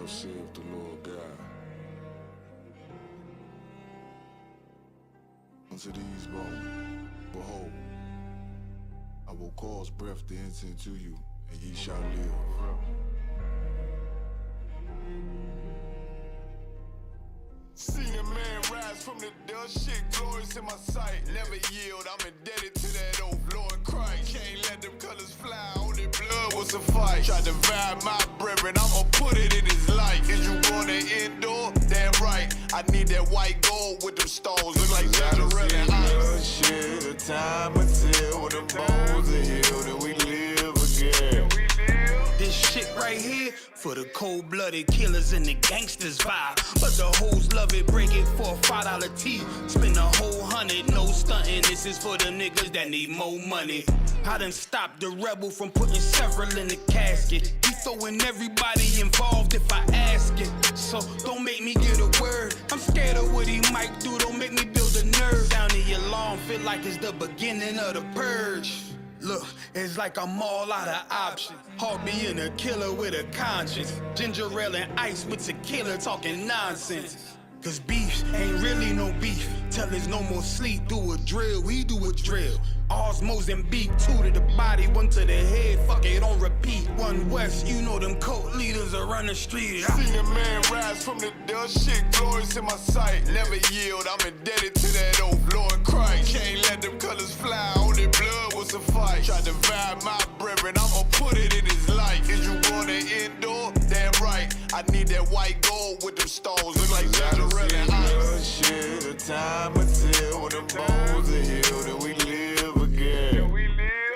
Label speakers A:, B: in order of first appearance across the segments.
A: Thus saith the Lord God. Unto these bones, behold, I will cause breath to enter into you, and ye shall live. Seen a man rise from the dust, shit glorious in my sight. Never yield, I'm indebted to that old Lord Christ. Can't let them colors fly, only blood will suffice. Tried to vibe my brethren, I'ma put it in his life. Is you gonna endure? Damn right, I need that white gold with them stones. Look like Israelite ice. Shit, the time until the bones are healed and we live again.
B: This shit right here for the cold-blooded killers and the gangsters vibe. But the hoes love it, break it for a $5 tee. Spend a whole 100, no stunting. This is for the niggas that need more money. I done stopped the rebel from putting several in the casket. He throwing everybody involved if I ask it. So don't make me get a word. I'm scared of what he might do. Don't make me build a nerve. Down the alarm, feel like it's the beginning of the purge. Look, it's like I'm all out of options. Hard being a killer with a conscience. Ginger ale and ice with tequila talking nonsense. Cause beef ain't really no beef. Till there's no more sleep, do a drill, we do a drill. Ours, Mozambique, 2 to the body, 1 to the head, fuck it, on repeat. 1 West, you know them cult leaders are running the street.
A: Seen a man rise from the dust, shit glorious in my sight. Never yield, I'm indebted to that old Lord Christ. Can't let them colors fly, only blood will suffice. Tried to vibe my brethren, I'ma put it in his life. Is you gonna endure? Damn right, I need that white gold with them stones. Look like Israelite ice. Shit, the time until the bones are healed and we live again.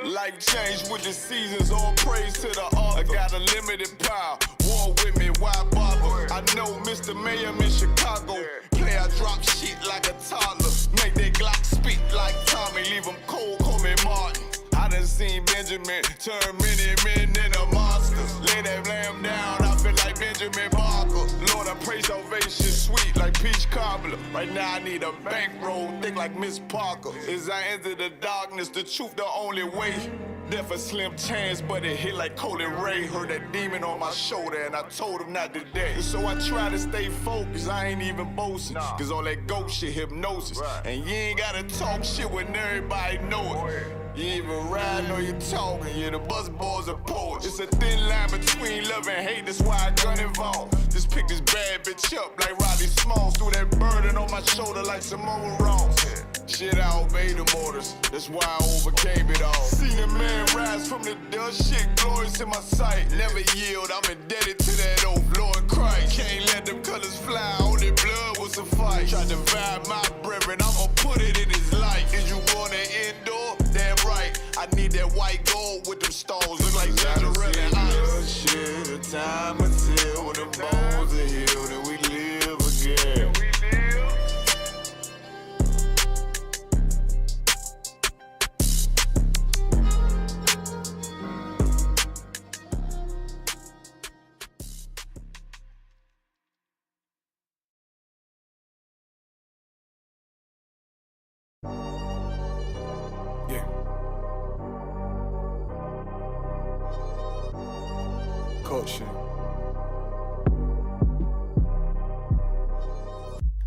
A: Life change with the seasons, all praise to the author. I got a limited power, war with me, why bother? I know Mr. Mayhem in Chicago. Play, I drop shit like a toddler. Make that Glock speak like Tommy, leave him cold, call me Martin. I done seen Benjamin turn many men into monsters. Lay that lamb down, I feel like Benjamin Barker. Lord, I pray salvation sweet like peach cobbler. Right now I need a bankroll thick like Miss Parker. As I enter the darkness, the truth the only way. Death a slim chance, but it hit like Colin Ray. Heard that demon on my shoulder and I told him not today. So I try to stay focused, I ain't even boasting. Cause all that ghost shit hypnosis. And you ain't gotta talk shit when everybody know it. You ain't even ride or you talking, yeah, the buzzballs are poets. It's a thin line between love and hate, that's why I gun involved. Just pick this bad bitch up like Roddy Smalls. Threw that burden on my shoulder like Samoa Ross. Shit, I obey the orders, that's why I overcame it all. Seen a man rise from the dust, shit glorious in my sight. Never yield, I'm indebted to that old Lord Christ. Can't let them colors fly, only blood will suffice. Tried to vibe my brethren, I'ma put it in his life. Is you gonna endure? Damn right, I need that white gold with them stones. Look like Israelite ice. Shit, the time until the bones are healed and we live again. Culture.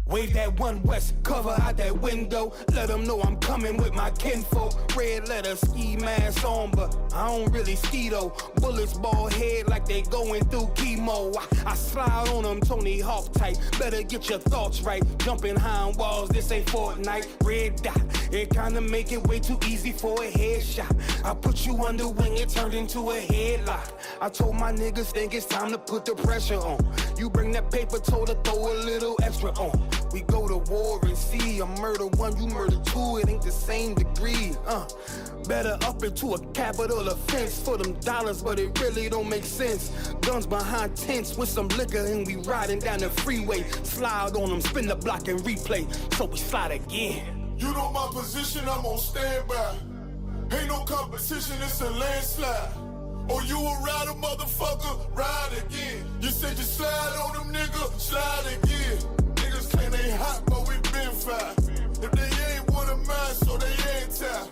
B: Wave that 1 West, cover out that window. Let them know I'm coming with my kinfolk. Red letter, ski mask on, but I don't really ski though. Bullets ball head like they going through chemo. I slide on them Tony Hawk type. Better get your thoughts right. Jumping high on walls, this ain't Fortnite. Red dot, it kinda make it way too easy for a headshot. I put you under wing, it turned into a headlock. I told my niggas think it's time to put the pressure on. You bring that paper, told her throw a little extra on. We go to war and see, I murder 1, you murder 2, it ain't the same degree. Better up into a capital offense for them dollars, but it really don't make sense. Guns behind tents with some liquor and we riding down the freeway. Slide on them, spin the block and replay, so we slide again.
A: You know my position, I'm on standby. Ain't no competition, it's a landslide. Or you a rider, motherfucker, ride again. You said you slide on them, nigga, slide again. Niggas claim they hot, but we been fire. If they ain't one of mine, so they ain't tired.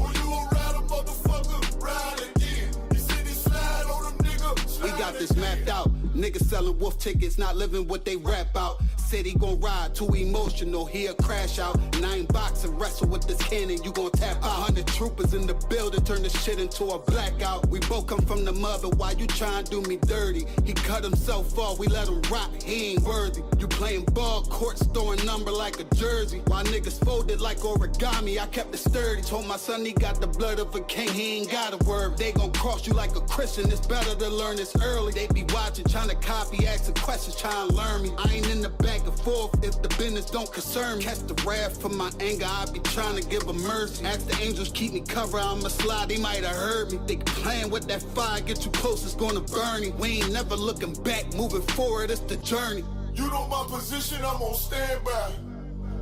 A: Or you a rider, motherfucker, ride again. You said you slide on them, nigga, slide
C: We got this mapped out. Niggas selling wolf tickets, not living what they rap out. Said he gon' ride, too emotional, he'll crash out. And I ain't boxing, wrestle with this cannon, you gon' tap out. 100 troopers in the building, turn the shit into a blackout. We both come from the mother, why you trying to do me dirty? He cut himself off, we let him rock, he ain't worthy. You playing ball courts, throwing number like a jersey. While niggas folded like origami, I kept it sturdy. Told my son he got the blood of a king, he ain't got a word. They gon' cross you like a Christian, it's better to learn this early. They be watching, trying to copy, asking questions, trying to learn me. I ain't in the back and forth if the business don't concern me. Catch the wrath from my anger, I be trying to give a mercy. Ask the angels keep me covered, I'ma slide, they might have heard me. They playing with that fire, get too close, it's gonna burn me. We ain't never looking back, moving forward, it's the journey.
A: You know my position, I'm on standby.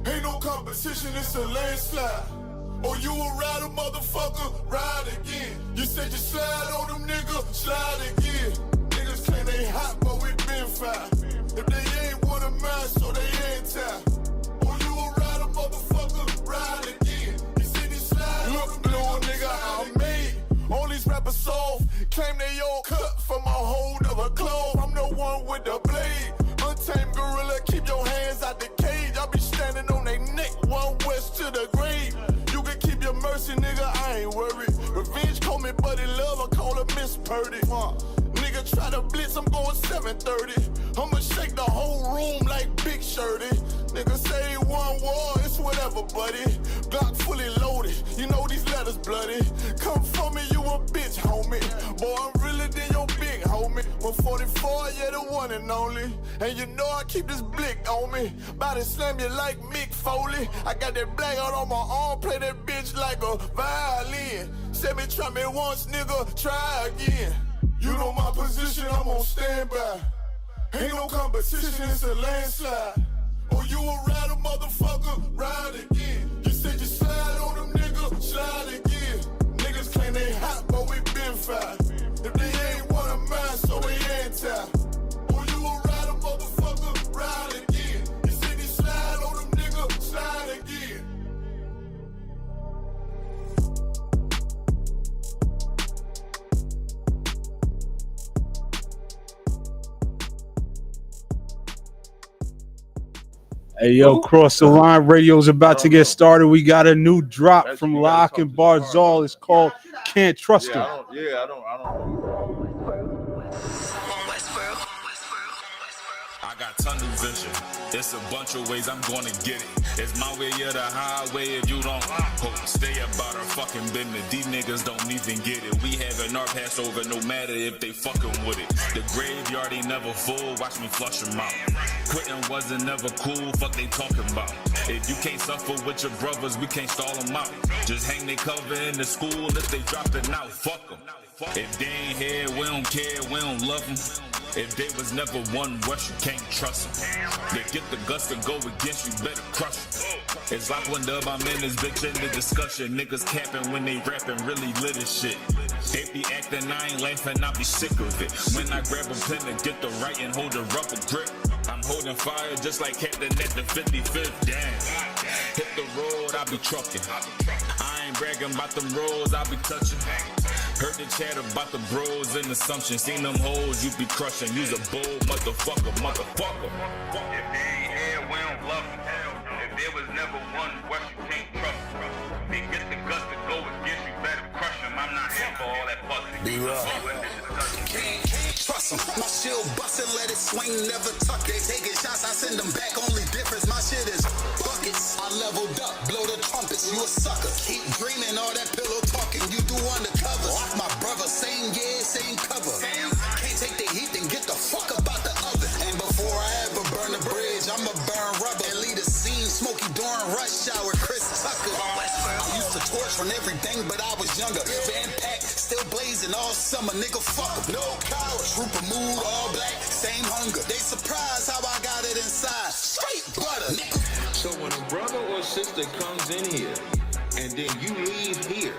A: Ain't no competition, it's a landslide. Or you a rider, motherfucker, ride again. You said you slide on them niggas, slide again. Niggas claim they hot, but we been fine. If they ain't one of mine, so they anti. Or you a rider, motherfucker, ride again. You said you slide on them nigga, I'm made. All these rappers soft, claim they all cut from a whole nother cloth. I'm the one with the blade. Untamed gorilla, keep your hands out the cage. I be standing on they neck, one west to the grave. You can keep your mercy, nigga, I ain't worried. Revenge call me buddy love, I call her Miss Purdy. Nigga try to blitz, I'm going 730. I'ma shake the whole room like Big Shirty. Nigga say one war, it's whatever, buddy. Glock fully loaded, you know these letters bloody. Come for me, you a bitch, homie. Boy, I'm realer than your big homie. 144, yeah, the one and only. And you know I keep this blick on me. Body slam you like Mick Foley. I got that black out on my arm, play that bitch like a violin. Said me try me once, nigga, try again. You know my position, I'm on standby. Ain't no competition, it's a landslide. Or you a rider, motherfucker, ride again. You said you slide on them niggas, slide again. Niggas claim they hot, but we been fine. If they ain't one of mine, so they anti. Or you a rider, motherfucker, ride again. You said you slide on them niggas, slide again.
D: Hey, yo, Cross the Line Radio's about to get started. We got a new drop from Lock and Barzal. It's called Can't Trust Him.
E: I got tunnel vision. It's a bunch of ways I'm gonna get it. It's my way or the highway if you don't stay about our fucking business. These niggas don't even get it. We having our Passover no matter if they fucking with it. The graveyard ain't never full, watch me flush them out. Quitting wasn't never cool, fuck they talking about. If you can't suffer with your brothers, we can't stall them out. Just hang they cover in the school if they dropping out, fuck them. If they ain't here, we don't care, we don't love them. If they was never one West, you can't trust them. They get the guts to go against you, better crush them. It's like one dub, I'm in this bitch in the discussion. Niggas capping when they rapping, really lit as shit. They be acting, I ain't laughing, I be sick of it. When I grab a pen and get the right and hold a rubber grip, I'm holding fire just like Captain at the 55th. Damn. Hit the road, I be trucking. I ain't bragging about them roads, I be touching. Heard the chat about the bros and assumptions. Seen them hoes, you be crushing. You's a bold motherfucker. If they ain't here, we don't love them. If there was never one West, you can't trust them. They get the guts to go against you, better crush them. I'm not here for all that fucking. Be right.
C: Can't trust them. My shield bustin', let it swing, never tuck it. Taking shots, I send them back. Only difference, my shit is buckets. I leveled up, blow the trumpets. You a sucker. Keep dreaming, all that pillow talking. You do undercovers. My brother, same year, same cover. Can't take the heat and get the fuck about the oven. And before I ever burn the bridge, I'ma burn rubber and lead a scene smoky during rush hour. Chris Tucker. I used to torch on everything, but I was younger. Van pack, still blazing all summer. Nigga, fuck 'em. No coward. Trooper mood, all black, same hunger. They surprised how I got it inside. Straight butter, nigga.
F: So when a brother or sister comes in here and then you leave here,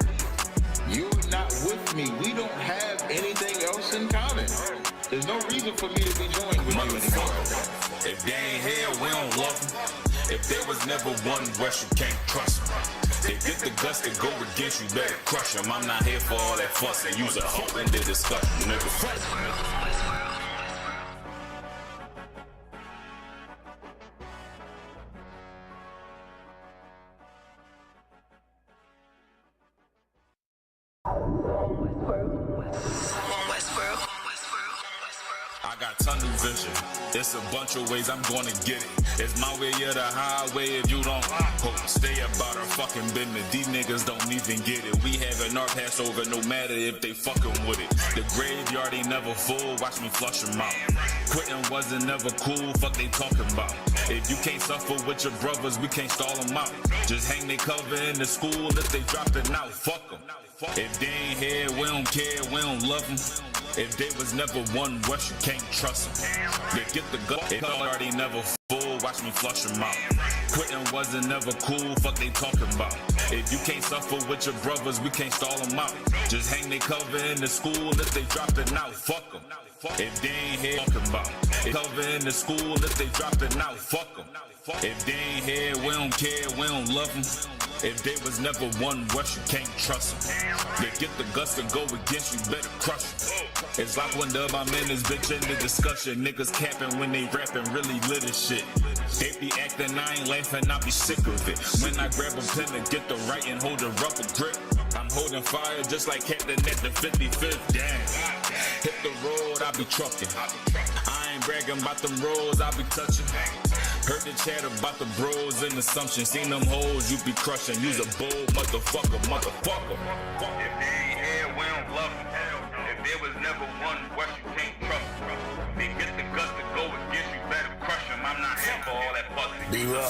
F: you're not with me. We don't have anything else in common. There's no reason for me to be joined with you anymore.
E: If they ain't here, we don't love them. If there was never one West, you can't trust them. They get the guts to go against you, better crush them. I'm not here for all that fuss and use a hoe in the discussion, nigga. I got tunnel vision. It's a bunch of ways I'm gonna get it. It's my way or the highway if you don't stay about our fucking business. These niggas don't even get it. We having our Passover no matter if they fucking with it. The graveyard ain't never full, watch me flush them out. Quitting wasn't never cool, fuck they talking about. If you can't suffer with your brothers, we can't stall them out. Just hang they cover in the school if they dropped it out, fuck them. If they ain't here, we don't care, we don't love them. If they was never one West, you can't trust them. They get the gut, it already never full, watch me flush them out. Quitting wasn't never cool, fuck they talking about. If you can't suffer with your brothers, we can't stall them out. Just hang they cover in the school if they dropped it out, fuck them. If they ain't here, talking about. Cover in the school if they dropped it out, fuck them. If they ain't here, we don't care, we don't love them. If they was never one West, you can't trust them. They get the guts to go against you, better crush them. It's like one dub, I'm in this bitch in the discussion. Niggas capping when they rapping, really lit as shit. They be acting, I ain't laughing, I be sick of it. When I grab a pen and get the right and hold a rubber grip, I'm holding fire just like Captain at the 55th. Damn. Hit the road, I be trucking. I ain't bragging about them roads, I be touching. Heard the chat about the bros and assumptions. Seen them hoes, you be crushing. You's a bold motherfucker. If they ain't here, we don't love them. If there was never one West, you can't trust them. They get the guts to go against you, better crush them. I'm not here for all that fucking.
C: Be right.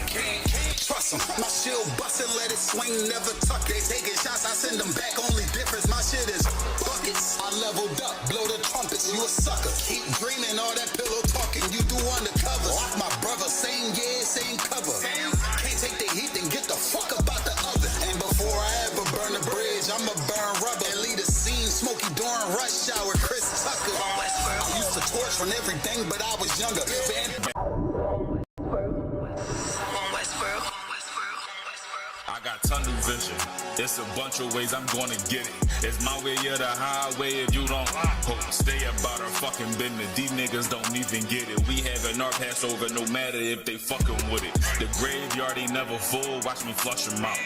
C: Can't trust them. My shield bustin', let it swing, never tuck it. Taking shots, I send them back. Only difference, my shit is buckets. I leveled up, blow the trumpets. You a sucker. Keep dreaming all that pillow talking. You do undercover. Off my brother, same year, same cover. Can't take the heat, then get the fuck about the other. And before I ever burn the bridge, I'ma burn rubber and lead a scene. Smokey during rush hour, Chris Tucker. I used to torch on everything, but I was younger.
E: I got tunnel vision. It's a bunch of ways I'm gonna get it. It's my way or the highway if you don't stay about our fucking business. These niggas don't even get it. We having our Passover no matter if they fucking with it. The graveyard ain't never full, watch me flush them out.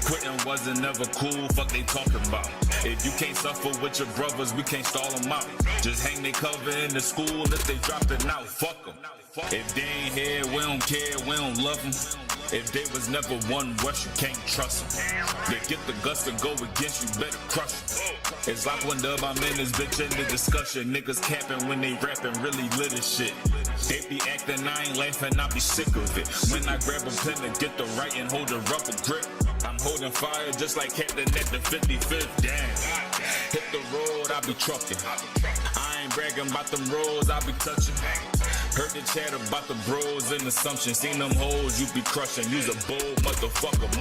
E: Quitting wasn't never cool, fuck they talking about. If you can't suffer with your brothers, we can't stall them out. Just hang they cover in the school if they dropped it out, fuck them. If they ain't here, we don't care, we don't love them. If they was never one West, you can't trust them. They get the guts to go against you, better crush them. It's like one dub, I'm in this bitch in the discussion. Niggas capping when they rapping, really lit as shit. They be acting, I ain't laughing, I be sick of it. When I grab a pen and get the right and hold a rubber grip, I'm holding fire just like Captain at the 55th. Damn. Hit the road, I be trucking. I ain't bragging about them roads, I be touching. Heard the chat about the bros and assumptions. Seen them hoes, you be crushing. You's a bold motherfucker. If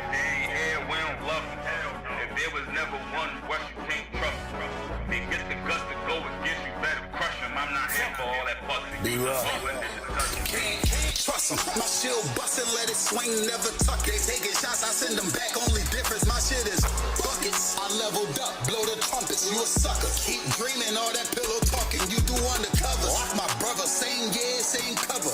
E: they ain't here, we don't love them. If there was never one West, you can't trust them. They get the guts to go against you, better crush them. I'm not here for all that fucking.
C: Be right. Can't trust them. My shield bustin', let it swing, never tuck it. Taking shots, I send them back. Only difference, my shit is buckets. I leveled up, blow the trumpets. You a sucker. Keep dreaming all that pillow talking. You do undercover. Off my brother, same year, same cover.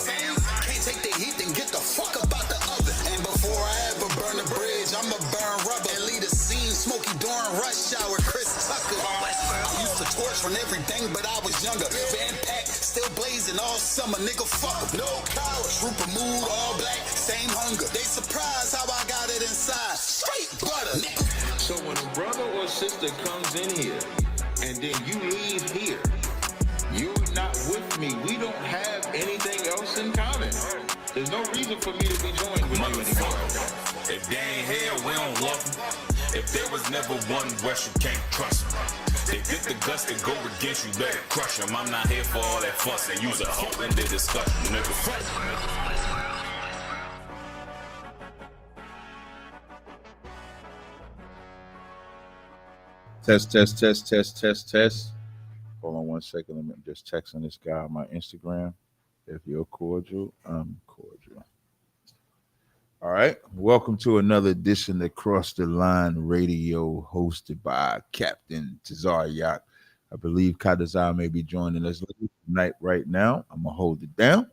C: Can't take the heat, then get the fuck about the other. And before I ever burn the bridge, I'ma burn rubber and lead a scene. Smokey during rush hour, Chris Tucker. I used to torch on everything, but I was younger. Van pack, still blazing all summer, nigga. Fuck, no coward. Trooper mood, all black, same hunger. They surprised how I got it inside. Straight butter, nigga.
F: So when a brother or sister comes in here and then you leave here, you're not with me. We don't have anything else in common. There's no reason for me to be joined with you anymore.
E: If they ain't here, we don't love them. If there was never one West, you can't trust them. They get the guts to go against you, better crush them. I'm not here for all that fuss and use a hoe in the discussion, nigga.
G: Test. Hold on 1 second. Let me just text on this guy on my Instagram. If you're cordial, I'm cordial. All right. Welcome to another edition of Cross the Line Radio, hosted by Captain Tazariak. I believe Kadazar may be joining us tonight right now. I'm going to hold it down.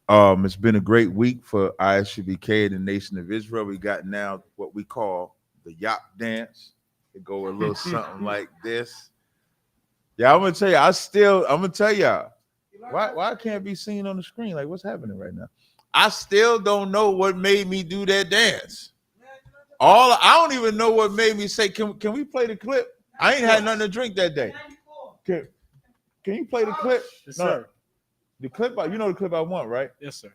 G: It's been a great week for ISUBK and the Nation of Israel. We got now what we call the Yap dance. It go a little something like this. Yeah, I'm gonna tell y'all. Why I can't be seen on the screen? Like, what's happening right now? I still don't know what made me do that dance. I don't even know what made me say, can we play the clip? I ain't had nothing to drink that day. Can you play the clip?
D: Yes, sir.
G: The clip, you know the clip I want, right?
D: Yes, sir.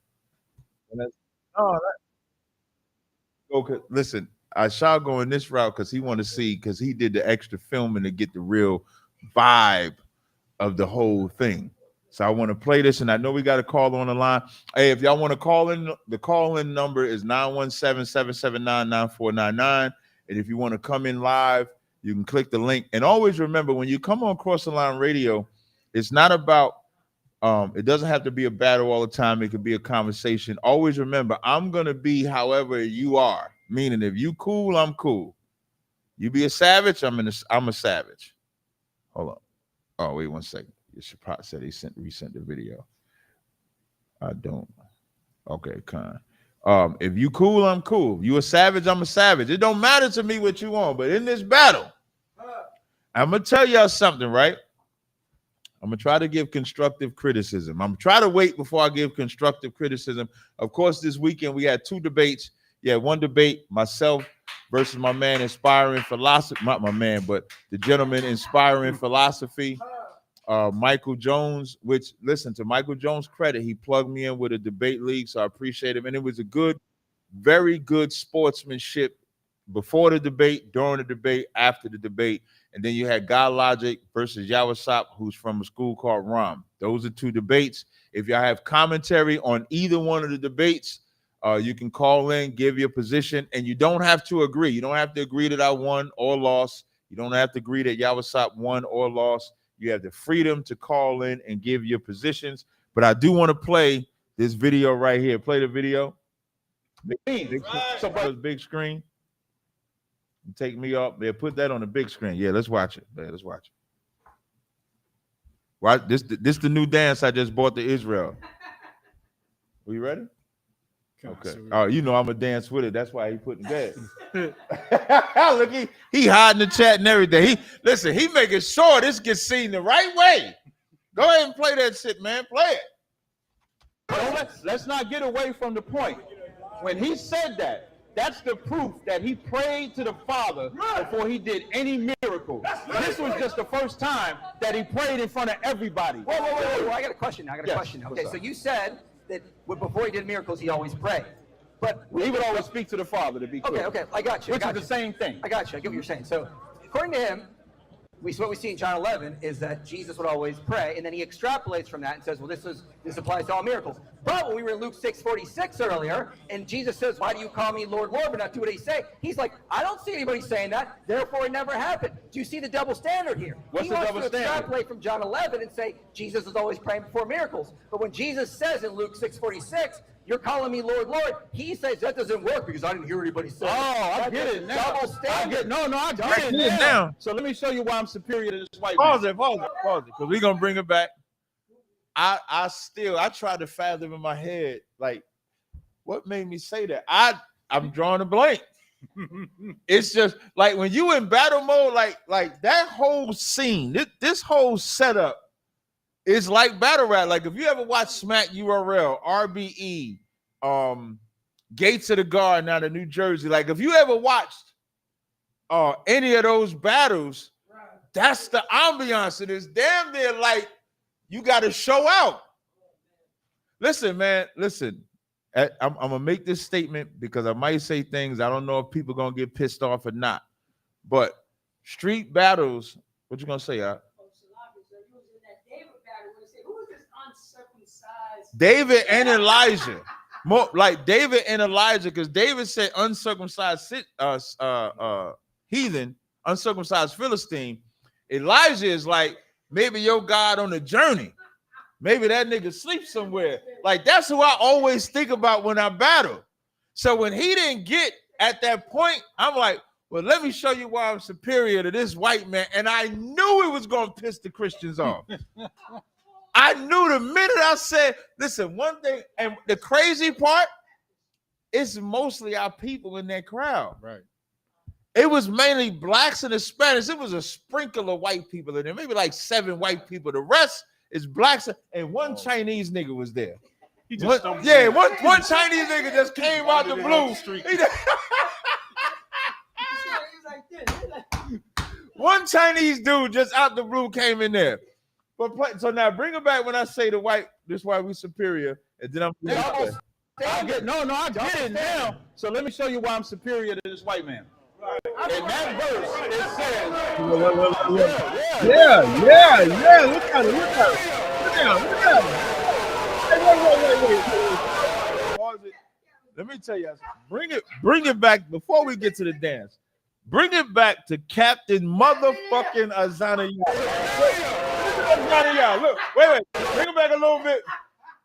G: Okay, listen, I shall go in this route because he did the extra filming to get the real vibe of the whole thing. So I want to play this, and I know we got a call on the line. Hey, if y'all want to call in, the call-in number is 917-779-9499. And if you want to come in live, you can click the link. And always remember, when you come on Cross the Line Radio, it's not about it doesn't have to be a battle all the time. It could be a conversation. Always remember, I'm gonna be however you are. Meaning, if you cool, I'm cool. You be a savage, I'm a savage. Hold on. Oh, wait 1 second. Your surprise said he resent the video. I don't. Okay, Con. If you cool, I'm cool. You a savage, I'm a savage. It don't matter to me what you want, but in this battle, I'm gonna tell y'all something, right? I'm gonna try to give constructive criticism. I'm gonna try to wait before I give constructive criticism. Of course, this weekend we had 2 debates. Yeah, one debate, myself versus my man Inspiring Philosophy, not my man, but the gentleman Inspiring Philosophy, Michael Jones, which, listen, to Michael Jones' credit, he plugged me in with a debate league, so I appreciate him. And it was a good, very good sportsmanship before the debate, during the debate, after the debate. And then you had God Logic versus Yawasop, who's from a school called ROM. Those are 2 debates. If y'all have commentary on either one of the debates, you can call in, give your position, and you don't have to agree. You don't have to agree that I won or lost. You don't have to agree that Yawasop won or lost. You have the freedom to call in and give your positions. But I do want to play this video right here. Play the video. Big screen. Take me up there. Put that on the big screen. Yeah, let's watch it. Yeah, let's watch it. Right, this the new dance I just bought to Israel. Are you ready? Okay. Oh, you know I'm gonna dance with it. That's why he putting that. Look, he hiding the chat and everything. He making sure this gets seen the right way. Go ahead and play that shit, man. Play it.
H: Well, let's not get away from the point. When he said that, that's the proof that he prayed to the Father before he did any miracle. This was just the first time that he prayed in front of everybody.
I: Whoa, I got a question. Okay, so you said that before he did miracles, he always prayed. But
H: he would always speak to the Father, to be clear.
I: Okay, I got you.
H: Which is the same thing.
I: I got you. I get what you're saying. So according to him, what we see in John 11 is that Jesus would always pray, and then he extrapolates from that and says, well, this applies to all miracles. But when we were in Luke 6:46 earlier, and Jesus says, why do you call me Lord, Lord, but not do what he say? He's like, I don't see anybody saying that, therefore it never happened. Do you see the double standard here?
H: What's the double standard? He wants to
I: extrapolate from John 11 and say Jesus is always praying before miracles. But when Jesus says in Luke 6:46, you're calling me Lord, Lord, he says that doesn't work because I didn't hear anybody say it.
H: Oh, I get it now.
I: Double standard.
H: I get it now. So let me show you why I'm superior to this white man.
G: Pause it, because we're gonna bring it back. I tried to fathom in my head, like, what made me say that? I'm drawing a blank. It's just like when you in battle mode, like that whole scene, this whole setup is like battle rap. Like if you ever watch Smack URL, RBE, Gates of the Guard out of New Jersey, like if you ever watched any of those battles, that's the ambiance. It is damn near like you got to show out. Listen, man, listen. I'm gonna make this statement because I might say things I don't know if people gonna get pissed off or not. But street battles, what you gonna say, David and Elijah. More like David and Elijah, because David said uncircumcised heathen, uncircumcised Philistine. Elijah is like maybe your God on a journey. Maybe that nigga sleeps somewhere. Like that's who I always think about when I battle. So when he didn't get at that point, I'm like, well, let me show you why I'm superior to this white man. And I knew it was gonna piss the Christians off. I knew the minute I said, listen, one thing, and the crazy part, it's mostly our people in that crowd.
D: Right.
G: It was mainly blacks and Hispanics. It was a sprinkle of white people in there, maybe like 7 white people. The rest is blacks, and one Chinese nigga was there. One Chinese nigga just came out the blue. One Chinese dude just out the blue came in there. But so now bring it back when I say the white, this why we superior, and then I'm
H: I get it now. So let me show you why I'm superior to this white man. In that verse, it says,
D: Yeah. Look at it. Wait.
G: Pause it. Let me tell you, bring it back before we get to the dance. Bring it back to Captain motherfucking Azanaya. Look, wait. Bring it back a little bit.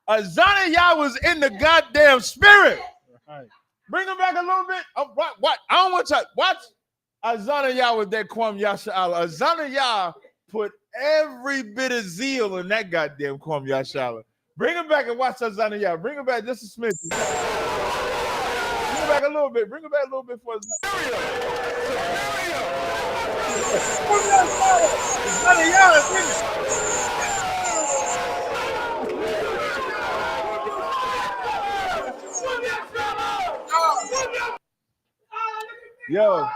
G: Azanaya was in the goddamn spirit. Right. Bring it back a little bit. What? I don't want to watch Azanaya with that Kwam Yasha Allah. Azanaya put every bit of zeal in that goddamn Kwam Yasha Allah. Bring it back and watch Azanaya. Bring it back just a smidge. Bring it back a little bit. Bring it back a little bit for Yo.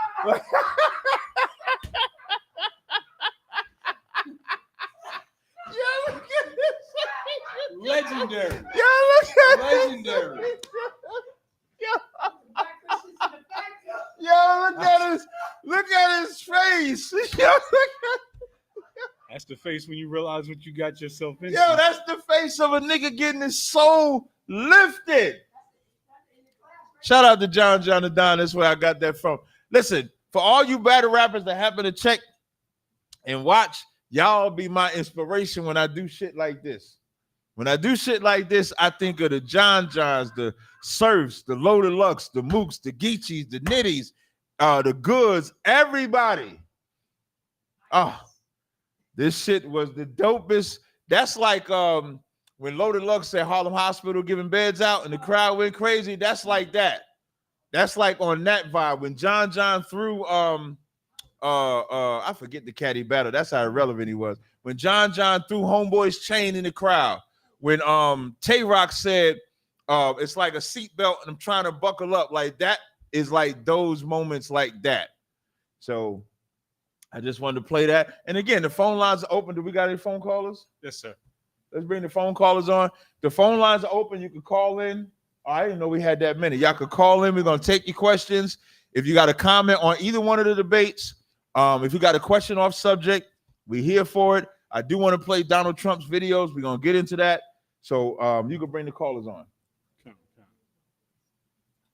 D: Legendary.
G: Legendary. Look at his face.
D: That's the face when you realize what you got yourself into.
G: Yo, that's the face of a nigga getting his soul lifted. Shout out to John the Don. That's where I got that from. Listen, for all you battle rappers that happen to check and watch, y'all be my inspiration when I do shit like this. When I do shit like this, I think of the Johns, the Surfs, the Low Deluxe, the Mooks, the Geechees, the Nitties, the Goods, everybody. Oh, this shit was the dopest. That's like when Low Deluxe said Harlem Hospital giving beds out and the crowd went crazy. That's like that. That's like on that vibe. When John threw I forget the caddy battle. That's how irrelevant he was. When John threw Homeboy's chain in the crowd. When Tay Rock said it's like a seatbelt and I'm trying to buckle up, like that is like those moments like that. So I just wanted to play that. And again, the phone lines are open. Do we got any phone callers?
D: Yes, sir.
G: Let's bring the phone callers on. The phone lines are open. You can call in. I didn't know we had that many. Y'all could call in. We're going to take your questions. If you got a comment on either one of the debates, if you got a question off subject, we're here for it. I do want to play Donald Trump's videos. We're going to get into that. So you can bring the callers on.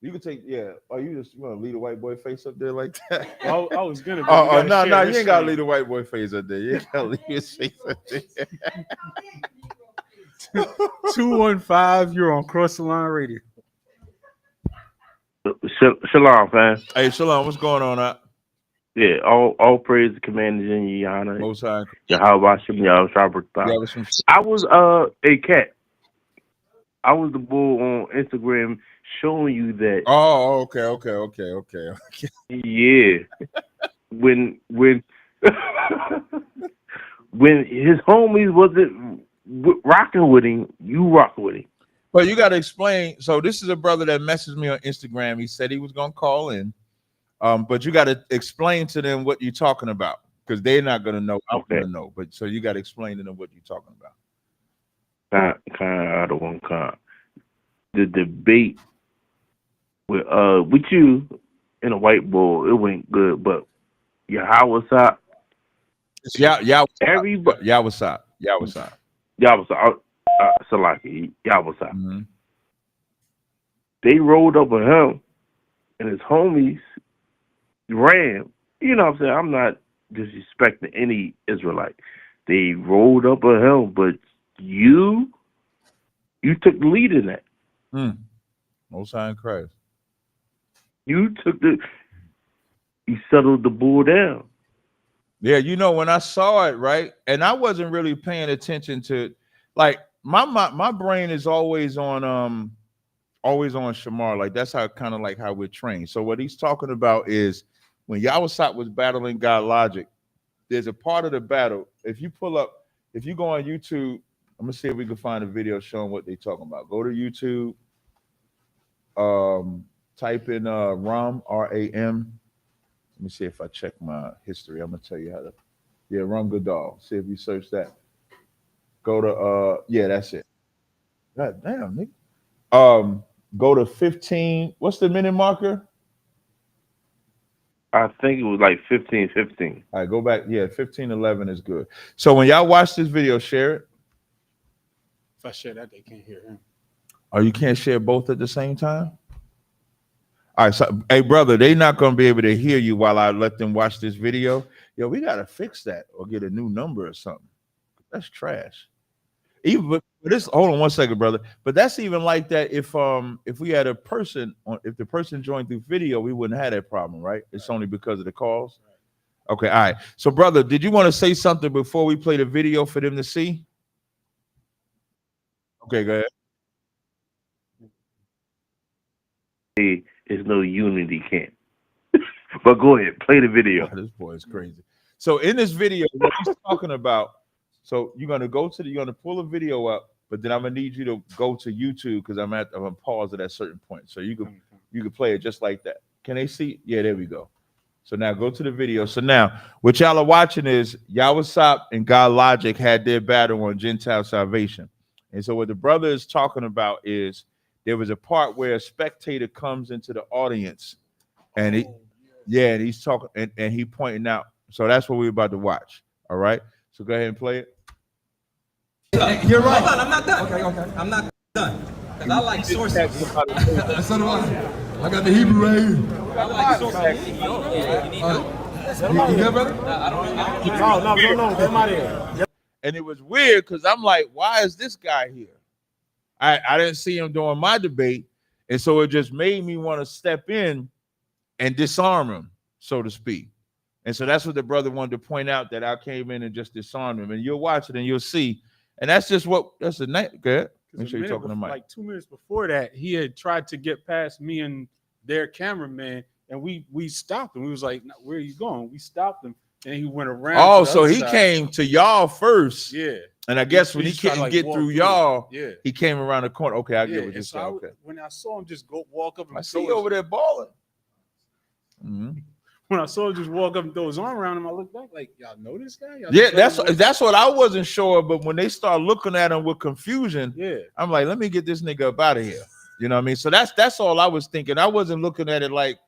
G: You can take, Oh, you just want to leave a white boy face up there like that?
D: Well, I was gonna.
G: No, you ain't gotta leave the white boy face up there. You ain't gotta leave his face up there.
D: 215, you're on Cross the Line Radio.
J: Shalom, fam.
G: Hey, Shalom, what's going on?
J: Yeah, all praise the commanders in your honor.
G: Most high.
J: Yahweh Shem Yahweh. I was a cat. I was the bull on Instagram showing you that.
G: Oh, okay.
J: Yeah. when when his homies wasn't rocking with him, you rock with him.
G: But you got to explain. So this is a brother that messaged me on Instagram. He said he was going to call in. But you got to explain to them what you're talking about because they're not going to know. I'm going to know. But so you got to explain to them what you're talking about.
J: Kind of one kind. The debate with you and a white bull, it went good, but Yahweh Sop. Everybody.
G: Yahweh Sop.
J: Salaki. Yahweh Sop. Mm-hmm. They rolled up on him and his homies ran. You know what I'm saying? I'm not disrespecting any Israelite. They rolled up on him, but you took the lead in that.
G: Most High in Christ.
J: You settled the bull down.
G: Yeah, you know, when I saw it, right, and I wasn't really paying attention to, like, my brain is always on Shamar. Like, that's how kind of like how we're trained. So what he's talking about is when Yawasop was battling God Logic, there's a part of the battle. If you go on YouTube, I'm gonna see if we can find a video showing what they're talking about. Go to YouTube, type in Ram, R-A-M. Let me see if I check my history. I'm gonna tell you how to. Yeah, Ram Goodall. See if you search that. Go to yeah, that's it. God damn, nigga. Go to 15. What's the minute marker?
J: I think it was like 15:15.
G: All right, go back. Yeah, 15:11 is good. So when y'all watch this video, share it.
D: If I share that, they can't hear him.
G: Oh, you can't share both at the same time? All right, so hey, brother, they not gonna be able to hear you while I let them watch this video. Yo, we gotta fix that or get a new number or something. That's trash. Even but this, hold on one second, brother. But that's even like that if we had a person on, if the person joined through video, we wouldn't have that problem, right? It's only because of the calls. Okay, all right. So, brother, did you want to say something before we play the video for them to see? Okay, go ahead.
J: There's no unity camp. But go ahead, play the video.
G: Oh, this boy is crazy. So in this video, what he's talking about, so you're gonna pull a video up, but then I'm gonna need you to go to YouTube because I'm gonna pause at that certain point. So you can play it just like that. Can they see? Yeah, there we go. So now go to the video. So now what y'all are watching is Yawasop and God Logic had their battle on Gentile salvation. And so what the brother is talking about is there was a part where a spectator comes into the audience and and he's talking and he pointing out. So that's what we're about to watch. All right. So go ahead and play it.
K: You're right. Hold on, I'm not done. Okay. I'm not done. Because I like sources. So do I got the Hebrew right here. I like sources. You good, brother? No.
G: And it was weird because I'm like, why is this guy here? I didn't see him during my debate. And so it just made me want to step in and disarm him, so to speak. And so that's what the brother wanted to point out, that I came in and just disarmed him. And you'll watch it and you'll see. And that's just that's the night. Good. Make sure you're talking to Mike.
D: Like 2 minutes before that, he had tried to get past me and their cameraman, and we stopped him. We was like, "Where are you going?" We stopped him, and he went around.
G: Oh, so he came to y'all first.
D: Yeah.
G: And I guess when he couldn't get through y'all, he came around the corner. Okay, I get what you're saying. Okay.
D: When I saw him just walk up, and
G: I see you over there balling. Mm-hmm.
D: When I saw him just walk up and throw his arm around him, I looked back like, y'all know this guy?
G: Yeah, that's what I wasn't sure. But when they start looking at him with confusion, I'm like, let me get this nigga up out of here. You know what I mean? So that's all I was thinking. I wasn't looking at it like,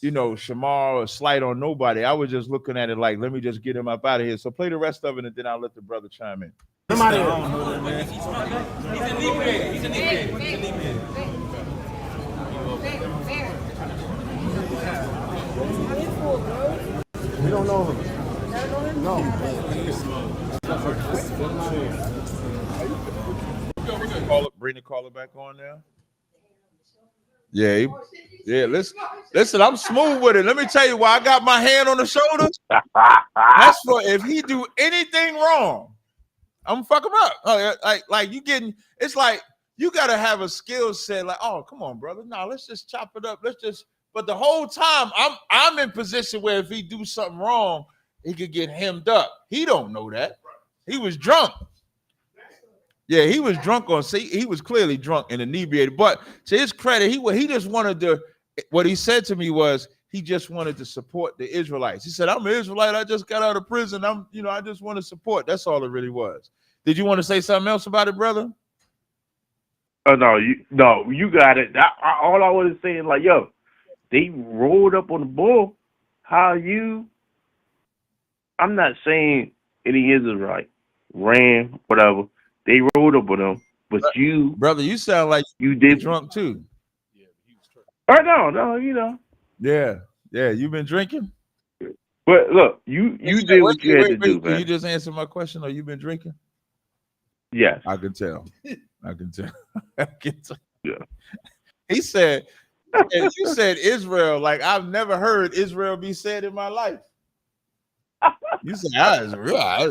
G: shamar or slight on nobody. I was just looking at it like, let me just get him up out of here. So play the rest of it, and then I'll let the brother chime in.
K: He's a inebriated.
L: We don't know him. No.
G: Bring the caller back on now. Yeah, listen, I'm smooth with it. Let me tell you why I got my hand on the shoulder. That's for if he do anything wrong, I'm fuck him up. Like you getting, it's like you gotta have a skill set. Like, oh, come on, brother. No, let's just chop it up. But the whole time I'm in position where if he do something wrong, he could get hemmed up. He don't know that. He was drunk. Yeah, he was drunk he was clearly drunk and inebriated. But to his credit, he just wanted to, what he said to me was he just wanted to support the Israelites. He said, I'm an Israelite. I just got out of prison. I just want to support. That's all it really was. Did you want to say something else about it, brother?
J: Oh, no, you got it. All I was saying, like, yo, they rolled up on the bull. I'm not saying any Israelite, ram, whatever. They rolled up with them, but you,
G: brother, you sound like
J: you did
G: drunk too.
J: No,
G: Yeah, you've been drinking.
J: But look, you did what you had to do, man.
G: You just answer my question, or you been drinking?
J: Yes,
G: I can tell.
J: Yeah.
G: He said, you said Israel, like I've never heard Israel be said in my life. You said Israel.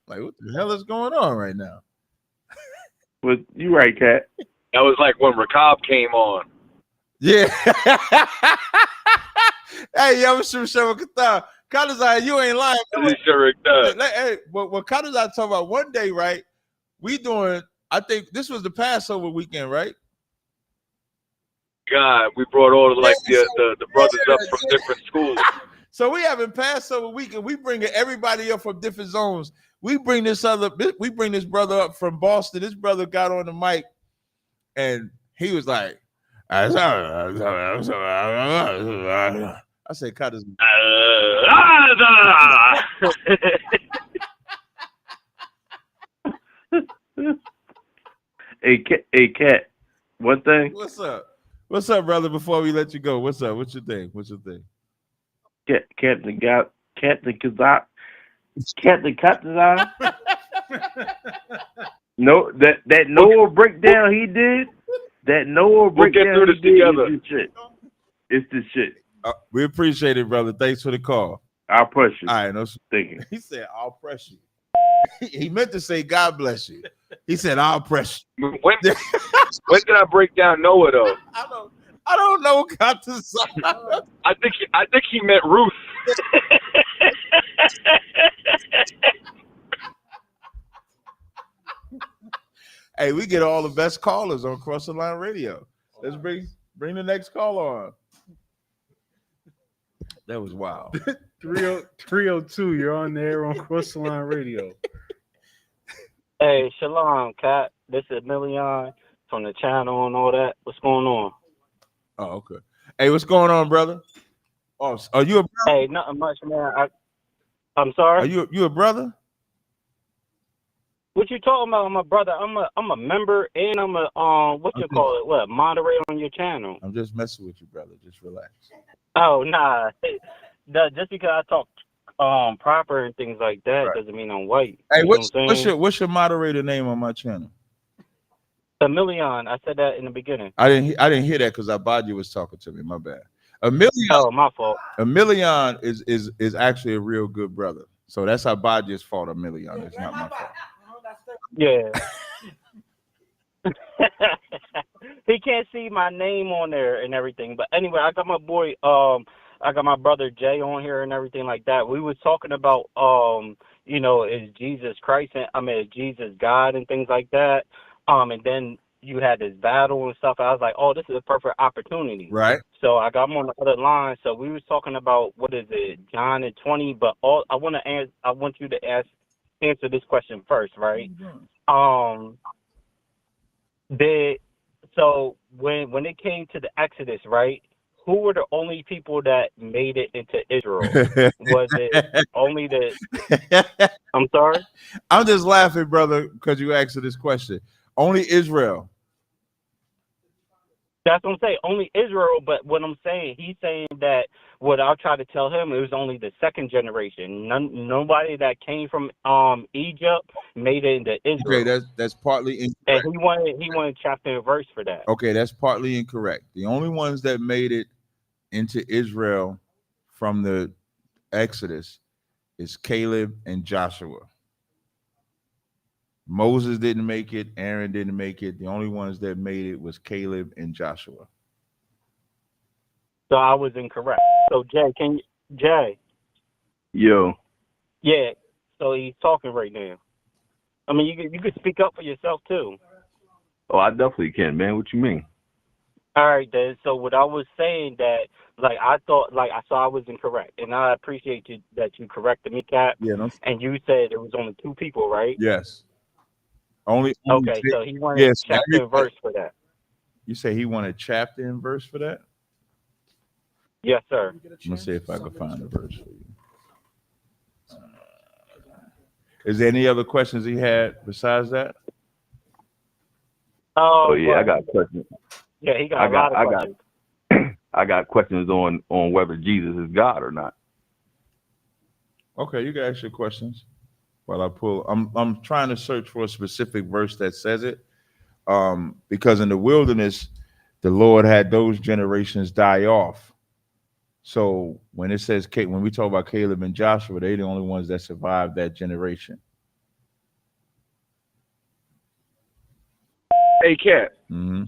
G: Like, what the hell is going on right now?
J: But you right, Cat.
M: That was like when Rakab came on.
G: Yeah. Hey, yo, Shema Kata. Kadazai, you ain't lying. Hey, what Kadazai talking about one day, right? We doing, I think this was the Passover weekend, right?
M: God, we brought all the brothers up from different schools.
G: So we having Passover weekend. We bringing everybody up from different zones. We bring this brother up from Boston. This brother got on the mic and he was like, I said, cut his.
J: Hey, Cat. One thing.
G: What's up? What's up, brother? Before we let you go, what's up? What's your thing?
J: Captain No, that Noah breakdown he did. That Noah breakdown.
M: We'll get through this together.
J: It's the shit.
G: We appreciate it, brother. Thanks for the call.
J: I'll press you.
G: All right, no
J: thinking.
G: He said, "I'll press you." He meant to say, "God bless you." He said, "I'll press you."
M: When did I break down Noah though?
G: I don't know. Got to
M: I think he meant Ruth.
G: Hey, we get all the best callers on Cross the Line Radio. Let's bring the next caller on. That was wild.
D: 302, you're on the air on Cross the Line Radio.
N: Hey, shalom, Cat. This is Million from the channel and all that. What's going on?
G: Oh, okay. Hey, what's going on, brother? Oh, are you a brother?
N: Hey, nothing much, man. I'm sorry.
G: Are you a brother?
N: What you talking about? I'm a brother. I'm a member and I'm a moderator on your channel.
G: I'm just messing with you, brother. Just relax.
N: Oh nah. Just because I talk proper and things like that doesn't mean I'm white.
G: Hey,
N: what's
G: your moderator name on my channel?
N: A Million. I said that in the beginning.
G: I didn't hear that because Abadji was talking to me. My bad. A Million.
N: Oh, my fault.
G: A Million is actually a real good brother. So that's Abadji's fault. A Million. It's not my fault.
N: Yeah. He can't see my name on there and everything. But anyway, I got my boy, I got my brother Jay on here and everything like that. We was talking about, is Jesus Christ and is Jesus God and things like that. And then you had this battle and stuff. I was like, oh, this is a perfect opportunity.
G: Right.
N: So I got him on the other line. So we was talking about, what is it, John and 20. But I want you to answer this question first, right? So when it came to the Exodus, right? Who were the only people that made it into Israel? Was it only I'm sorry?
G: I'm just laughing, brother, because you asked this question. Only Israel.
N: That's what I'm saying. Only Israel, but what I'm saying, he's saying that what I'll try to tell him, it was only the second generation. Nobody that came from Egypt made it into Israel.
G: Okay, that's partly incorrect.
N: And he wanted chapter and verse for that.
G: Okay, that's partly incorrect. The only ones that made it into Israel from the Exodus is Caleb and Joshua. Moses didn't make it. Aaron didn't make it. The only ones that made it was Caleb and Joshua.
N: So I was incorrect. So Jay?
J: Yo.
N: Yeah. So he's talking right now. I mean, you could speak up for yourself too.
J: Oh, I definitely can, man. What you mean?
N: All right, then. So what I was saying that, I thought, I saw I was incorrect, and I appreciate you that you corrected me, Cap.
G: Yeah. No.
N: And you said there was only two people, right?
G: Yes. Only
N: okay, so he wanted chapter and verse for that.
G: You say he wanted chapter and verse for that?
N: Yes, sir.
G: I'm gonna see if I can find a verse for you. Is there any other questions he had besides that?
J: Oh yeah, I got questions.
N: Yeah, he got a lot of questions.
J: I got questions on whether Jesus is God or not.
G: Okay, you can ask your questions. While I pull, I'm trying to search for a specific verse that says it, because in the wilderness, the Lord had those generations die off. So when it says when we talk about Caleb and Joshua, they're the only ones that survived that generation.
M: Hey, Cat.
G: Mm-hmm.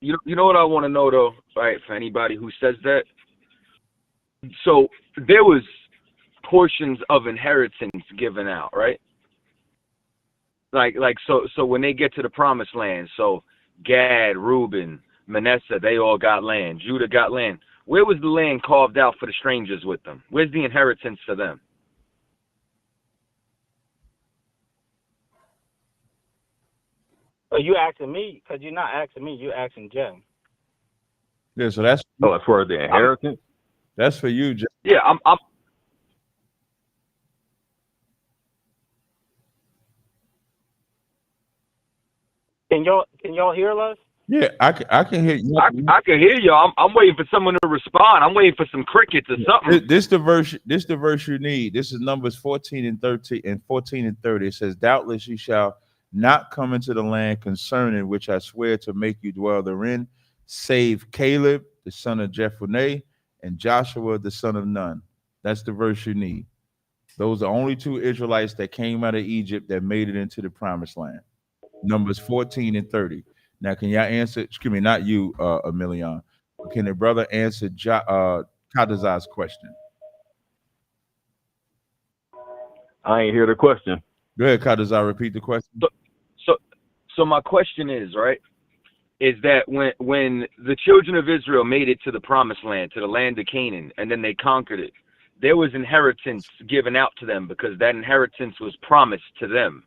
M: You know what I want to know though, right? For anybody who says that,
O: So there was portions of inheritance given out, right? So when they get to the promised land, so Gad, Reuben, Manasseh, they all got land. Judah got land. Where was the land carved out for the strangers with them? Where's the inheritance for them?
N: Are you asking me? Because you're not asking me. You're asking Jay.
G: Yeah, so that's
M: as far as the inheritance.
G: That's for you, Jay.
O: Yeah, I'm
N: Can y'all hear us?
G: Yeah, I can hear you.
O: I can hear you. I'm waiting for someone to respond. I'm waiting for some crickets or something.
G: This the verse you need. This is Numbers 14 and 13 and 14 and 30. It says, "Doubtless ye shall not come into the land concerning which I swear to make you dwell therein, save Caleb the son of Jephunneh and Joshua the son of Nun." That's the verse you need. Those are only two Israelites that came out of Egypt that made it into the promised land. Numbers 14 and 30. Now, can y'all answer? Excuse me, not you, Emilion. Can the brother answer Kadazai's question?
M: I ain't hear the question.
G: Go ahead, Kadazai. Repeat the question.
O: So my question is, right, is that when the children of Israel made it to the promised land, to the land of Canaan, and then they conquered it, there was inheritance given out to them because that inheritance was promised to them,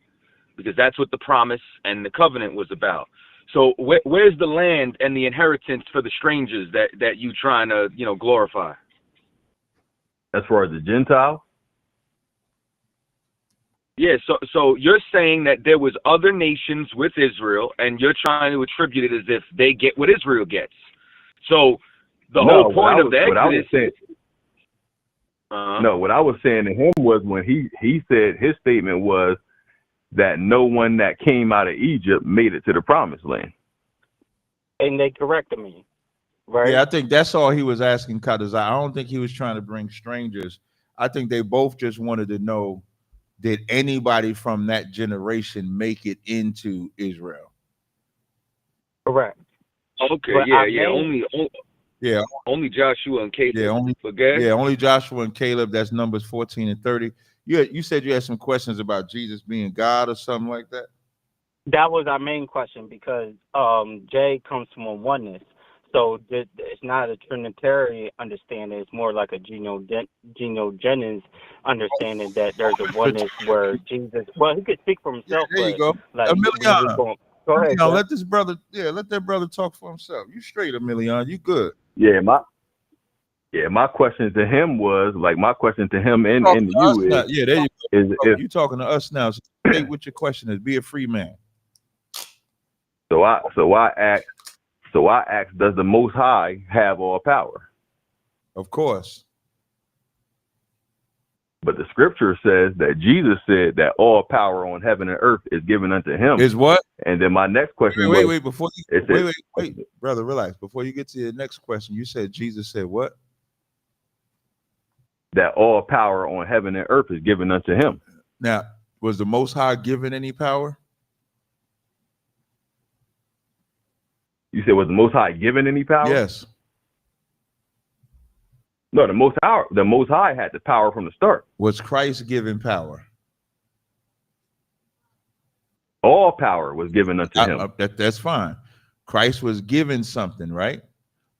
O: because that's what the promise and the covenant was about. So where's the land and the inheritance for the strangers that you trying to, glorify?
M: As far as the Gentiles?
O: Yeah, so you're saying that there was other nations with Israel, and you're trying to attribute it as if they get what Israel gets. So the whole point of the Exodus.
M: What I was saying to him was when he said his statement was that no one that came out of Egypt made it to the promised land.
N: And they corrected me, right?
G: Yeah, I think that's all he was asking Kadazai. I don't think he was trying to bring strangers. I think they both just wanted to know, did anybody from that generation make it into Israel?
N: Correct.
O: Okay,
N: But
O: only Joshua and Caleb.
G: Only Joshua and Caleb. That's Numbers 14 and 30. You said you had some questions about Jesus being God or something like that?
N: That was our main question because Jay comes from a oneness. So it's not a Trinitarian understanding. It's more like a Geno Jennings understanding that there's a oneness where Jesus, well, he could speak for himself.
G: Yeah, there you go.
N: Like,
G: Emilion.
N: Go ahead.
G: Let this brother, let that brother talk for himself. You straight, Emilion. You good.
M: My question to him was my question to him and you is,
G: yeah, there you go.
M: Is if
G: you talking to us now, so state what your question is. Be a free man.
M: So I asked, does the Most High have all power?
G: Of course.
M: But the scripture says that Jesus said that all power on heaven and earth is given unto him.
G: Is what?
M: And then my next question
G: wait, brother, relax. Before you get to your next question, you said Jesus said what?
M: That all power on heaven and earth is given unto him.
G: Now, was the Most High given any power?
M: You said, was the Most High given any power?
G: Yes.
M: No, the Most High had the power from the start.
G: Was Christ given power?
M: All power was given unto him.
G: That's fine. Christ was given something, right?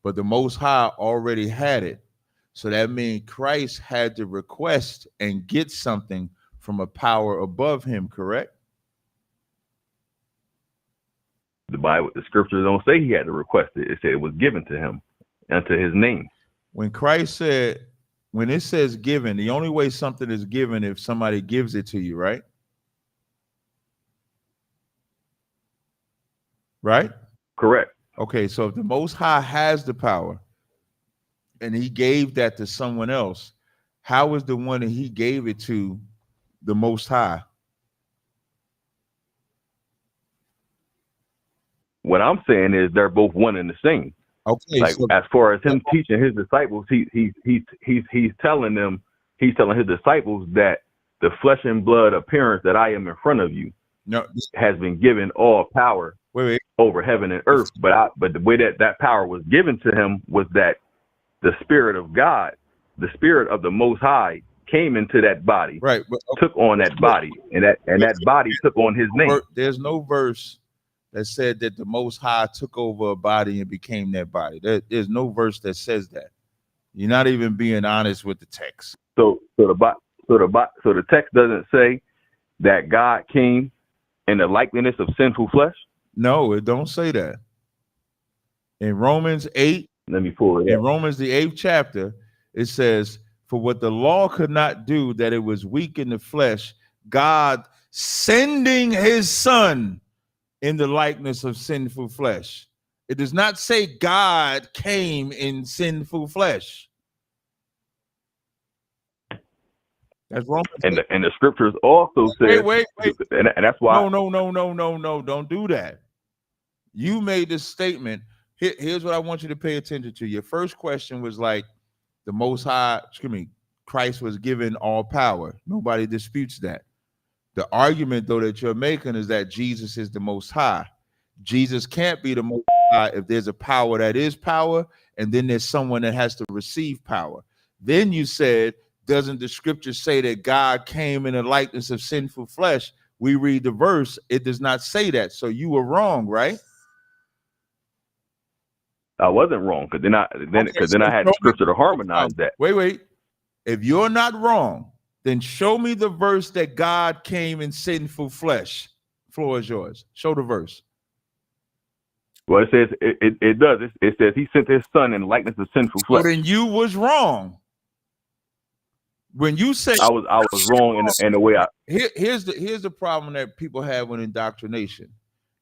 G: But the Most High already had it. So that means Christ had to request and get something from a power above him, correct?
M: The Bible, the scriptures don't say he had to request it. It said it was given to him unto his name.
G: When Christ said, when it says given, the only way something is given if somebody gives it to you, right? Right?
M: Correct.
G: Okay, so if the Most High has the power and he gave that to someone else, how is the one that he gave it to the Most High?
M: What I'm saying is they're both one and the same.
G: Okay.
M: Like, so as far as him teaching his disciples, he's telling his disciples that the flesh and blood appearance that I am in front of you has been given all power over heaven and earth. But the way that power was given to him was that the Spirit of God the spirit of the Most High came into that body,
G: right?
M: Took on that body, and that body took on His name.
G: There's no verse that said that the Most High took over a body and became that body. There's no verse that says that. You're not even being honest with the text.
M: So the text doesn't say that God came in the likeness of sinful flesh.
G: No, it don't say that. In Romans 8,
M: let me pull it.
G: In Romans the 8th chapter, it says, "For what the law could not do, that it was weak in the flesh, God sending His Son in the likeness of sinful flesh." It does not say God came in sinful flesh. That's wrong.
M: And the scriptures also say,
G: wait.
M: And that's why.
G: No. Don't do that. You made this statement. Here's what I want you to pay attention to. Your first question was like, the Most High, Christ was given all power. Nobody disputes that. The argument, though, that you're making is that Jesus is the Most High. Jesus can't be the Most High if there's a power that is power, and then there's someone that has to receive power. Then you said, doesn't the scripture say that God came in the likeness of sinful flesh? We read the verse, it does not say that. So you were wrong, right?
M: I wasn't wrong, because then I had scripture to harmonize that.
G: Wait. If you're not wrong, then show me the verse that God came in sinful flesh. Floor is yours. Show the verse.
M: Well, it says it does. It says He sent His Son in the likeness of sinful flesh.
G: Well, then you was wrong. When you say
M: I was wrong in the way I.
G: Here's the problem that people have with indoctrination.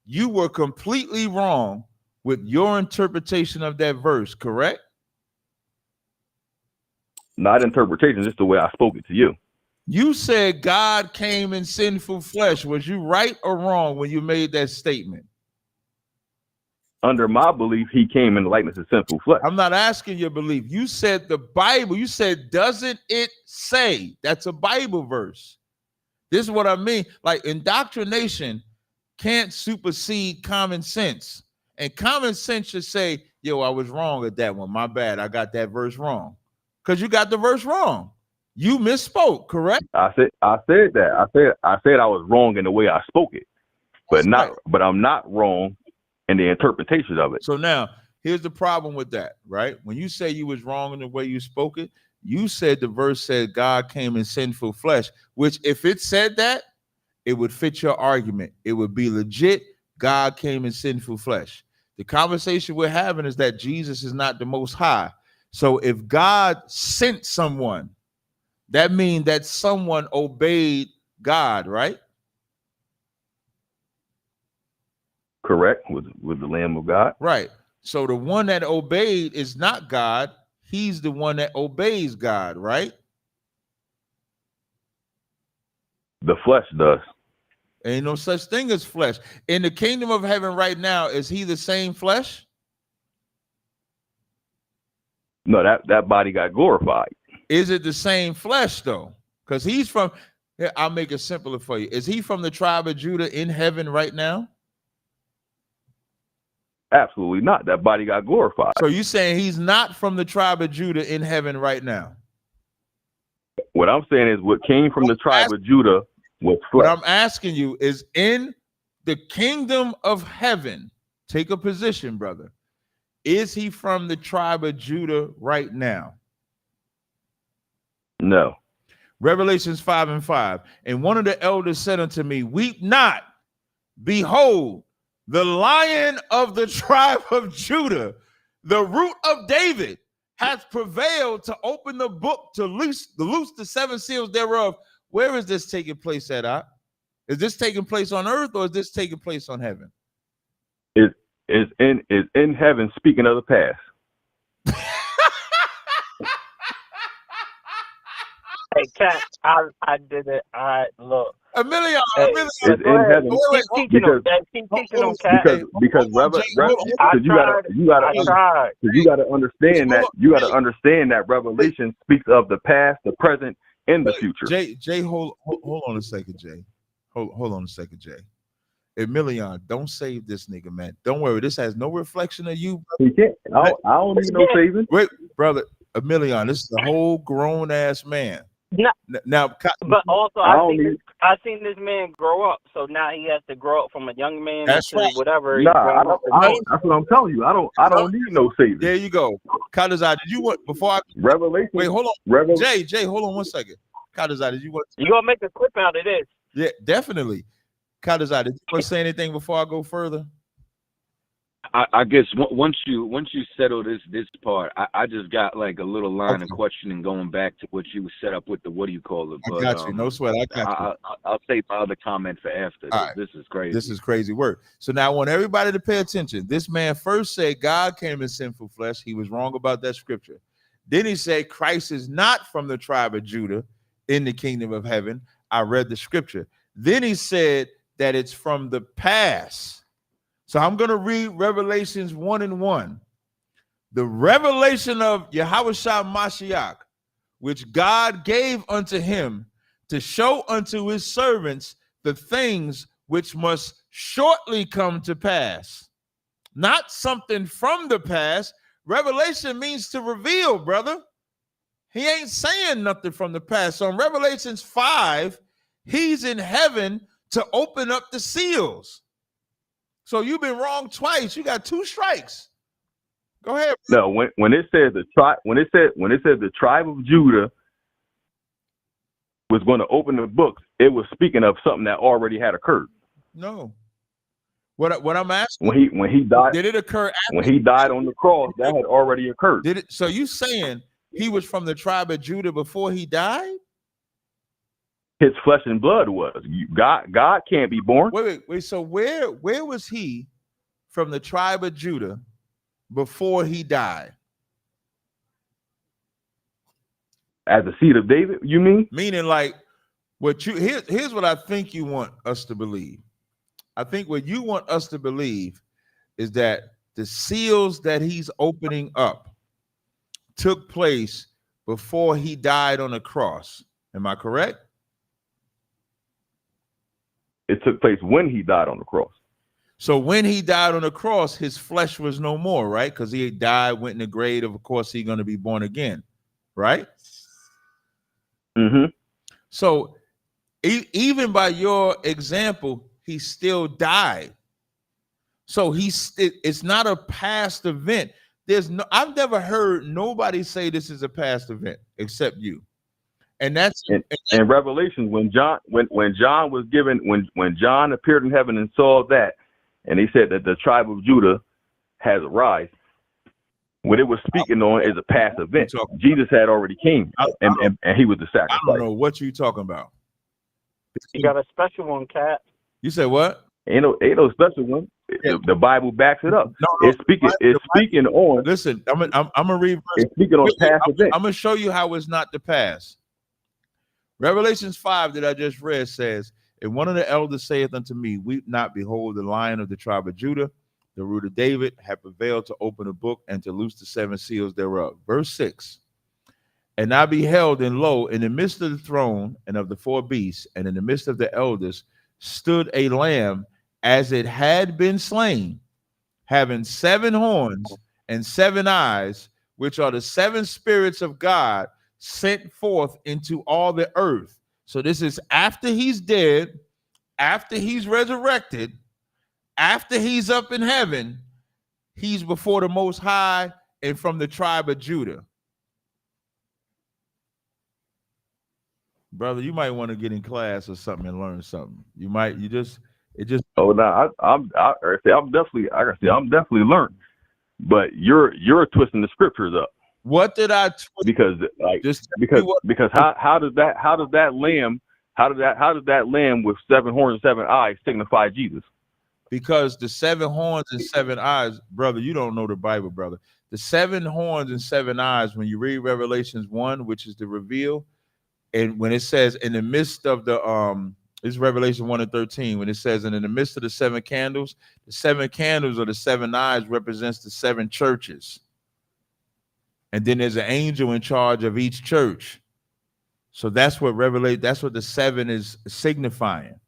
G: You were completely wrong with your interpretation of that verse, correct?
M: Not interpretation, just the way I spoke it to you.
G: You said God came in sinful flesh. Was you right or wrong when you made that statement?
M: Under my belief, He came in the likeness of sinful flesh.
G: I'm not asking your belief. You said the Bible. You said, doesn't it say? That's a Bible verse. This is what I mean. Like, indoctrination can't supersede common sense. And common sense should say, yo, I was wrong at that one. My bad. I got that verse wrong. Because you got the verse wrong. You misspoke, correct?
M: I said that. I said I was wrong in the way I spoke it. But I'm not wrong in the interpretation of it.
G: So now here's the problem with that, right? When you say you was wrong in the way you spoke it, you said the verse said God came in sinful flesh, which if it said that, it would fit your argument. It would be legit. God came in sinful flesh. The conversation we're having is that Jesus is not the Most High. So if God sent someone, that means that someone obeyed God, right?
M: Correct, with the Lamb of God.
G: Right. So the one that obeyed is not God. He's the one that obeys God, right?
M: The flesh does.
G: Ain't no such thing as flesh. In the kingdom of heaven right now, is He the same flesh?
M: No, that body got glorified.
G: Is it the same flesh, though? Because He's from, here, I'll make it simpler for you. Is He from the tribe of Judah in heaven right now?
M: Absolutely not. That body got glorified.
G: So you're saying He's not from the tribe of Judah in heaven right now?
M: What I'm saying is what came from the tribe of Judah was flesh.
G: What I'm asking you is, in the kingdom of heaven, take a position, brother. Is He from the tribe of Judah right now?
M: No.
G: Revelations 5:5. And one of the elders said unto me, weep not. Behold, the Lion of the tribe of Judah, the root of David, hath prevailed to open the book, to loose the seven seals thereof. Where is this taking place at? Is this taking place on earth, or is this taking place on heaven?
M: Is in heaven, speaking of the past.
N: Hey, Cat, I did it. Look.
G: Emilio,
M: It's in heaven.
N: Keep teaching them, Cat.
M: Because you gotta understand that Revelation speaks of the past, the present, and the future.
G: Jay, hold on a second, Jay. Hold on a second, Jay. Emilion, don't save this nigga, man. Don't worry. This has no reflection of you.
M: He can't. I don't need no saving.
G: Wait, brother. Emilion, this is a whole grown ass man. Now,
N: but also I seen this man grow up, so now he has to grow up from a young man
G: that's
N: into
G: right.
N: whatever.
M: That's what I'm telling you. I don't need no savior.
G: There you go. Kadazai, did you want before I
M: Revelation?
G: Wait, hold on. Jay, hold on one second. Kadazai, did you want?
N: You gonna make a clip out of this?
G: Yeah, definitely. Kadazai, did you want to say anything before I go further?
O: I guess once you settle this part, I just got like a little line of questioning going back to what you set up with the what do you call it? But,
G: I got you. No sweat. I got you.
O: I'll save my other comment for after. This is crazy.
G: This is crazy work. So now I want everybody to pay attention. This man first said God came in sinful flesh. He was wrong about that scripture. Then he said Christ is not from the tribe of Judah in the kingdom of heaven. I read the scripture. Then he said that it's from the past. So I'm going to read Revelations 1:1. The revelation of Yahushua Mashiach, which God gave unto him to show unto his servants the things which must shortly come to pass. Not something from the past. Revelation means to reveal, brother. He ain't saying nothing from the past. So in Revelations 5, he's in heaven to open up the seals. So you've been wrong twice. You got 2 strikes. Go ahead.
M: No, when it said the tribe of Judah was going to open the books, it was speaking of something that already had occurred.
G: No. What I'm asking,
M: when he died,
G: did it occur after
M: when he died on the cross? That had already occurred.
G: Did it? So you saying he was from the tribe of Judah before he died?
M: His flesh and blood was. God can't be born.
G: Wait. So where was he from the tribe of Judah before he died?
M: As a seed of David, you mean?
G: Meaning like here's what I think you want us to believe. I think what you want us to believe is that the seals that he's opening up took place before he died on the cross. Am I correct?
M: It took place when he died on the cross.
G: So when he died on the cross, his flesh was no more, right? Because he died, went in the grave. Of course, he's going to be born again, right?
M: Mm-hmm.
G: So even by your example, he still died. So it's not a past event. I've never heard nobody say this is a past event except you. And that's
M: in Revelation when John appeared in heaven and saw that, and he said that the tribe of Judah has arisen. What it was speaking on is a past event. Jesus had already came, and he was the sacrifice.
G: I don't know what you talking about.
N: You got a special one, Cat.
G: You said what?
M: Ain't no special one. The Bible backs it up. It's speaking on.
G: Listen, I'm gonna read.
M: It's speaking on past events.
G: I'm gonna show you how it's not the past. Revelations 5 that I just read says, and one of the elders saith unto me, weep not, behold, the Lion of the tribe of Judah, the root of David, hath prevailed to open the book and to loose the 7 seals thereof. Verse 6. And I beheld, and lo, in the midst of the throne and of the 4 beasts, and in the midst of the elders, stood a lamb as it had been slain, having 7 horns and 7 eyes, which are the 7 spirits of God, sent forth into all the earth. So this is after he's dead, after he's resurrected, after he's up in heaven, he's before the Most High and from the tribe of Judah. Brother, you might want to get in class or something and learn something. Oh
M: no, I'm definitely learning, but you're twisting the scriptures up.
G: What did I twist?
M: Because how does that lamb with 7 horns and 7 eyes signify Jesus?
G: Because the 7 horns and 7 eyes, brother, you don't know the Bible, brother. The 7 horns and 7 eyes, when you read Revelations 1, which is the reveal, and when it says in the midst of the it's Revelation 1:13, when it says, and in the midst of the 7 candles, the 7 candles or the 7 eyes represents the 7 churches. And then there's an angel in charge of each church. So that's what that's what the 7 is signifying.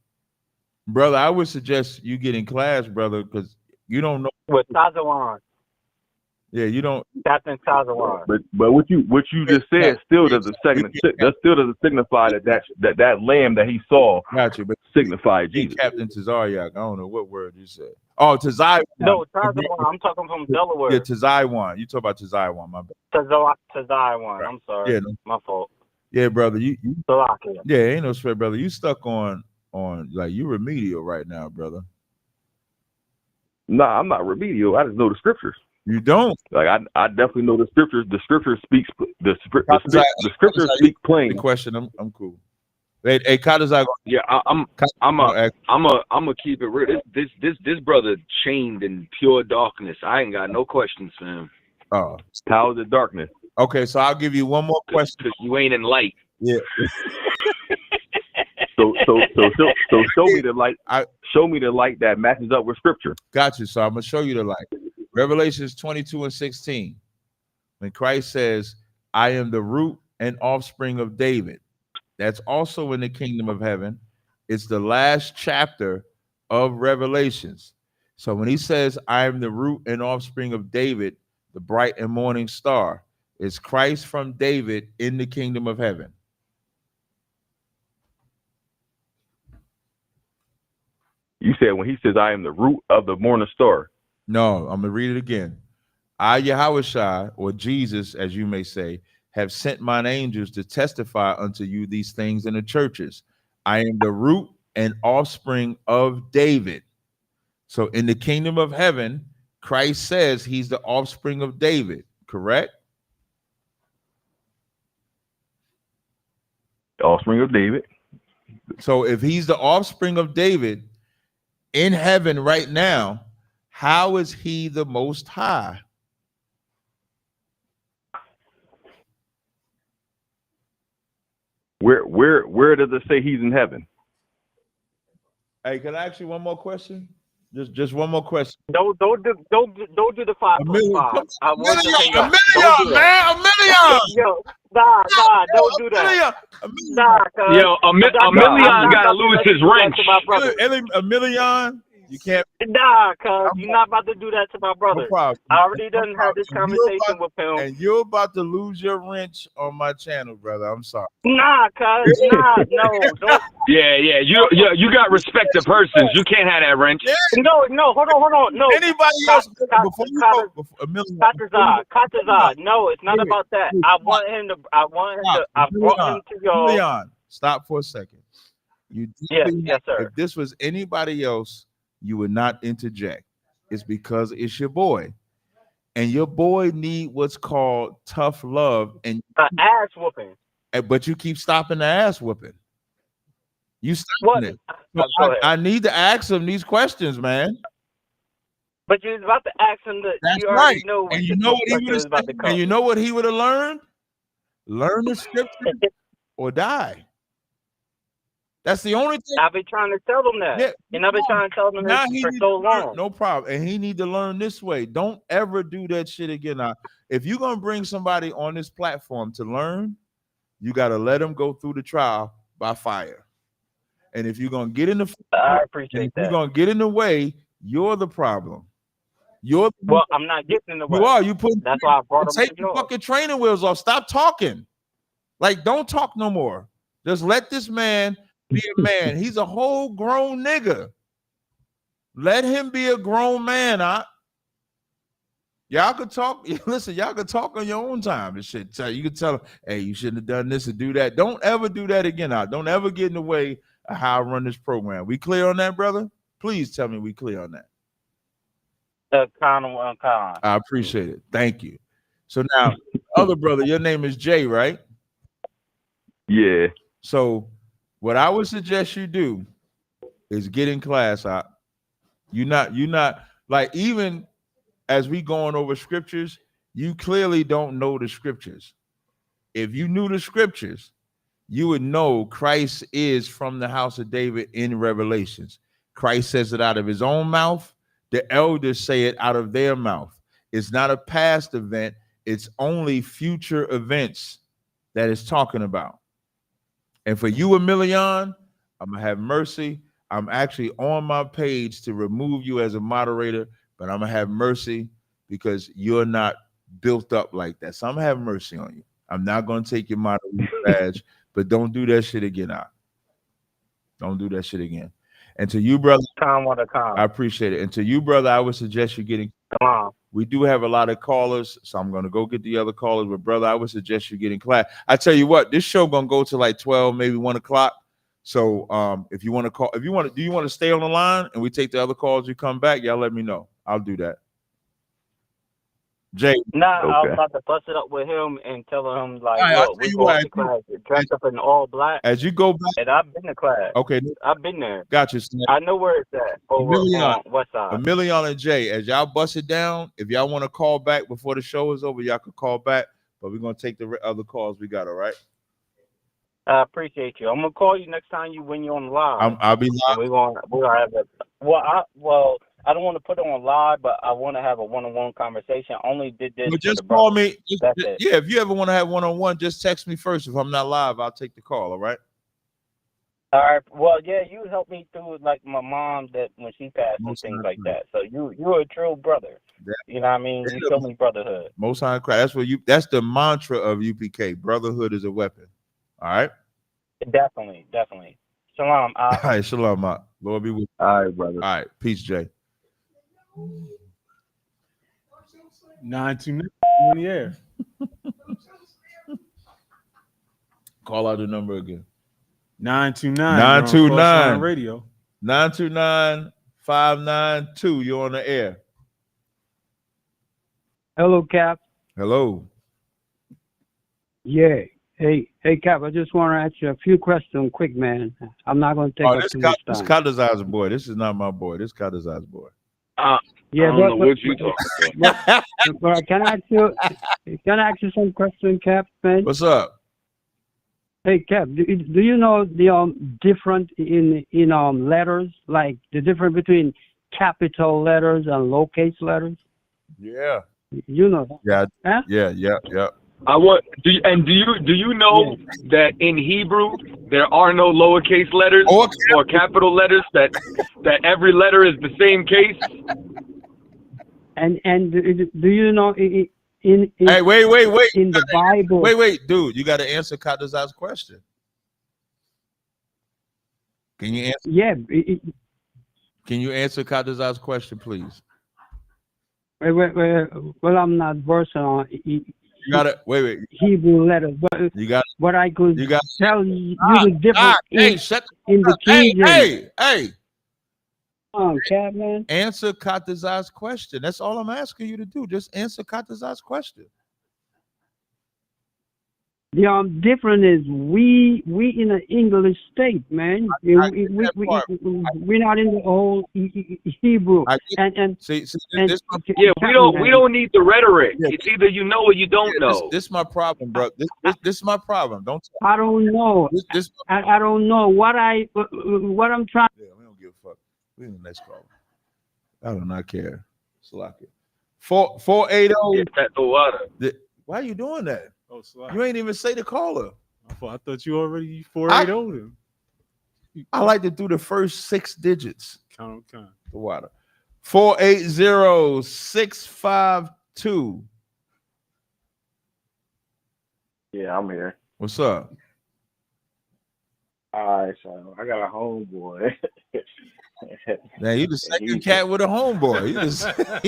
G: Brother, I would suggest you get in class, brother, because you don't know.
N: With Tazawan.
G: Yeah, you don't.
N: Captain Tazawan.
M: But what you just said still doesn't signify that lamb that he saw.
G: Got you, but
M: signified Jesus.
G: Captain Tazaryak. I don't know what word you said. Oh, Tazaiwan.
N: No, Tazawan. I'm talking from Delaware.
G: Yeah, Tazaiwan. You talk about Tazaiwan, my bad.
N: Tazaiwan. I'm sorry.
G: Yeah,
N: my fault.
G: Yeah, brother. You
N: Slovakia.
G: yeah, ain't no sweat, brother. You stuck on like you remedial right now, brother.
M: Nah, I'm not remedial. I just know the scriptures.
G: You don't?
M: Like I definitely know the scriptures. The scripture speaks the scriptures speak plain.
G: The question, I'm cool. Hey, Kadazai.
O: Yeah, I'm a keep it real. This brother chained in pure darkness. I ain't got no questions for him.
G: Oh,
M: how is it darkness?
G: Okay, so I'll give you one more question.
O: Because you ain't in light.
G: Yeah.
M: So show me the light. Show me the light that matches up with scripture.
G: Got you. So I'm gonna show you the light. Revelations 22:16. When Christ says, "I am the root and offspring of David," that's also in the kingdom of heaven. It's the last chapter of Revelations. So when he says, "I am the root and offspring of David, the bright and morning star," it's Christ from David in the kingdom of heaven.
M: You said when he says, "I am the root of the morning star."
G: No, I'm gonna read it again. I, Yahushua, or Jesus, as you may say, have sent mine angels to testify unto you these things in the churches. I am the root and offspring of David. So in the kingdom of heaven, Christ says he's the offspring of David, correct?
M: The offspring of David.
G: So if he's the offspring of David in heaven right now, how is he the most high?
M: Where does it say he's in heaven?
G: Hey, can I ask you one more question? Just one more question.
N: Don't do the 5 plus 5. I want to hang up.
G: A million.
N: Yo, nah, don't do that. Nah,
O: yo, a million got to lose his wrench.
G: A million. You can't.
N: Nah, cuz you're not about to do that to my brother.
G: No problem.
N: I already done had this conversation with him.
G: And you're about to lose your wrench on my channel, brother. I'm sorry.
N: Nah, cuz, no, don't.
O: Yeah, you got respect to persons. You can't have that wrench.
N: No, hold on, no.
G: Anybody else before you go? A million.
N: Katazad, no, it's not about that. I brought him to y'all.
G: Leon, stop for a second.
N: Yes, sir.
G: If this was anybody else, you would not interject. It's because it's your boy, and your boy need what's called tough love and
N: ass whooping.
G: But you keep stopping the ass whooping. You stopping it. So I need to ask him these questions, man.
N: But you're about to ask him that.
G: That's
N: you already
G: right.
N: know.
G: And you know what he would have said. And you know what he would have learned? Learn the scripture or die. That's the only thing.
N: I've been trying to tell them that. Yeah, and I've been trying to tell them this for so long.
G: No problem. And he need to learn this way. Don't ever do that shit again. Now, if you're going to bring somebody on this platform to learn, you got to let them go through the trial by fire. And if you're going to get in the
N: I appreciate that.
G: You're going to get in the way, you're the problem.
N: Well, I'm not getting in the way.
G: You are. You put.
N: That's why I brought him.
G: Take your fucking training wheels off. Stop talking. Like, don't talk no more. Just let this man be a man. He's a whole grown nigga. Let him be a grown man. Y'all could talk. Listen, y'all could talk on your own time and shit. You could tell him, hey, you shouldn't have done this and do that. Don't ever do that again. Don't ever get in the way of how I run this program. We clear on that, brother? Please tell me we clear on that. I appreciate it. Thank you. So now, other brother, your name is Jay, right?
M: Yeah.
G: So what I would suggest you do is get in class. You're not like, even as we going over scriptures, you clearly don't know the scriptures. If you knew the scriptures, you would know Christ is from the house of David in Revelations. Christ says it out of his own mouth. The elders say it out of their mouth. It's not a past event. It's only future events that it's talking about. And for you, a million, I'm gonna have mercy. I'm actually on my page to remove you as a moderator, but I'm gonna have mercy because you're not built up like that. So I'm gonna have mercy on you. I'm not gonna take your model badge, but don't do that shit again. Don't do that shit again. And to you, brother, I appreciate it. And to you, brother, I would suggest you getting. We do have a lot of callers, so I'm gonna go get the other callers. But brother, I would suggest you getting class. I tell you what, this show gonna go to like 12, maybe 1 o'clock. So if you want to call, do you want to stay on the line and we take the other calls? You come back, y'all let me know. I'll do that. Jay.
N: Nah,
G: okay.
N: I was about to bust it up with him and tell him like,
G: right,
N: look, we going to class dressed up in all black.
G: As you go back,
N: and I've been to class.
G: Okay,
N: I've been there.
G: Got you.
N: I know where it's at. Over on West Side.
G: Emilion and Jay, as y'all bust it down, if y'all want to call back before the show is over, y'all could call back. But we're gonna take the other calls we got. All right.
N: I appreciate you. I'm gonna call you next time when you're on live.
G: I'll be live.
N: We're gonna have a I don't want to put it on live, but I want to have a one-on-one conversation. Only did this.
G: Well, just call me. Yeah, if you ever want to have one-on-one, just text me first. If I'm not live, I'll take the call. All right.
N: All right. Well, yeah, you helped me through like my mom that when she passed and things like that. So you're a true brother. You know what I mean? You show me brotherhood.
G: Most High Christ. That's the mantra of UPK. Brotherhood is a weapon. All right.
N: Definitely. Shalom.
G: All right, shalom, Lord be with you.
M: All right, brother.
G: All right, peace, Jay.
D: 929 in the air.
G: Call out the number again.
D: 929 radio.
G: 929-592. You're on the air.
P: Hello, Cap.
G: Hello.
P: Yeah. Hey, Cap. I just want to ask you a few questions, quick, man. I'm not going to take up too much time.
G: This Kadazai's boy. This is not my boy. This Kadazai's boy.
P: Yeah,
M: I don't know what you talking about.
P: But can I ask you some question, Cap, man?
G: What's up?
P: Hey, Cap, do you know the difference in letters, like the difference between capital letters and lowercase letters?
G: Yeah.
P: You know that.
G: Yeah.
P: Huh?
G: Yeah.
O: Do you know that in Hebrew there are no lowercase letters or capital letters, that every letter is the same case?
P: And do you know in
G: hey, wait.
P: In the Bible.
G: Wait, dude, you got to answer Kadazai's question. Can you answer?
P: Yeah.
G: Can you answer Kadazai's question, please?
P: Well, I'm not versed on
G: you gotta wait.
P: Hebrew letters, but
G: you got
P: what I could tell you the difference
G: in
P: the King James.
G: Hey.
P: Cap, man.
G: Answer Kadazai's question. That's all I'm asking you to do. Just answer Kadazai's question.
P: The difference is we in an English state, man. We're not in the whole Hebrew.
O: We don't need the rhetoric. It's either you know or you don't know.
G: This is my problem, bro. This is my problem.
P: I don't know. I don't know what I'm trying.
G: Yeah, we don't give a fuck. We in the next call. I do not care. Salaki. 480. Why are you doing that?
D: Oh,
G: you ain't even say the caller.
D: I thought you already 480 him.
G: I like to do the first 6 digits.
D: Count.
G: The water. 480-652.
Q: Yeah, I'm here.
G: What's up?
Q: All right, so I got a homeboy.
G: Now you the second cat with a homeboy. You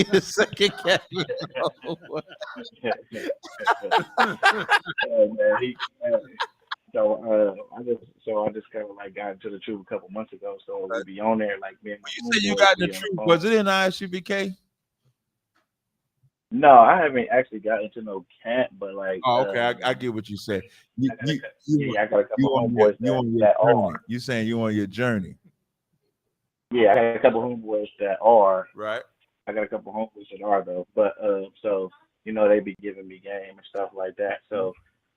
G: the second cat with a homeboy.
Q: I just kind of like got into the truth a couple months ago. So we'll be on there like me.
G: You said you got in the truth. Was it in ISUBK?
Q: No, I haven't actually got into no camp, but like.
G: Oh, okay. I get what you said.
Q: I got a couple homeboys that are.
G: You saying you on your journey?
Q: Yeah, I got a couple homeboys that are.
G: Right.
Q: I got a couple homeboys that are though, but so they be giving me game and stuff like that. So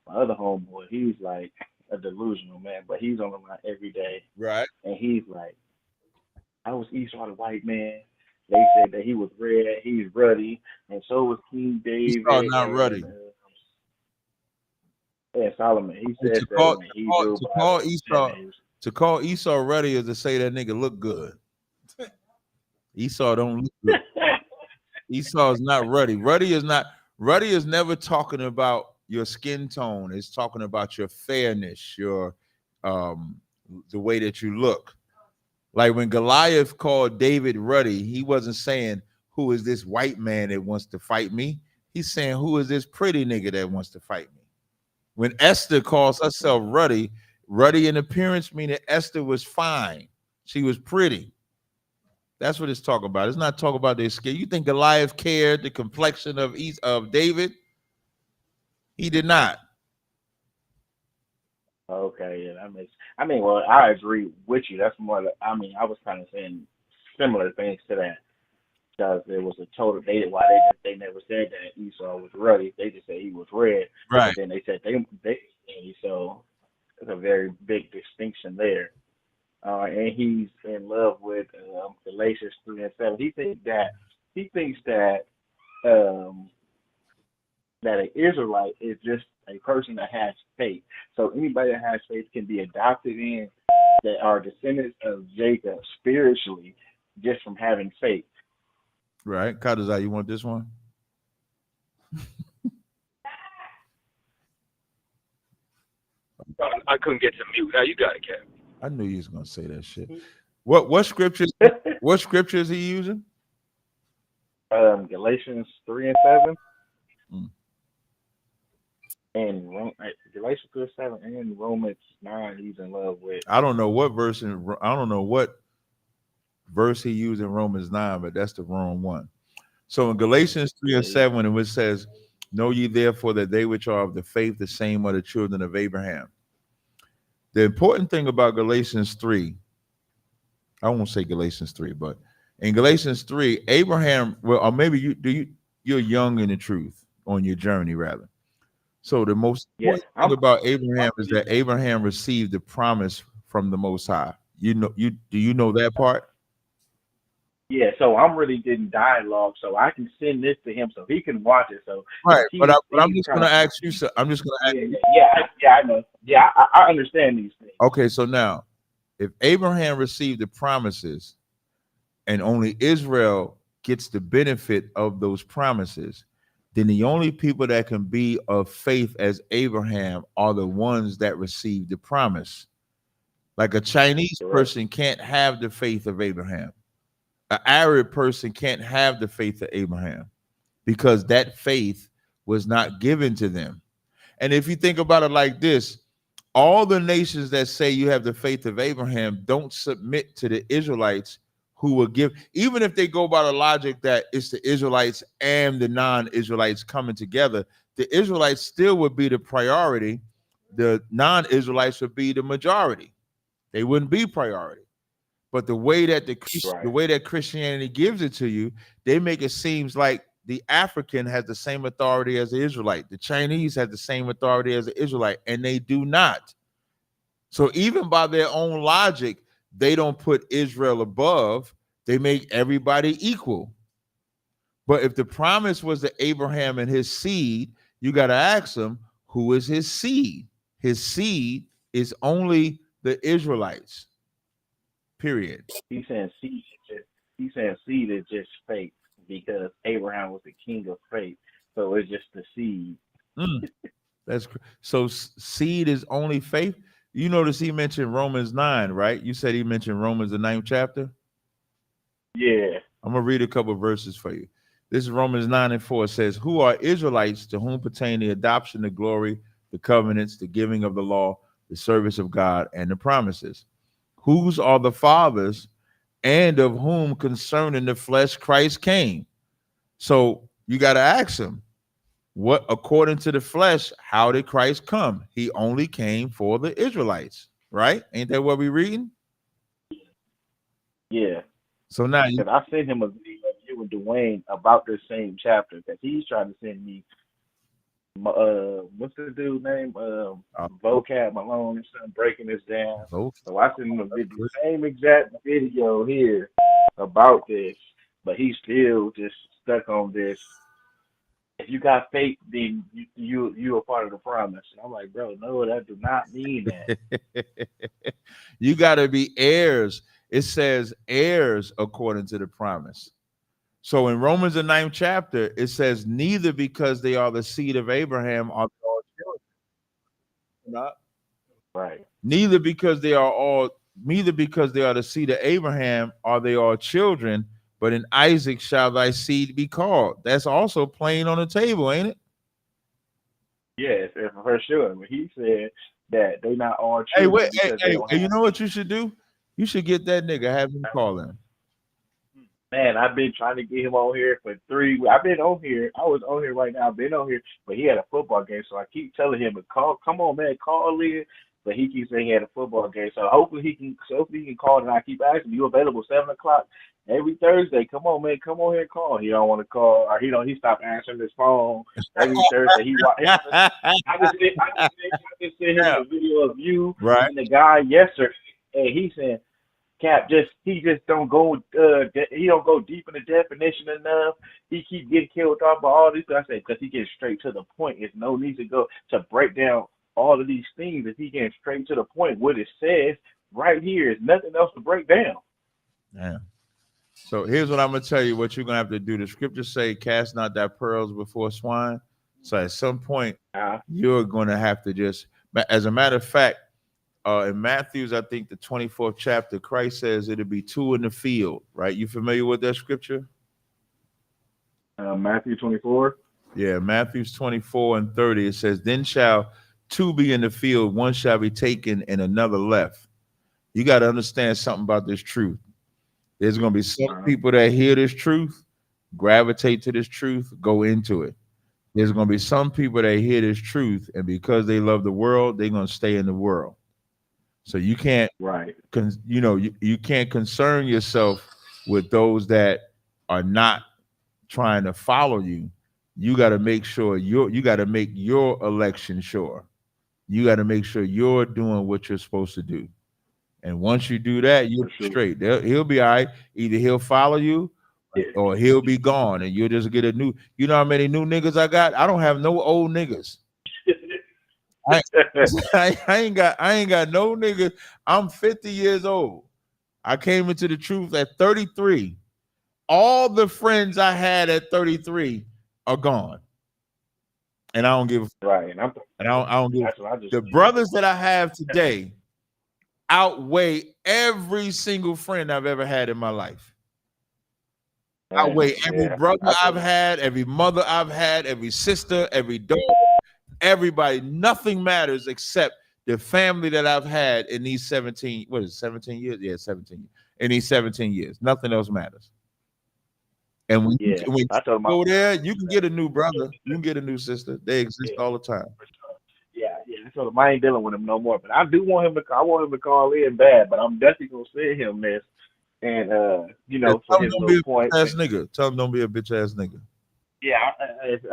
Q: my other homeboy, he's like a delusional man, but he's on the line every day.
G: Right.
Q: And he's like, I was Esau the white man. They said that he was red, he's ruddy, and so was King David.
G: Esau not ruddy.
Q: Yeah, Solomon. He said
G: to call Esau ruddy is to say that nigga look good. Esau don't look good. Esau is not ruddy. Ruddy is never talking about your skin tone. It's talking about your fairness, your the way that you look. Like when Goliath called David ruddy, he wasn't saying, who is this white man that wants to fight me? He's saying, who is this pretty nigga that wants to fight me? When Esther calls herself ruddy, ruddy in appearance meaning Esther was fine. She was pretty. That's what it's talking about. It's not talking about their skin. You think Goliath cared the complexion of David? He did not.
Q: Okay, yeah, that makes. I mean, well, I agree with you. That's more. I mean, I was kind of saying similar things to that because there was a total. Why they never said that Esau was ruddy. They just said he was red.
G: Right.
Q: And then they said they so there's a very big distinction there. And he's in love with Galatians 3:7. He thinks that that an Israelite is just a person that has faith. So anybody that has faith can be adopted in, that are descendants of Jacob spiritually, just from having faith.
G: Right. Kadazai, you want this one?
O: I couldn't get to mute. Now you got it, Cap.
G: I knew you was gonna say that shit. What scriptures? What scripture is he using?
Q: Galatians 3:7.
G: Mm.
Q: And Galatians 3:7 and Romans 9, he's in love with.
G: I don't know what verse he used in Romans 9, but that's the wrong one. So in Galatians 3:7, it says, "Know ye therefore that they which are of the faith, the same are the children of Abraham." The important thing about Galatians 3, I won't say Galatians 3, but in Galatians 3, Abraham, well, or maybe you're young in the truth on your journey, rather. So the most important thing about Abraham is that Abraham received the promise from the Most High. Do you know that part?
Q: Yeah, so I'm really getting dialogue, so I can send this to him so he can watch it. So
G: right, but I'm just going to ask you. So I'm just going to ask you.
Q: Yeah, I know. Yeah, I understand these things.
G: Okay, so now, if Abraham received the promises, and only Israel gets the benefit of those promises, then the only people that can be of faith as Abraham are the ones that receive the promise. Like a Chinese person can't have the faith of Abraham. An Arab person can't have the faith of Abraham because that faith was not given to them. And if you think about it like this, all the nations that say you have the faith of Abraham don't submit to the Israelites who will give, even if they go by the logic that it's the Israelites and the non-Israelites coming together, the Israelites still would be the priority. The non-Israelites would be the majority. They wouldn't be priority. But the way that the way that Christianity gives it to you, they make it seems like the African has the same authority as the Israelite. The Chinese has the same authority as the Israelite, and they do not. So even by their own logic, they don't put Israel above. They make everybody equal. But if the promise was to Abraham and his seed, you got to ask him, who is his seed? His seed is only the Israelites. Period.
Q: He's saying seed is just faith because Abraham was the king of faith. So it's just the seed.
G: That's so seed is only faith. You notice he mentioned Romans 9, right? You said he mentioned Romans the 9th chapter.
Q: Yeah.
G: I'm gonna read a couple of verses for you. This is Romans 9:4. It says, "Who are Israelites to whom pertain the adoption, the glory, the covenants, the giving of the law, the service of God, and the promises? Whose are the fathers, and of whom concerning the flesh Christ came?" So you got to ask him, what according to the flesh, how did Christ come? He only came for the Israelites, right? Ain't that what we reading?
Q: Yeah.
G: So now
Q: I sent him a video of you and Dwayne about this same chapter because he's trying to send me what's the dude's name? Vocab Malone and something, breaking this down. So I sent him the same exact video here about this, but he's still just stuck on this. If you got faith, then you are part of the promise. And I'm like, bro, no, that do not mean that.
G: You got to be heirs. It says heirs according to the promise. So in Romans the 9th chapter, it says, neither because they are the seed of Abraham are they all children. Not.
Q: Right.
G: Neither because they are the seed of Abraham are they all children, but in Isaac shall thy seed be called. That's also plain on the table, ain't it?
Q: Yes, for sure. But he said that they not all
G: Hey,
Q: children
G: wait,
Q: because they don't
G: hey, you
Q: have.
G: know what you should do? You should get that nigga, have him call him.
Q: Man, I've been trying to get him on here for 3 weeks. I've been on here. I was on here right now. I've been on here, but he had a football game, so I keep telling him to call. Come on, man, call in. But he keeps saying he had a football game, so hopefully he can. Call. And I keep asking, you available 7:00 every Thursday? Come on, man, come on here and call. He don't want to call, or he stopped answering his phone every Thursday. I just sent him the video of you and the guy yesterday, and he said, Cap, he don't go deep in the definition enough. He keep getting killed off by all these. I said, because he gets straight to the point. There's no need to go to break down all of these things. If he gets straight to the point, what it says right here is nothing else to break down.
G: Yeah. So here's what I'm gonna tell you. What you're gonna have to do. The scriptures say, "Cast not thy pearls before swine." So at some point, you're gonna have to just. As a matter of fact. In Matthew's, I think the 24th chapter, Christ says it'll be 2 in the field, right? You familiar with that scripture?
Q: Matthew 24?
G: Yeah, Matthew's 24 and 30. It says, then shall 2 be in the field, one shall be taken and another left. You got to understand something about this truth. There's going to be some people that hear this truth, gravitate to this truth, go into it. There's going to be some people that hear this truth, and because they love the world, they're going to stay in the world. So you can't, you can't concern yourself with those that are not trying to follow you. You got to make sure you got to make your election sure. You got to make sure you're doing what you're supposed to do. And once you do that, you're straight. He'll be all right. Either he'll follow you or he'll be gone, and you'll just get a new. You know how many new niggas I got? I don't have no old niggas. I ain't got no niggas. I'm 50 years old. I came into the truth at 33. All the friends I had at 33 are gone, and I don't give a
Q: right.
G: And I don't give the brothers that I have today outweigh every single friend I've ever had in my life. Outweigh every brother I've had, every mother I've had, every sister, every daughter. Everybody, nothing matters except the family that I've had in these 17 years? Yeah, 17 years. In these 17 years. Nothing else matters. And when you go there, you can get a new brother, you can get a new sister. They exist all the time.
Q: Yeah. So I ain't dealing with him no more. But I do want him to call in bad, but I'm definitely gonna send him this. And for his little point.
G: Tell him don't be a bitch ass nigga.
Q: Yeah,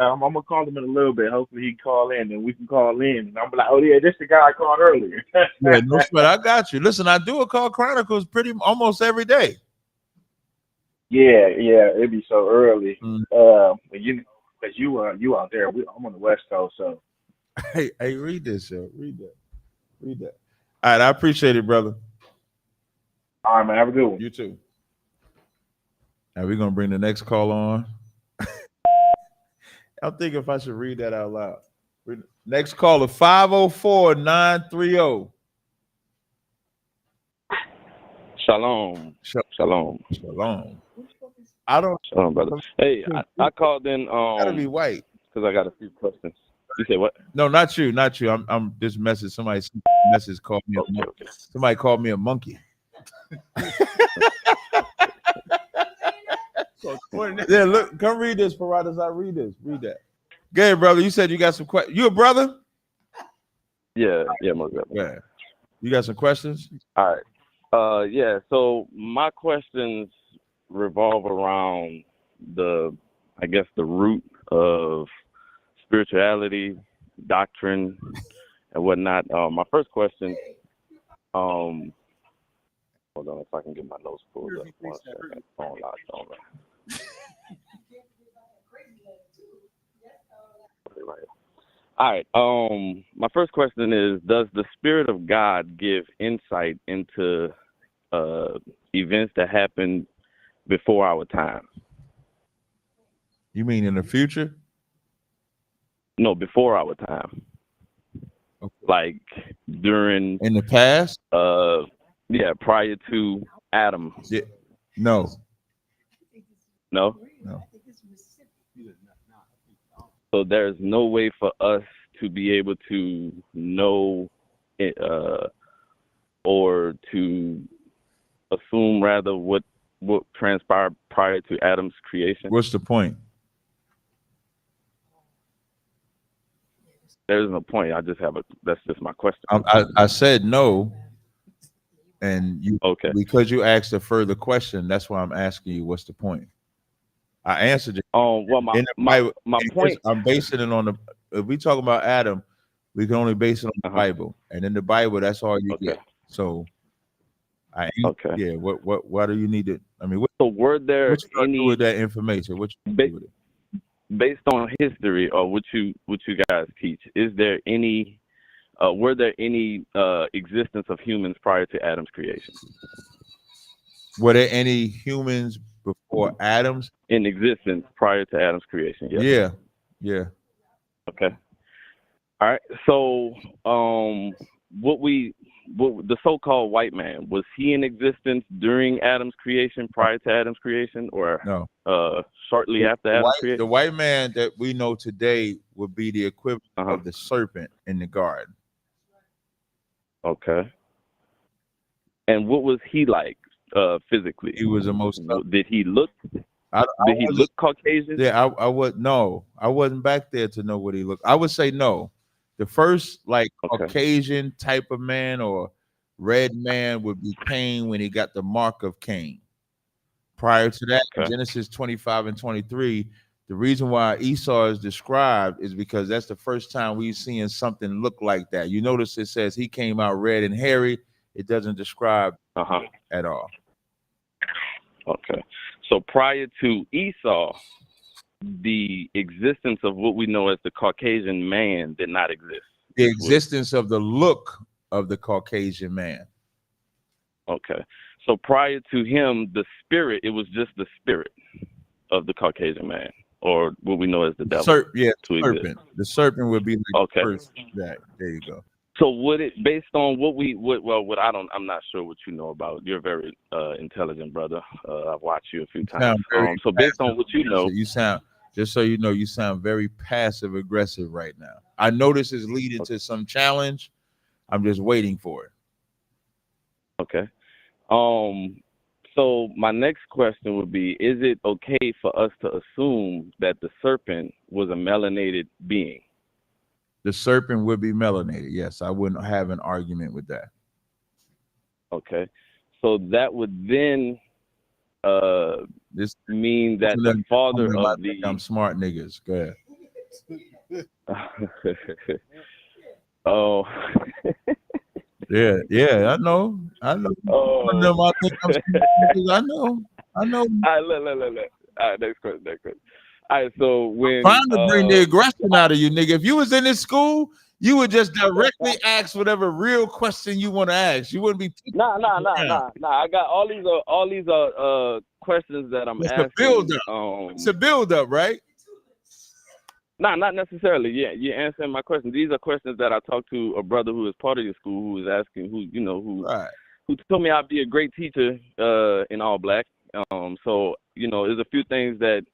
Q: I'm gonna call him in a little bit. Hopefully he can call in, and we can call in. And I'm like, oh yeah, this the guy I called earlier.
G: Yeah, no sweat. I got you. Listen, I do a call Chronicles almost every day.
Q: Yeah, it'd be so early. But you out there. I'm on the West Coast, so.
G: Hey, read this, yo. Read that. All right, I appreciate it, brother.
Q: All right, man. Have a good one.
G: You too. Now we're gonna bring the next call on. I'm thinking if I should read that out loud. Next caller, 504-930.
R: Shalom. Shalom. Shalom, brother. Hey, I called in.
G: Gotta be white.
R: Because I got a few questions. You say what?
G: No, not you. I'm this message. Somebody called me a monkey. Somebody called me a monkey. Yeah, look, come read this, Paradas. I read this. Read that. Good, brother. You said you got some questions. You a brother?
R: Yeah, most definitely.
G: Yeah. You got some questions?
R: All right. Yeah. So my questions revolve around the root of spirituality, doctrine, and whatnot. My first question. Hold on, if I can get my notes pulled up. 1 second. Phone locked on. Right. All right. My first question is: does the Spirit of God give insight into events that happened before our time?
G: You mean in the future?
R: No, before our time. Like during
G: in the past?
R: Yeah, prior to Adam.
G: Yeah. No.
R: No?
G: No.
R: So there's no way for us to be able to know it, or to assume rather what transpired prior to Adam's creation.
G: What's the point?
R: There's no point. That's just my question.
G: I said no, and you because you asked a further question. That's why I'm asking you. What's the point? I answered it.
R: Well, my point.
G: I'm basing it on the. If we talk about Adam, we can only base it on the Bible, and in the Bible, that's all you get. So, yeah. Why do you need it? I mean,
R: so were there any
G: with that information? What you do with it?
R: Based on history or what you guys teach, is there any were there any existence of humans prior to Adam's creation?
G: Were there any humans before Adam's
R: in existence prior to Adam's creation?
G: Yes. Yeah.
R: Okay. All right. So, the so-called white man, was he in existence during Adam's creation, prior to Adam's creation, or
G: no?
R: Shortly after Adam's creation?
G: The white man that we know today would be the equivalent of the serpent in the garden.
R: Okay. And what was he like physically?
G: He was the most.
R: Did he look? Did he look Caucasian?
G: Yeah, I would no. I wasn't back there to know what he looked. I would say no. The first Caucasian type of man or red man would be Cain when he got the mark of Cain. Prior to that, Genesis 25 and 23, the reason why Esau is described is because that's the first time we've seen something look like that. You notice it says he came out red and hairy. It doesn't describe at all.
R: Okay. So prior to Esau, the existence of what we know as the Caucasian man did not exist.
G: The existence of the look of the Caucasian man.
R: Okay. So prior to him, the spirit, it was just the spirit of the Caucasian man, or what we know as the devil.
G: Serpent. The serpent would be the first. There you go.
R: So would it, based on I'm not sure what you know about. You're a very intelligent brother. I've watched you a few times. So based on what you know,
G: you sound, just so you know, you sound very passive aggressive right now. I know this is leading to some challenge. I'm just waiting for it.
R: Okay. So my next question would be, is it okay for us to assume that the serpent was a melanated being?
G: The serpent would be melanated. Yes, I wouldn't have an argument with that.
R: Okay. So that would then mean that the father of the...
G: I'm smart niggas. Go ahead.
R: Oh.
G: Yeah, I know.
R: Oh.
G: I think I know.
R: All right, look. All right, next question. All right, so when
G: I'm trying to bring the aggression out of you, nigga. If you was in this school, you would just directly ask whatever real question you want to ask. You wouldn't be.
R: Nah. I got all these questions that I'm asking.
G: It's a build up, right?
R: Nah, not necessarily. Yeah, you're answering my questions. These are questions that I talked to a brother who is part of your school, who was asking, who told me I'd be a great teacher in all black. So there's a few things that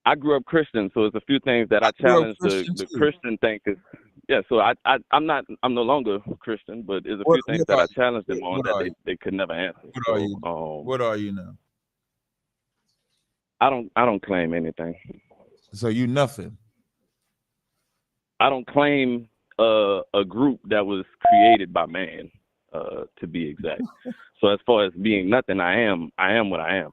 R: I grew up Christian, so it's a few things that I challenge the Christian thinkers. Yeah, so I'm no longer Christian, but there's a few things that I challenged them on that they could never answer.
G: What are you now?
R: I don't claim anything.
G: So you nothing.
R: I don't claim a group that was created by man, to be exact. So as far as being nothing, I am what I am.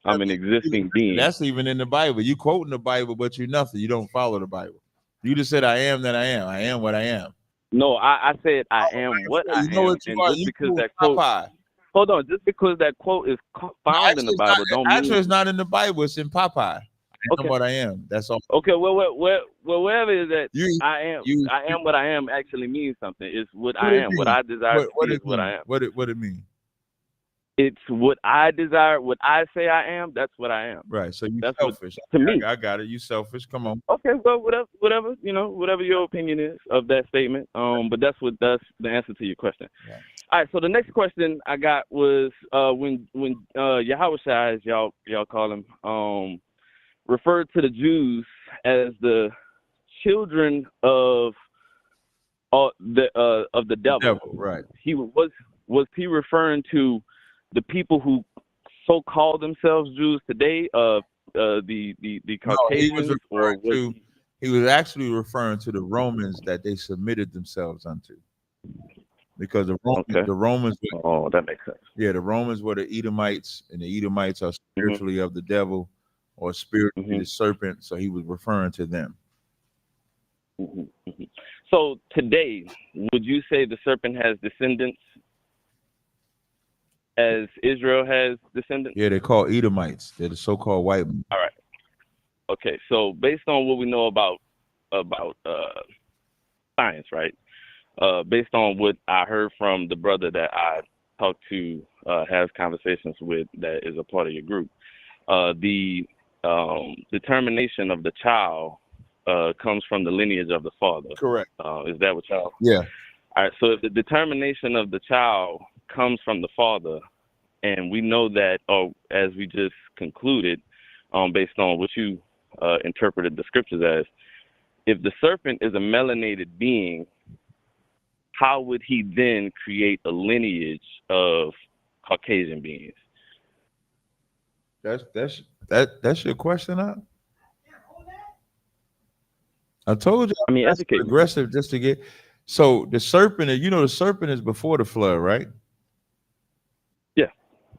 R: I'm an existing being.
G: That's even in the Bible. You quoting the Bible, but you're nothing. You don't follow the Bible. You just said I am that I am. I am what I am.
R: No, I said I am what I am.
G: What you are.
R: Just because that quote, hold on, just because that quote is found in the Bible, don't mean
G: it's not in the Bible. It's in Popeye. I am what I am. That's all.
R: Okay, well, wherever it is that I am what I am actually means something. It's what I am. What I desire to be is what I am.
G: What it mean?
R: it's what I desire, what I say I am. That's what I am.
G: Right. So you
R: That's
G: selfish.
R: What, to me,
G: I got it. You selfish. Come on.
R: okay. Well, whatever, whatever your opinion is of that statement. But that's the answer to your question.
G: Yeah.
R: All right. So the next question I got was when Yahushua, as y'all call him, referred to the Jews as the children of the devil.
G: Right.
R: He was he referring to the people who so call themselves Jews today, the Caucasians,
G: he was actually referring to the Romans that they submitted themselves unto, because the Romans.
R: Oh, that makes sense.
G: Yeah, the Romans were the Edomites, and the Edomites are spiritually of the devil, or spiritually the serpent. So he was referring to them.
R: So today, would you say the serpent has descendants as Israel has descendants?
G: Yeah, they're called Edomites. They're the so-called white men.
R: All right. Okay, so based on what we know about science, right? Based on what I heard from the brother that I talked to, has conversations with, that is a part of your group, the determination of the child comes from the lineage of the father.
G: Correct.
R: Is that what y'all?
G: Yeah.
R: All right. So if the determination of the child comes from the father, and we know that, or as we just concluded, based on what you interpreted the scriptures as, if the serpent is a melanated being, how would he then create a lineage of Caucasian beings?
G: That's your question, huh? I told you.
R: I mean, educate
G: aggressive just to get. So the serpent, the serpent is before the flood, right?
R: Yeah.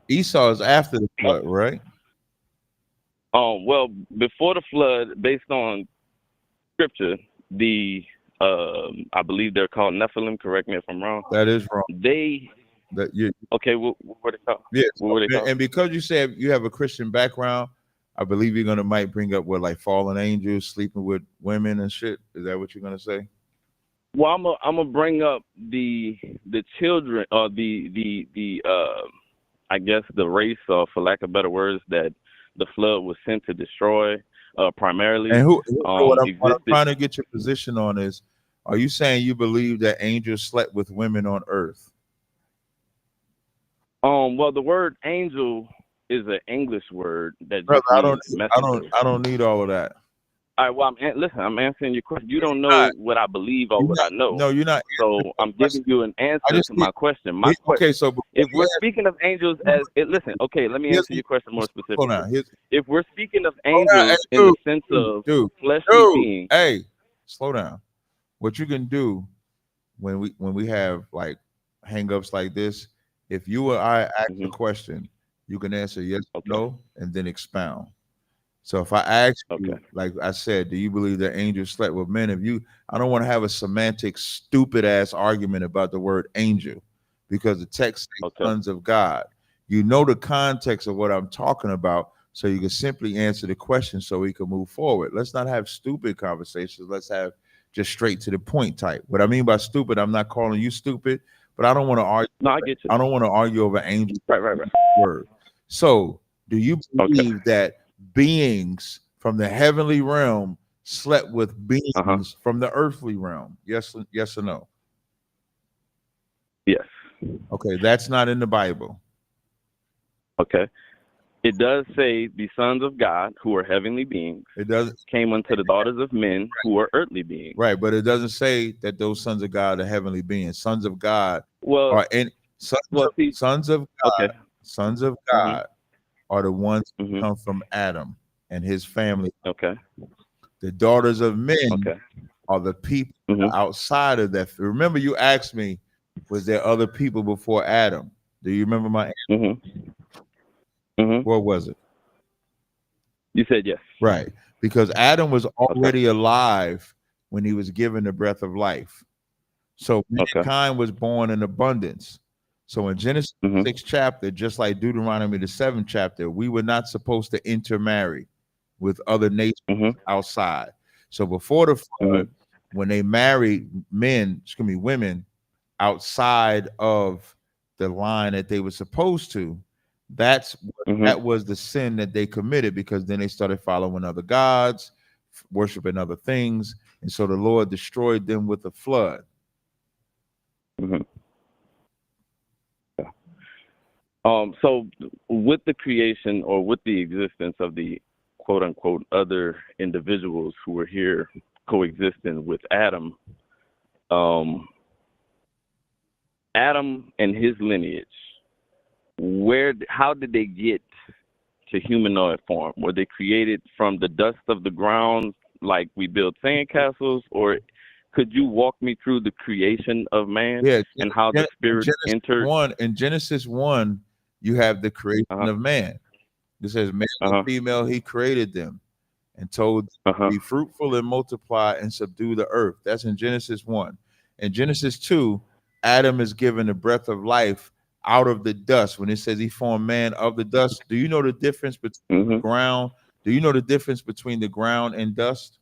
G: Esau is after the flood, right?
R: Well, before the flood, based on scripture, I believe they're called Nephilim. Correct me if I'm wrong.
G: That is wrong.
R: Okay. What were they called?
G: Yeah.
R: What were they called?
G: And because you said you have a Christian background, I believe you're might bring up like fallen angels sleeping with women and shit. Is that what you're gonna say?
R: Well, I'm gonna bring up the children, or the I guess the race, or for lack of better words, that the flood was sent to destroy, primarily.
G: And what I'm trying to get your position on is, are you saying you believe that angels slept with women on earth?
R: Well, the word angel is an English word that.
G: Brother, I don't need all of that.
R: All right. Well, I'm answering your question. You don't know what I believe or what I know.
G: No, you're not.
R: So I'm giving you an answer to my question. Okay,
G: so
R: if we're speaking of angels listen, okay, let me answer your question more specifically. If we're speaking of angels in the sense of fleshly beings.
G: Hey, slow down. What you can do when we have like hang-ups like this, if you or I ask a question, you can answer yes or no, and then expound. So if I ask you, like I said, do you believe that angels slept with men? I don't want to have a semantic, stupid ass argument about the word angel, because the text says sons of God. You know the context of what I'm talking about, so you can simply answer the question so we can move forward. Let's not have stupid conversations. Let's have just straight to the point type. What I mean by stupid, I'm not calling you stupid, but I don't want to argue.
R: No, I get you.
G: I don't want to argue over angels.
R: Right.
G: Word. So do you believe that beings from the heavenly realm slept with beings from the earthly realm? Yes or no?
R: Yes.
G: Okay, that's not in the Bible.
R: Okay. It does say the sons of God, who are heavenly beings, came unto the daughters of men, who are earthly beings.
G: Right, but it doesn't say that those sons of God are heavenly beings. Sons of God sons of God are the ones who come from Adam and his family.
R: Okay.
G: The daughters of men are the people outside of that. Remember, you asked me, was there other people before Adam? Do you remember my answer? What was it?
R: You said yes.
G: Right, because Adam was already alive when he was given the breath of life. So mankind was born in abundance. So in Genesis 6th chapter, just like Deuteronomy the 7th chapter, we were not supposed to intermarry with other nations outside. So before the flood, when they married women outside of the line that they were supposed to, That was the sin that they committed, because then they started following other gods, worshiping other things, and so the Lord destroyed them with a flood.
R: So with the creation, or with the existence of the quote unquote other individuals who were here coexisting with Adam, Adam and his lineage, how did they get to humanoid form? Were they created from the dust of the ground like we build sandcastles, or could you walk me through the creation of man and how the spirit entered?
G: In Genesis 1, you have the creation of man. It says, male and female, he created them and told them to be fruitful and multiply and subdue the earth. That's in Genesis 1. In Genesis 2, Adam is given the breath of life out of the dust. When it says he formed man of the dust, do you know the difference between the ground? Do you know the difference between the ground and dust?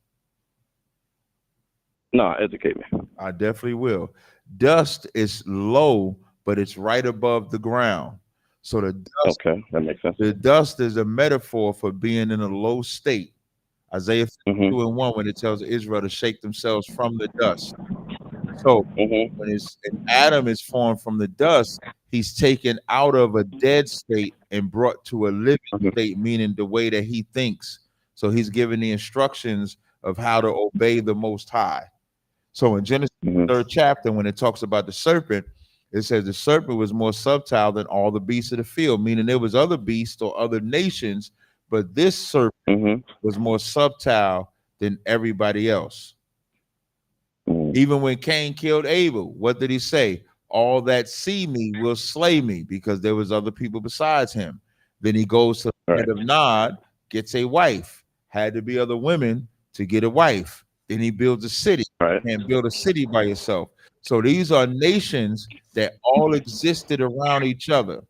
R: No, educate me.
G: I definitely will. Dust is low, but it's right above the ground. So the dust,
R: that makes sense.
G: The dust is a metaphor for being in a low state. Isaiah 52:1, when it tells Israel to shake themselves from the dust. So when Adam is formed from the dust, he's taken out of a dead state and brought to a living state, meaning the way that he thinks. So he's given the instructions of how to obey the Most High. So in Genesis 3rd chapter, when it talks about the serpent, it says the serpent was more subtle than all the beasts of the field, meaning there was other beasts or other nations, but this serpent was more subtle than everybody else. Even when Cain killed Abel, what did he say? All that see me will slay me, because there was other people besides him. Then he goes to the land of Nod, gets a wife. Had to be other women to get a wife. Then he builds a city. You can't build a city by yourself. So these are nations that all existed around each other.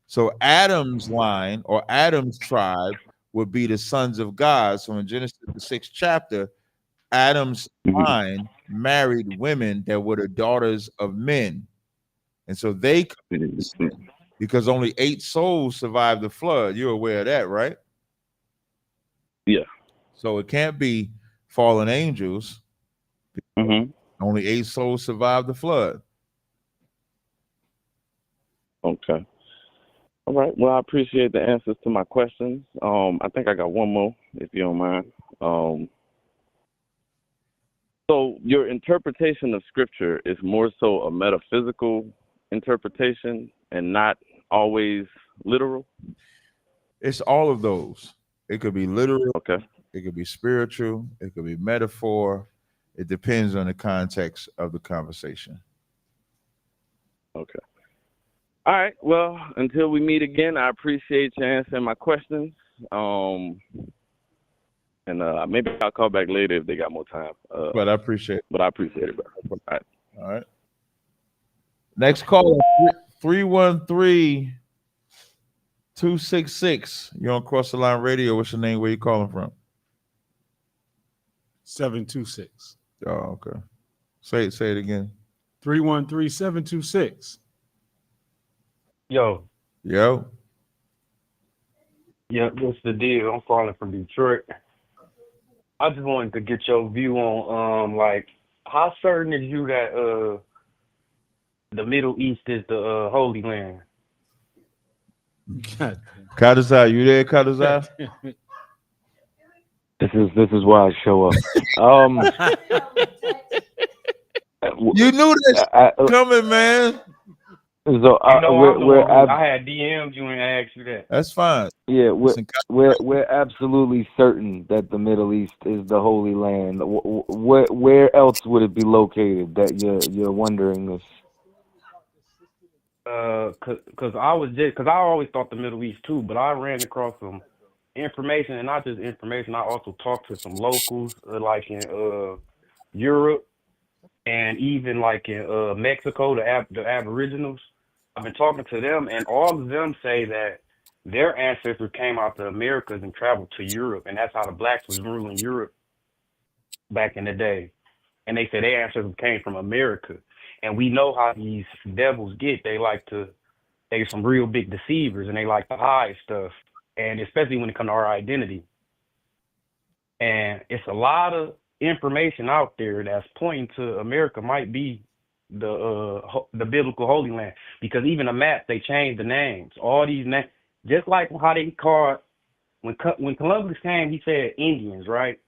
G: So Adam's line, or Adam's tribe, would be the sons of God. So in Genesis the 6th chapter, Adam's line married women that were the daughters of men. And so they committed sin, because only 8 souls survived the flood. You're aware of that, right?
R: Yeah.
G: So it can't be fallen angels. Only 8 souls survived the flood.
R: Okay. All right. Well, I appreciate the answers to my questions. I think I got one more, if you don't mind. So your interpretation of scripture is more so a metaphysical interpretation and not always literal?
G: It's all of those. It could be literal. It could be spiritual. It could be metaphor. It depends on the context of the conversation.
R: Okay. All right. Well, until we meet again, I appreciate you answering my questions. And maybe I'll call back later if they got more time.
G: But I appreciate it.
R: But I appreciate it, bro. All
G: right. Next call, 313-266. You're on Cross the Line Radio. What's your name? Where you calling from?
D: 726.
G: Oh, okay. Say it again.
D: 313-726.
S: Yo.
G: Yeah,
S: what's the deal? I'm calling from Detroit. I just wanted to get your view on like how certain is you that the Middle East is the Holy Land?
G: Kadazai, you there, Kadazai?
T: This is why I show up.
G: You knew this coming, man.
T: So
S: I had DM'd you and asked you that.
G: That's fine.
T: Yeah, we're absolutely certain that the Middle East is the Holy Land. Where else would it be located that you're wondering this?
S: Cause I always thought the Middle East too, but I ran across some information, and not just information. I also talked to some locals, like in Europe, and even like in Mexico, the Aboriginals. I've been talking to them, and all of them say that their ancestors came out the Americas and traveled to Europe, and that's how the blacks was ruling Europe back in the day. And they say their ancestors came from America. And we know how these devils get. They like to they some real big deceivers, and they like to hide stuff, and especially when it comes to our identity. And it's a lot of information out there that's pointing to America might be the biblical Holy Land, because even the maps, they changed the names. All these names, just like how they called when Columbus came, he said Indians, right?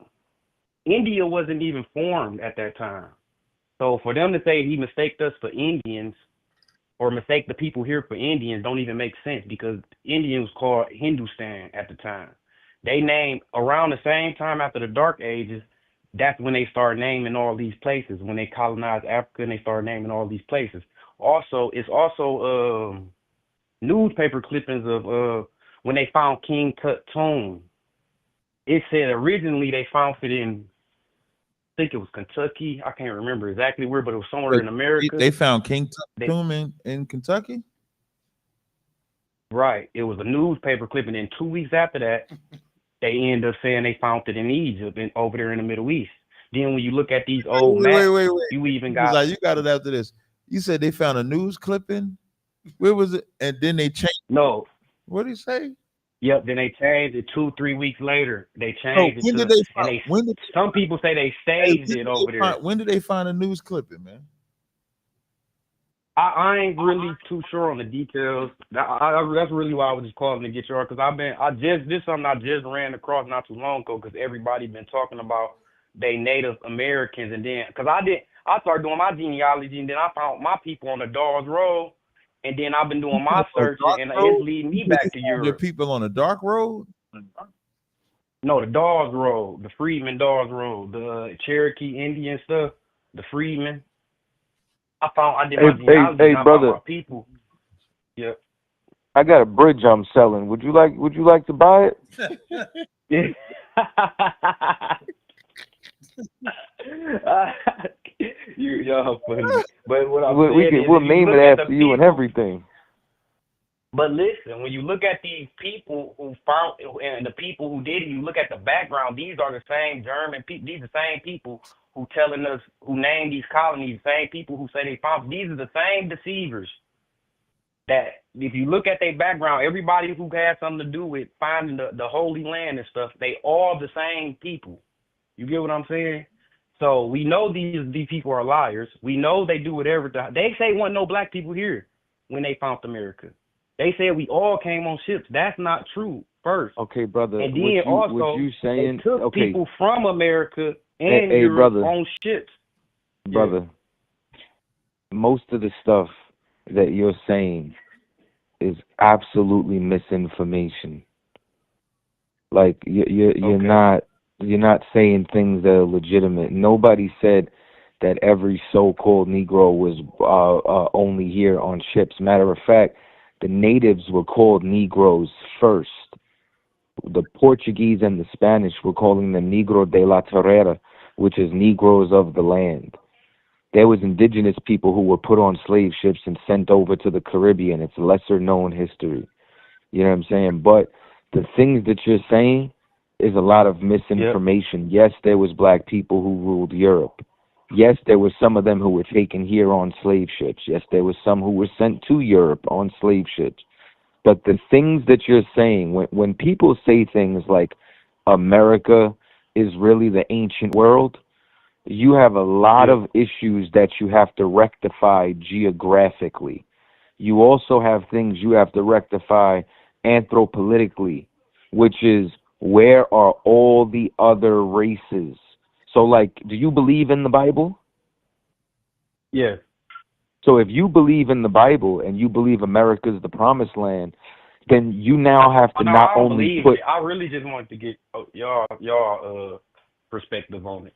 S: India wasn't even formed at that time. So for them to say he mistaked us for Indians or mistake the people here for Indians don't even make sense, because Indian was called Hindustan at the time. They named around the same time after the Dark Ages. That's when they started naming all these places. When they colonized Africa, and they started naming all these places. Also, it's also newspaper clippings of when they found King Tut tomb. It said originally they found it in, I think it was Kentucky. I can't remember exactly where, but it was somewhere in America.
G: They found King Tut tomb in Kentucky?
S: Right. It was a newspaper clipping, and 2 weeks after that, they end up saying they found it in Egypt and over there in the Middle East. Then when you look at these old maps, you even got...
G: You got it after this. You said they found a news clipping? Where was it? And then they changed.
S: No.
G: What did he say?
S: Yep, then they changed it 2-3 weeks later. They changed
G: when
S: it.
G: Did they find,
S: some people say they staged it over there.
G: When did they find a news clipping, man?
S: I ain't really too sure on the details. That's really why I was just calling to get your, because this is something I just ran across not too long ago, because everybody been talking about they Native Americans, and then because I started doing my genealogy, and then I found my people on the Dawes Road, and then I've been doing my searching, and it's leading me back to Europe.
G: Your people on the dark road?
S: No, the Dawes Road, the Freedman Dawes Road, the Cherokee Indian stuff, the Freedman. I did my genealogy,
T: hey, brother.
S: My people. Yeah.
T: I got a bridge I'm selling. Would you like to buy it?
S: Yeah. Y'all funny. But what
T: we'll name it after you and everything.
S: But listen, when you look at these people who found and the people who did it, you look at the background. These are the same German people. These are the same people who telling us, who named these colonies. The same people who say they found. These are the same deceivers. That if you look at their background, everybody who had something to do with finding the Holy Land and stuff, they all the same people. You get what I'm saying? So we know these people are liars. We know they do whatever. They say wasn't no black people here when they found America. They said we all came on ships. That's not true, first.
T: Okay, brother.
S: And then they took people from America and Europe
T: brother,
S: on ships.
T: Brother, most of the stuff that you're saying is absolutely misinformation. Like you're not saying things that are legitimate. Nobody said that every so-called Negro was only here on ships. Matter of fact, the natives were called Negroes first. The Portuguese and the Spanish were calling them Negro de la Tierra, which is Negroes of the land. There was indigenous people who were put on slave ships and sent over to the Caribbean. It's lesser known history. You know what I'm saying? But the things that you're saying is a lot of misinformation. Yep. Yes, there was black people who ruled Europe. Yes, there were some of them who were taken here on slave ships. Yes, there were some who were sent to Europe on slave ships. But the things that you're saying, when people say things like America is really the ancient world, you have a lot of issues that you have to rectify geographically. You also have things you have to rectify anthropolitically, which is where are all the other races? So, like, do you believe in the Bible?
S: Yeah.
T: So if you believe in the Bible and you believe America's the promised land, then you now have to not only put...
S: I really just wanted to get y'all perspective on it.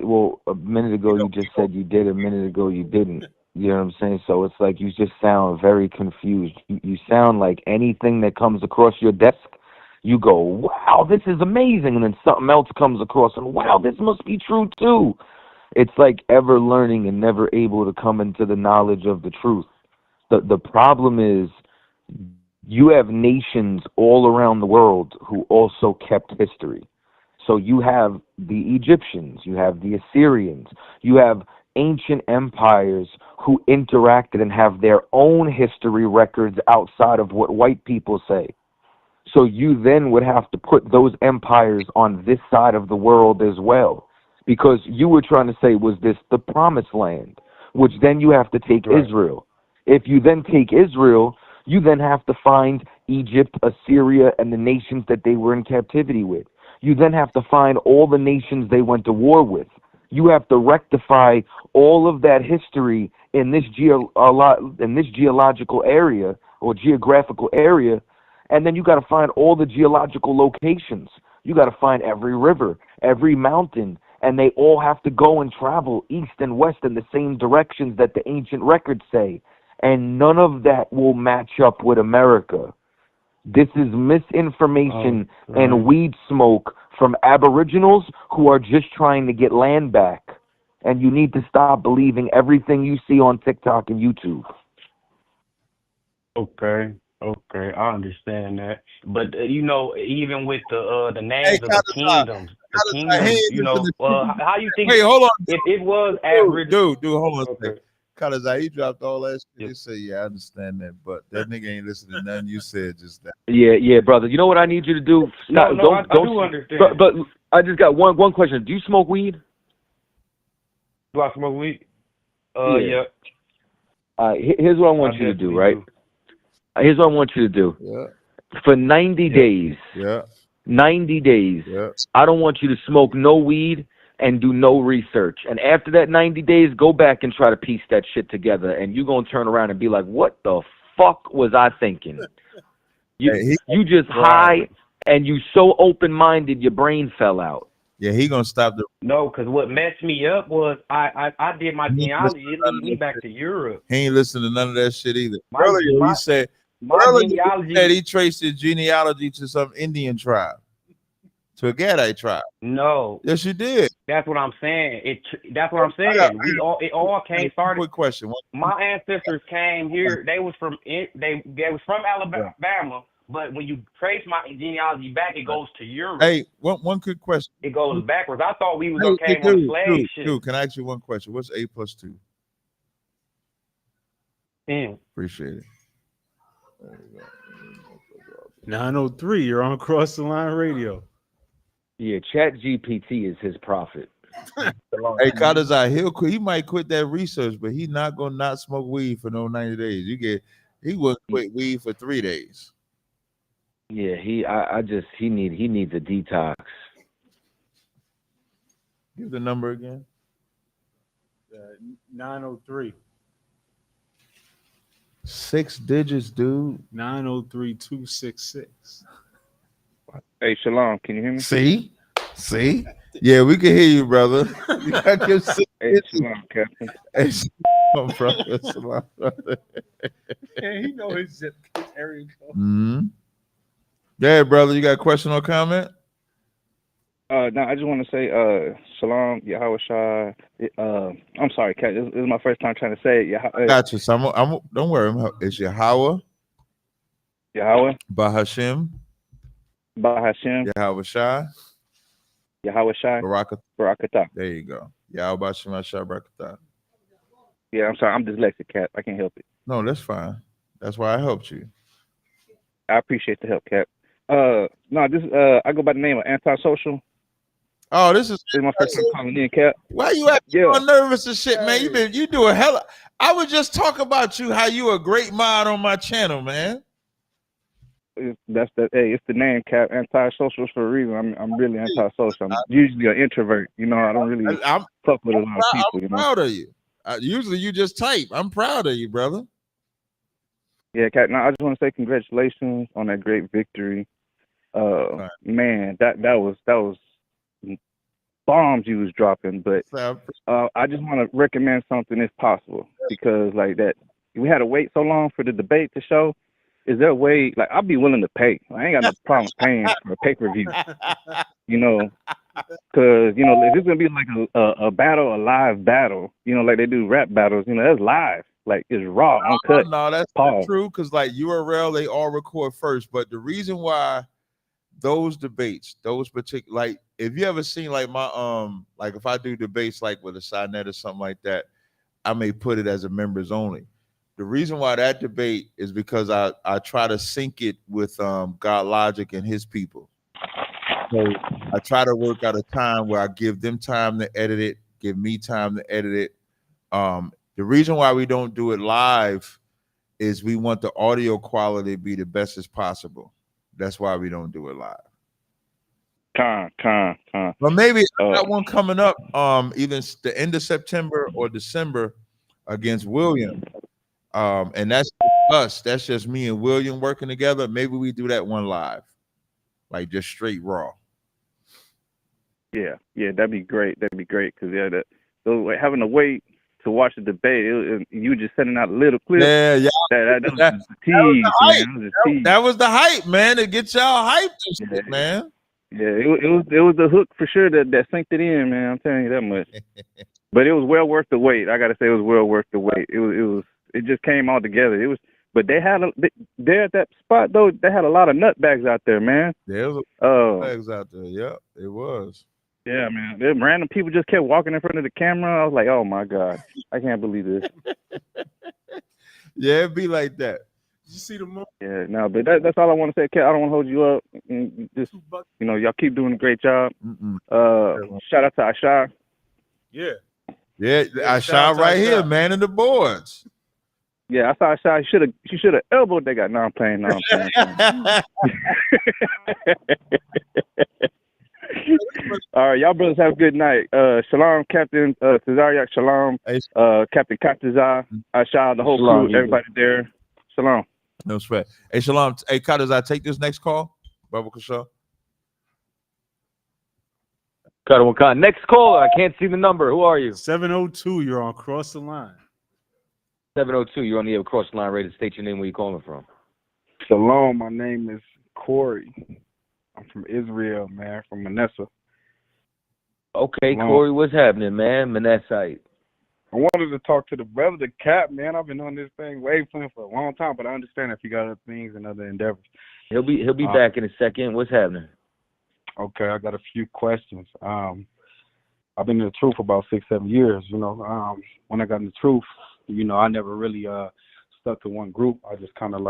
T: Well, a minute ago you just said you did, a minute ago you didn't. You know what I'm saying? So it's like you just sound very confused. You sound like anything that comes across your desk, you go, wow, this is amazing. And then something else comes across and, wow, this must be true too. It's like ever learning and never able to come into the knowledge of the truth. The problem is you have nations all around the world who also kept history. So you have the Egyptians, you have the Assyrians, you have ancient empires who interacted and have their own history records outside of what white people say. So you then would have to put those empires on this side of the world as well. Because you were trying to say, was this the promised land? Which then you have to take Israel. If you then take Israel, you then have to find Egypt, Assyria, and the nations that they were in captivity with. You then have to find all the nations they went to war with. You have to rectify all of that history in this geological area or geographical area, and then you got to find all the geological locations. You got to find every river, every mountain, and they all have to go and travel east and west in the same directions that the ancient records say. And none of that will match up with America. This is misinformation and weed smoke from aboriginals who are just trying to get land back. And you need to stop believing everything you see on TikTok and YouTube.
S: Okay, I understand that. But you know, even with the names of the kingdoms, you know, how you think?
G: Wait, hold on.
S: If it was average,
G: dude, hold on a second. Cause he dropped all that shit. He said, "Yeah, I understand that, but that nigga ain't listening to nothing you said just that."
T: Yeah, brother. You know what I need you to do?
S: I do understand.
T: But I just got one question. Do you smoke weed?
S: Do I smoke weed? Yeah.
T: Here's what I want you to do, right? Here's what I want you to do.
G: Yeah.
T: For 90 days.
G: Yeah.
T: 90 days.
G: Yeah.
T: I don't want you to smoke no weed and do no research. And after that 90 days, go back and try to piece that shit together. And you're going to turn around and be like, what the fuck was I thinking? You just high and you so open-minded, your brain fell out.
G: Yeah, he going to stop the...
S: No, because what messed me up was I did my genealogy. It led me back to Europe.
G: He ain't listening to none of that shit either.
S: He
G: said he traced his genealogy to some Indian tribe. To a Gadite tribe.
S: No.
G: Yes, you did.
S: That's what I'm saying. That's what I'm saying. It all came started.
G: Quick question.
S: My ancestors came here. They was from Alabama, but when you trace my genealogy back, it goes to Europe.
G: Hey, one quick question.
S: It goes backwards. I thought we was okay on the slave shit.
G: Dude, can I ask you one question? What's 8 + 2?
S: 10.
G: Appreciate it.
D: There you go. 903. You're on Cross the Line Radio.
T: Yeah, ChatGPT is his prophet.
G: Hey, Kadazai, he might quit that research, but he's not gonna not smoke weed for no 90 days. He would quit weed for 3 days.
T: Yeah, he needs a detox.
G: Give the number again.
D: 903.
G: 6 digits, dude.
D: 903-266.
U: Hey, Shalom, can you hear me?
G: See? Yeah, we can hear you, brother. You got to give 6
U: Hey, Shalom, Captain.
G: Hey, Shalom, brother. Shalom, brother.
D: Yeah, he know his area code.
G: Mm-hmm. Yeah, brother, you got a question or comment?
U: No, I just want to say, Shalom, Yahweh Shah. I'm sorry, Cat. This is my first time trying to say it.
G: I got you. So don't worry. It's Yahweh. Bahashim. Yahweh Shah.
U: Barakatah.
G: There you go. Yahweh Bahashim Shah Barakatah.
U: Yeah, I'm sorry. I'm dyslexic, Cat. I can't help it.
G: No, that's fine. That's why I helped you.
U: I appreciate the help, Cap. No, this I go by the name of Antisocial.
G: Oh, this is
U: my first time calling in, Cap.
G: Why you acting all nervous and shit, man? You do a hell. I would just talk about you, how you a great mod on my channel, man.
U: Hey, it's the name, Cap. Antisocial for a reason. I'm really antisocial. I'm usually an introvert. You know, I don't really fuck with a lot of people.
G: I'm proud of you. Usually you just type. I'm proud of you, brother.
U: Yeah, Cap. Now I just want to say congratulations on that great victory. Man, that was bombs you was dropping. But I just want to recommend something if possible, because like that we had to wait so long for the debate to show. Is there a way? Like, I'll be willing to pay. I ain't got no problem paying for a pay-per-view. You know, because you know if it's gonna be like a battle, a live battle. You know, like they do rap battles. You know, that's live. Like it's raw, uncut.
G: No, that's not true. Because like URL, they all record first. But the reason why those debates, those particular, like if you ever seen like my like if I do debates like with a Sinet or something like that, I may put it as a members only. The reason why that debate is because I try to sync it with God Logic and his people. So I try to work out a time where I give them time to edit it, give me time to edit it. The reason why we don't do it live is we want the audio quality to be the best as possible. That's why we don't do it live. But maybe I got one coming up either the end of September or December against William. And that's us. That's just me and William working together. Maybe we do that one live, like just straight raw.
U: Yeah, that'd be great. That'd be great because so having to wait to watch the debate, you just sending out little clips.
G: Yeah.
U: That
G: was the hype, man. To get y'all hyped and shit, man.
U: Yeah, it was the hook for sure that synced it in, man. I'm telling you that much. But it was well worth the wait. I gotta say, it was well worth the wait. It just came all together. But they had there at that spot though. They had a lot of nutbags out there, man.
G: There was a lot of nutbags out there. Yeah, it was.
U: Yeah, man. Them random people just kept walking in front of the camera. I was like, oh my God, I can't believe this.
G: Yeah, it'd be like that.
D: Did you see the moment?
U: Yeah, no, but that's all I want to say, Kat. I don't want to hold you up. Just, y'all keep doing a great job. Shout out to Asha.
D: Yeah,
G: Asha right here, man, in the boards.
U: Yeah, I saw Asha. She should have elbowed that guy. No, I'm playing. All right, y'all brothers have a good night. Shalom, Captain Cesariak. Shalom, Captain Katazar. Asha, the whole crew, everybody there. Shalom.
G: No sweat. Hey, Shalom. Hey, Katazar, take this next call. Baba Kashaw.
O: Next caller. I can't see the number. Who are you?
D: 702. You're on Cross the Line.
O: 702. You're on the air Cross the Line. Ready to state your name. Where you calling from?
B: Shalom. My name is Corey. I'm from Israel, man. From Manasseh.
O: Okay, Corey. What's happening, man? Manasseh.
B: I wanted to talk to the brother, the Cap, man. I've been on this thing wavelength for a long time, but I understand if you got other things and other endeavors.
O: He'll be back in a second. What's happening?
B: Okay, I got a few questions. I've been in the truth for about 6-7 years. When I got in the truth, I never really stuck to one group. I just kind of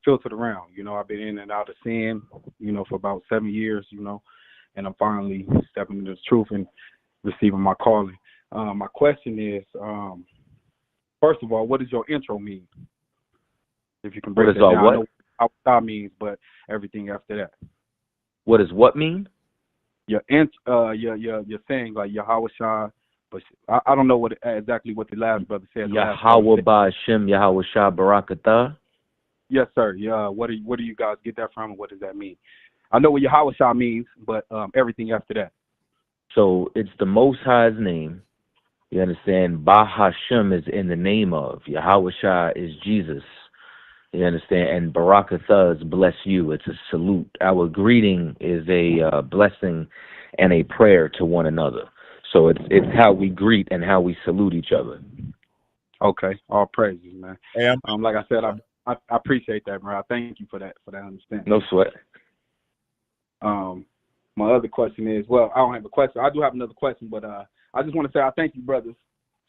B: filtered around. I've been in and out of sin, for about 7 years, and I'm finally stepping into the truth and receiving my calling. My question is, first of all, what does your intro mean? If you can break it down.
O: What?
B: I know what that means, but everything after that.
O: What does what mean?
B: You're saying like Yahweh Shah, but I don't know exactly what the last brother said.
O: Yahweh Ba'Shem Yahweh Shah Barakatah.
B: Yes, sir. Yeah. Where do you guys get that from, and what does that mean? I know what Yahweh Shah means, but everything after that.
O: So it's the Most High's name. You understand? Ba Hashem is in the name of. Yahweh Shah is Jesus. You understand? And Barakatah is bless you. It's a salute. Our greeting is a blessing and a prayer to one another. So it's how we greet and how we salute each other.
B: Okay. All praises, man.
G: Hey,
B: like I said, I appreciate that, bro. I thank you for that understanding.
O: No sweat.
B: My other question is, well, I don't have a question. I do have another question, but I just want to say I thank you, brothers,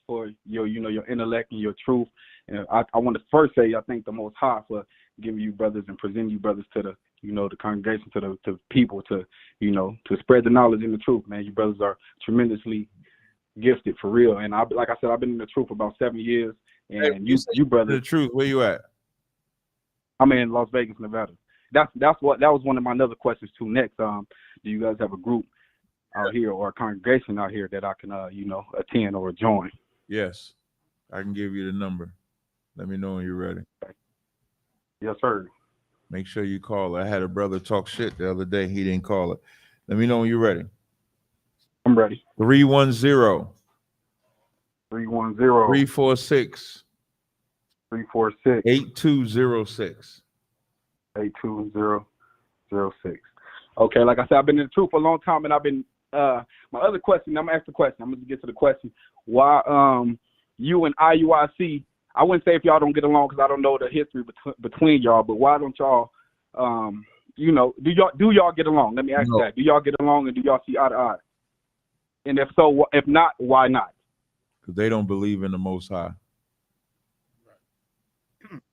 B: for your intellect and your truth. And I want to first say I thank the Most High for giving you brothers and presenting you brothers to the the congregation, to the people, to spread the knowledge and the truth, man. You brothers are tremendously gifted for real. And like I said, I've been in the truth for about 7 years. And
G: hey,
B: you brothers,
G: the truth. Where you at?
B: I'm in Las Vegas, Nevada. That was one of my other questions too. Next, do you guys have a group out here or a congregation out here that I can attend or join?
G: Yes, I can give you the number. Let me know when you're ready.
B: Yes, sir.
G: Make sure you call it. I had a brother talk shit the other day. He didn't call it. Let me know when you're ready.
B: I'm ready.
G: 310. 346. 8206.
B: 8206. Okay, like I said, I've been in the truth for a long time, and I've been my other question. I'm gonna ask the question. I'm gonna get to the question. Why you and IUIC? I wouldn't say if y'all don't get along because I don't know the history between y'all, but why don't y'all do y'all get along? Let me ask that. Do y'all get along and do y'all see eye to eye? And if so, if not, why not?
G: Because they don't believe in the Most High.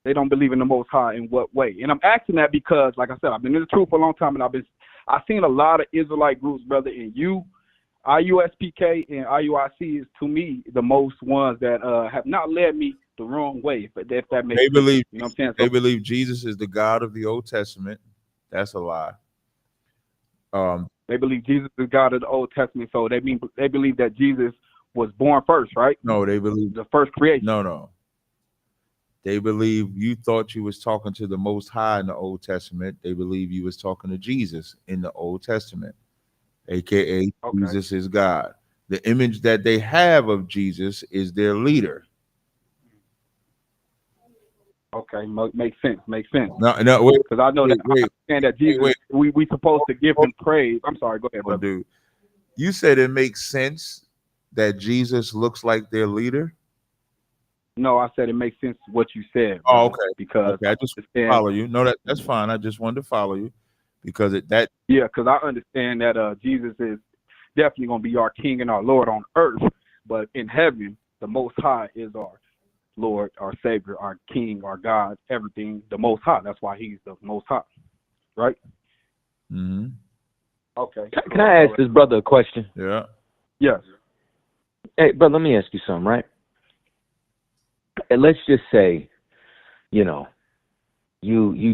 B: They don't believe in the Most High in what way? And I'm asking that because, like I said, I've been in the truth for a long time, and I've seen a lot of Israelite groups, brother. And IUSPK and IUIC is, to me, the most ones that have not led me the wrong way. If that makes sense.
G: Believe,
B: you know what I'm saying?
G: They believe Jesus is the God of the Old Testament. That's a lie.
B: They believe Jesus is God of the Old Testament, so they believe that Jesus was born first, right?
G: No, they believe
B: the first creation.
G: No. They believe you thought you was talking to the Most High in the Old Testament. They believe you was talking to Jesus in the Old Testament, aka Jesus is God. The image that they have of Jesus is their leader.
B: Okay, makes sense.
G: No, wait.
B: Because I know
G: wait,
B: that I understand that Jesus, we supposed to give him praise. I'm sorry, go ahead, brother.
G: Dude. You said it makes sense that Jesus looks like their leader?
B: No, I said it makes sense what you said.
G: Oh,
B: brother,
G: okay.
B: Because
G: I just follow you. No, that's fine. I just wanted to follow you because
B: because I understand that Jesus is definitely going to be our King and our Lord on earth, but in heaven, the Most High is our Lord, our Savior, our King, our God, everything, the Most High. That's why he's the Most High, right?
G: Mm-hmm.
B: Okay.
O: Can I ask this brother a question?
G: Yeah.
B: Yes.
O: Hey, brother, let me ask you something, right? And let's just say, you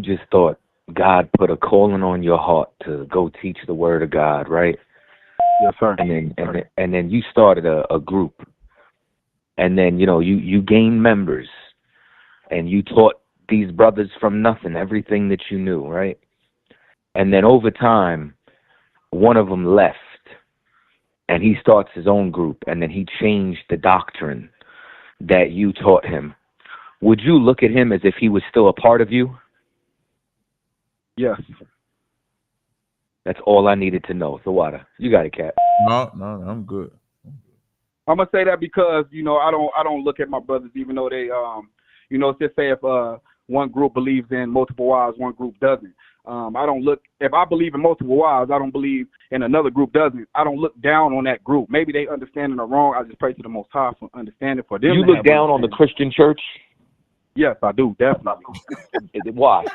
O: just thought God put a calling on your heart to go teach the word of God, right?
B: Yes, sir.
O: And then you started a group, and then you gained members, and you taught these brothers from nothing everything that you knew, right? And then over time, one of them left, and he starts his own group, and then he changed the doctrine that you taught him. Would you look at him as if he was still a part of you?
B: Yes.
O: That's all I needed to know. Zawada, you got it, Cat.
G: No, I'm good.
B: I'm gonna say that because I don't look at my brothers, even though they just say if one group believes in multiple wives, one group doesn't. I don't look, if I believe in multiple wives, I don't believe in another group doesn't. I don't look down on that group. Maybe they understanding it wrong. I just pray to the Most High for understanding for them.
O: You look down on the Christian church?
B: Yes, I do, definitely.
O: Why?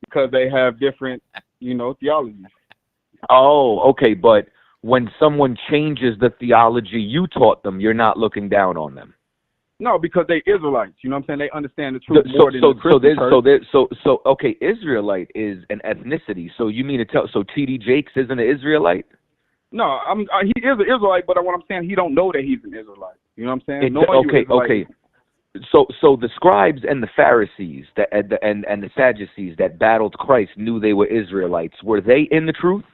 B: Because they have different, theologies.
O: Oh, okay, but when someone changes the theology you taught them, you're not looking down on them.
B: No, because they Israelites. You know what I'm saying? They understand the truth more than the Christian church.
O: Okay, Israelite is an ethnicity. So you mean to tell? So T.D. Jakes isn't an Israelite?
B: No, he is an Israelite, but what I'm saying, he don't know that he's an Israelite. You know what I'm saying?
O: Okay. So the scribes and the Pharisees and the Sadducees that battled Christ knew they were Israelites. Were they in the truth?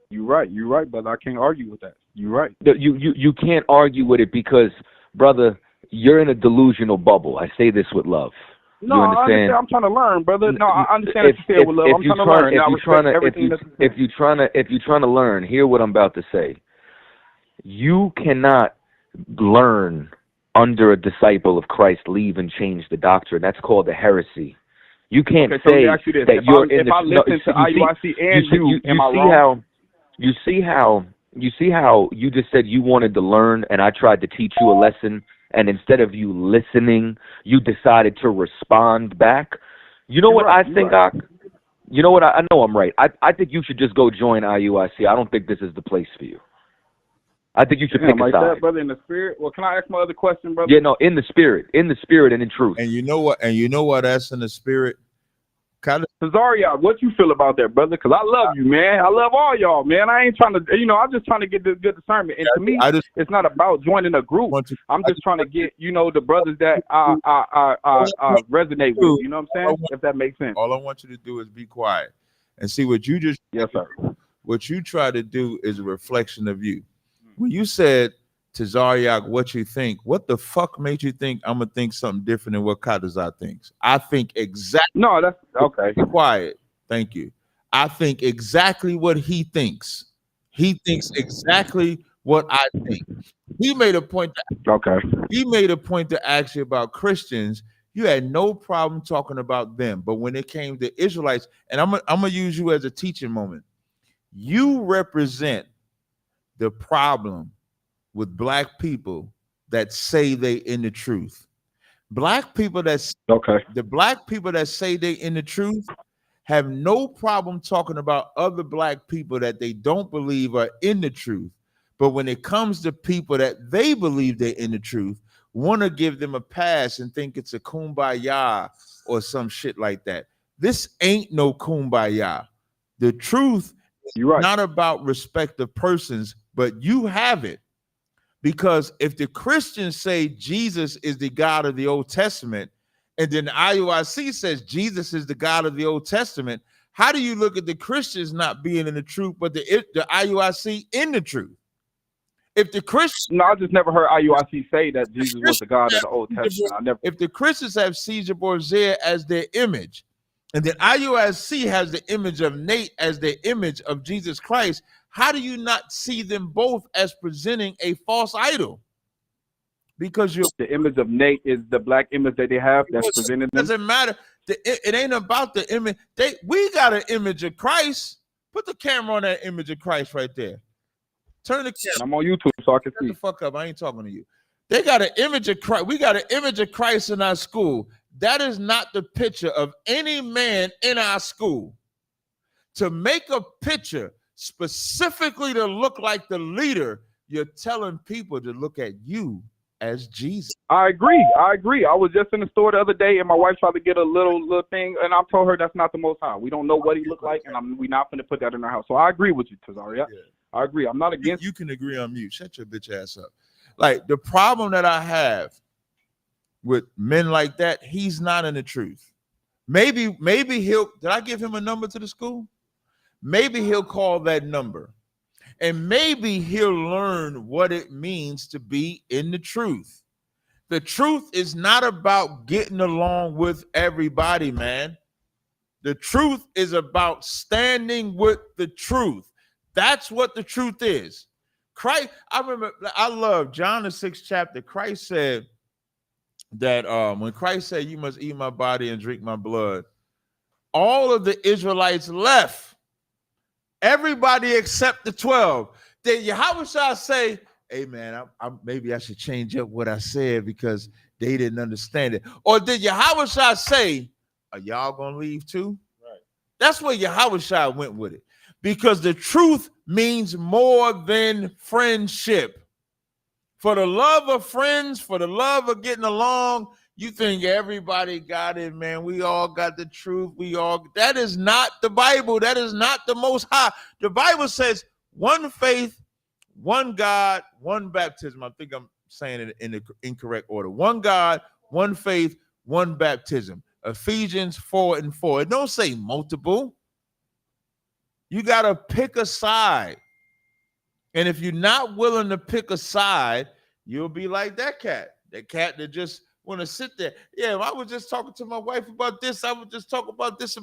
B: You're right, brother. I can't argue with that. You're right.
O: You can't argue with it because, brother, you're in a delusional bubble. I say this with love.
B: No,
O: you understand?
B: I understand. I'm trying to learn, brother. No, I understand what you said with love. I'm trying to learn.
O: If you're trying to learn, hear what I'm about to say. You cannot learn under a disciple of Christ, leave and change the doctrine. That's called a heresy. You can't say that you're in the.
B: If I listen to IUIC and you, am I wrong?
O: You see how you just said you wanted to learn, and I tried to teach you a lesson, and instead of you listening, you decided to respond back. You know what I think, Ak? You know what? I know I'm right. I think you should just go join IUIC. I don't think this is the place for you. I think you should pick a side.
B: That, brother, in the spirit. Well, can I ask my other question, brother?
O: Yeah, no, in the spirit and in truth.
G: And you know what? That's in the spirit.
B: Cesaria, what you feel about that, brother? Because I love you, man. I love all y'all, man. I ain't trying to, I'm just trying to get this good discernment. And to me, it's not about joining a group. I'm just trying to get, the brothers that I resonate with. You know what I'm saying? If that makes sense.
G: All I want you to do is be quiet and see what you just.
B: Yes, sir.
G: What you try to do is a reflection of you. When you said to Zaryak, what you think, what the fuck made you think I'm gonna think something different than what Kadazar thinks? I think exactly.
B: No, that's okay.
G: Be quiet. Thank you. I think exactly what he thinks. He thinks exactly what I think. He made a point. He made a point to ask you about Christians. You had no problem talking about them. But when it came to Israelites, and I'm gonna use you as a teaching moment, you represent the problem with black people that say they in the truth. Black people that's the black people that say they in the truth have no problem talking about other black people that they don't believe are in the truth. But when it comes to people that they believe they're in the truth, want to give them a pass and think it's a kumbaya or some shit like that. This ain't no kumbaya. The truth is not about respect of persons, but you have it. Because if the Christians say Jesus is the God of the Old Testament, and then the IUIC says Jesus is the God of the Old Testament, how do you look at the Christians not being in the truth, but the IUIC in the truth? If the Christians,
B: no, I just never heard IUIC say that Jesus was the God of the Old Testament.
G: If the Christians have Caesar Borgia as their image, and then IUIC has the image of Nate as their image of Jesus Christ, how do you not see them both as presenting a false idol? Because
B: the image of Nate is the black image that they have that's presenting them.
G: It doesn't matter. It ain't about the image. We got an image of Christ. Put the camera on that image of Christ right there. Turn the camera.
B: I'm on YouTube so I can see.
G: Shut the fuck up. I ain't talking to you. They got an image of Christ. We got an image of Christ in our school. That is not the picture of any man in our school. To make a picture specifically to look like the leader, you're telling people to look at you as Jesus.
B: I agree. I was just in the store the other day, and my wife tried to get a little thing, and I told her that's not the Most High. We don't know what he looked like, and we're not going to put that in our house. So I agree with you, Tazaria. Yeah. I agree. I'm not against.
G: You can agree on mute. Shut your bitch ass up. Like, the problem that I have with men like that, he's not in the truth. Maybe he'll. Did I give him a number to the school? Maybe he'll call that number. And maybe he'll learn what it means to be in the truth. The truth is not about getting along with everybody, man. The truth is about standing with the truth. That's what the truth is. Christ, I love John the 6th chapter. Christ said that when Christ said, "You must eat my body and drink my blood," all of the Israelites left. Everybody except the 12. Then Yahushua say, "Hey man, maybe I should change up what I said because they didn't understand it." Or did Yahushua say, "Are y'all gonna leave too?" Right. That's where Yahushua went with it, because the truth means more than friendship. For the love of friends, for the love of getting along, you think everybody got it, man. We all got the truth. That is not the Bible. That is not the Most High. The Bible says one faith, one God, one baptism. I think I'm saying it in the incorrect order. One God, one faith, one baptism. Ephesians 4:4. It don't say multiple. You got to pick a side. And if you're not willing to pick a side, you'll be like that cat that just want to sit there. Yeah, I was just talking to my wife about this. I was just talking about this.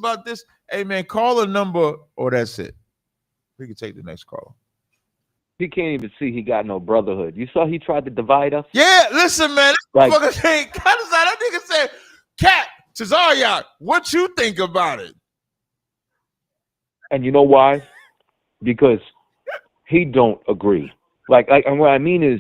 G: Hey, man, call a number, or that's it. We can take the next call.
T: He can't even see he got no brotherhood. You saw he tried to divide us?
G: Yeah, listen, man.
T: Like,
G: that nigga said, "Cat, Tazaria, what you think about it?"
T: And you know why? Because he don't agree. And what I mean is,